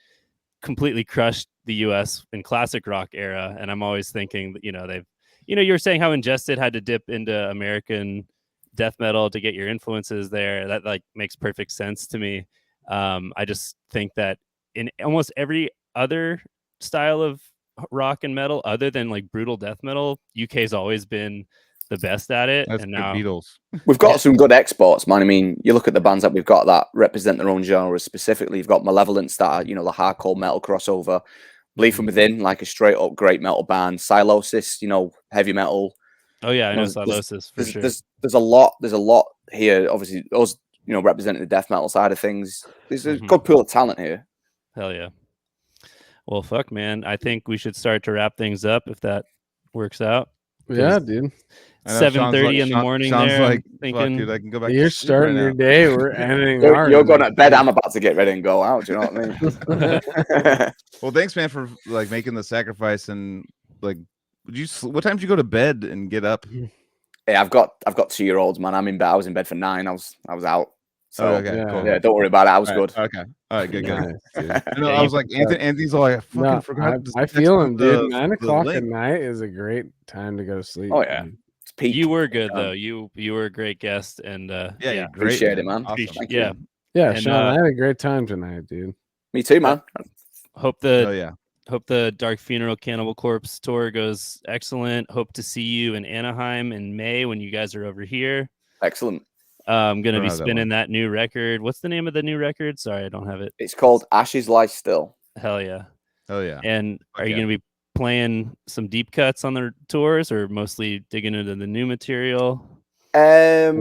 completely crushed the US in classic rock era. And I'm always thinking that, you were saying how Ingested had to dip into American death metal to get your influences there. That like makes perfect sense to me. I just think that in almost every other style of rock and metal, other than like brutal death metal, UK's always been the best at it. That's and the now Beatles. We've got some good exports, man. I mean, you look at the bands that we've got that represent their own genres specifically. You've got Malevolence that are, the hardcore metal crossover. Bleed From Within, like a straight up great metal band. Silosis, heavy metal. Oh yeah, I know Silosis for sure. There's a lot here. Obviously, us, representing the death metal side of things. There's a good pool of talent here. Hell yeah. Well, fuck, man. I think we should start to wrap things up if that works out. Yeah, dude. 7:30 in the morning. Sounds there, like thinking, fuck, dude. I can go back. You're starting your day. We're ending ours. You're going to bed. I'm about to get ready and go out. Do you know what I mean? Well, thanks, man, for like making the sacrifice and like. What time did you go to bed and get up? Yeah, I've got 2-year-olds, man. I'm in bed. I was in bed for 9. I was out. So okay, cool. Yeah, don't worry about it. I was good. Okay. All right, good. Nice, I was like, Anthony's all like, I fucking forgot. I feel him, dude. 9 o'clock at night is a great time to go to sleep. Oh yeah. It's peak. You were good though. You were a great guest, and yeah, appreciate it, man. Awesome. Yeah, and, Sean, I had a great time tonight, dude. Me too, man. Hope the Dark Funeral Cannibal Corpse tour goes excellent. Hope to see you in Anaheim in May when you guys are over here. Excellent. I'm gonna be spinning that new record. What's the name of the new record? Sorry, I don't have it. It's called Ashes Lie Still. Hell yeah. Oh yeah. And are you gonna be playing some deep cuts on the tours, or mostly digging into the new material? On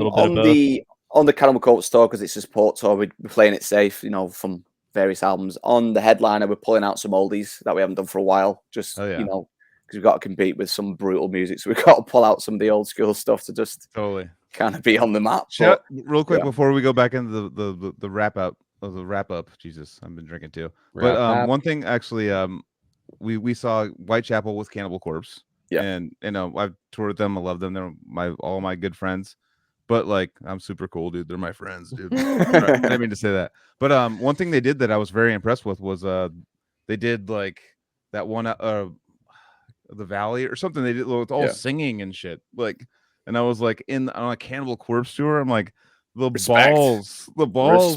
the Cannibal Corpse tour, because it's a support tour, we're playing it safe, from various albums. On the headliner, we're pulling out some oldies that we haven't done for a while, just because we've got to compete with some brutal music, so we've got to pull out some of the old school stuff to just kind of be on the map. Real quick before we go back into the wrap up of the wrap up. Jesus, I've been drinking too. But one thing actually, we saw Whitechapel with Cannibal Corpse. Yeah, and I've toured with them. I love them. They're all my good friends. But like, I'm super cool, dude. They're my friends, dude. I didn't mean to say that. But one thing they did that I was very impressed with was they did like that one the Valley or something. They did with all singing and shit. Like, and I was like on a Cannibal Corpse tour. I'm like the balls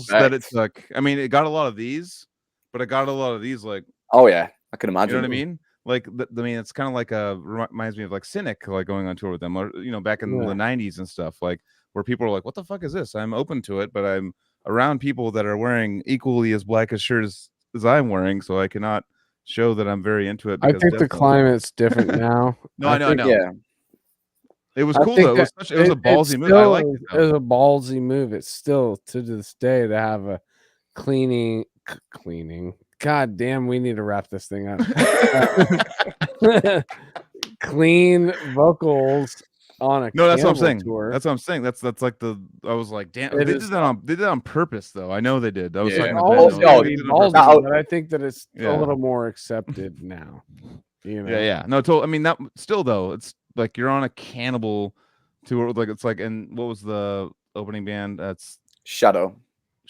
that it took. I mean, it got a lot of these, but I got a lot of these like. Oh yeah, I can imagine. You know what I mean? Like, I mean, it's kind of like reminds me of like Cynic, like going on tour with them, or back in the 90s and stuff, like where people are like, "What the fuck is this?" I'm open to it, but I'm around people that are wearing equally as black as shirts as I'm wearing, so I cannot show that I'm very into it. I think the climate's different now. I know. Yeah, it was cool though. It was a ballsy move. I liked it. It was a ballsy move. It's still to this day to have a cleaning. God damn, we need to wrap this thing up. Clean vocals on a that's what I'm saying. Tour. That's what I'm saying. That's like I was like, damn, they did that on purpose though. I know they did. I was but I think that it's a little more accepted now. You know? Yeah. No, I mean, that still though, it's like you're on a Cannibal tour. Like it's like, and what was the opening band? That's Shadow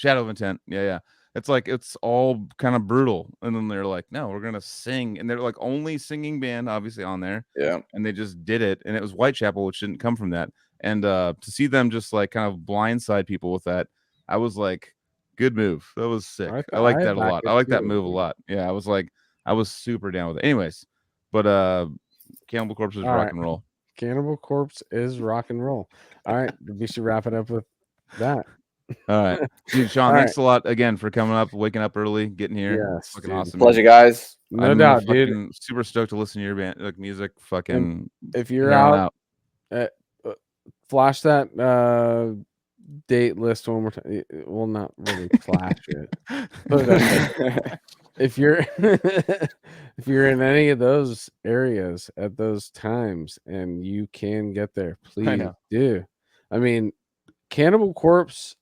of Intent. Yeah. It's like it's all kind of brutal, and then they're like, no, we're gonna sing, and they're like only singing band obviously on there. Yeah, and they just did it, and it was Whitechapel, which didn't come from that. And to see them just like kind of blindside people with that, I was like, good move. That was sick. I like that a lot. I like that move a lot. Yeah, I was super down with it. Anyways, but Cannibal Corpse is rock and roll. Cannibal Corpse is rock and roll. All right, we should wrap it up with that. All right, dude, Sean, thanks a lot again for coming up, waking up early, getting here. Yes, fucking dude. awesome. Pleasure, guys. No doubt, dude. Super stoked to listen to your band, like music. Fucking. And if you're out, flash that date list one more time. Well, not really flash it, but if you're if you're in any of those areas at those times and you can get there, please do. I mean, Cannibal Corpse,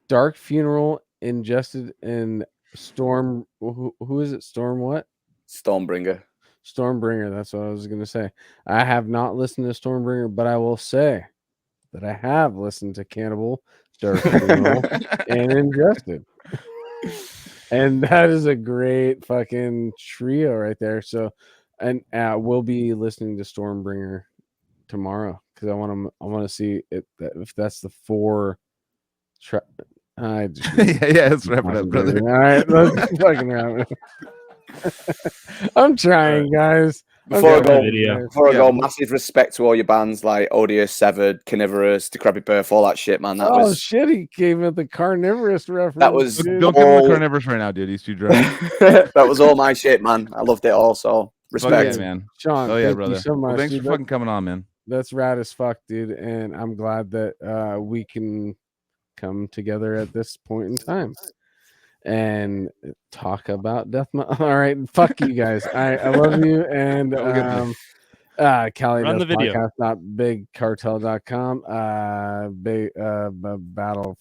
Dark Funeral, Ingested, and Storm. Who is it? Storm what? Stormbringer. That's what I was gonna say. I have not listened to Stormbringer, but I will say that I have listened to Cannibal, Dark Funeral, and Ingested. And that is a great fucking trio right there. So, and we'll be listening to Stormbringer tomorrow because I want to see it if that's the 4. Let's wrap it up, brother. All right, let's fucking wrap it up. I'm trying, guys. Before I go, massive respect to all your bands like Odious, Severed, Carnivorous, Decrepit Birth, all that shit, man. Shit, he gave it the Carnivorous reference. That was don't give him the Carnivorous right now, dude. He's too drunk. That was all my shit, man. I loved it all. So respect, man. Sean. Thank brother. You so much. Well, thanks for fucking coming on, man. That's rad as fuck, dude. And I'm glad that we can come together at this point in time and talk about death metal. All right, fuck you guys. I love you. And Cali Run the video. Podcast.bigcartel.com. Battle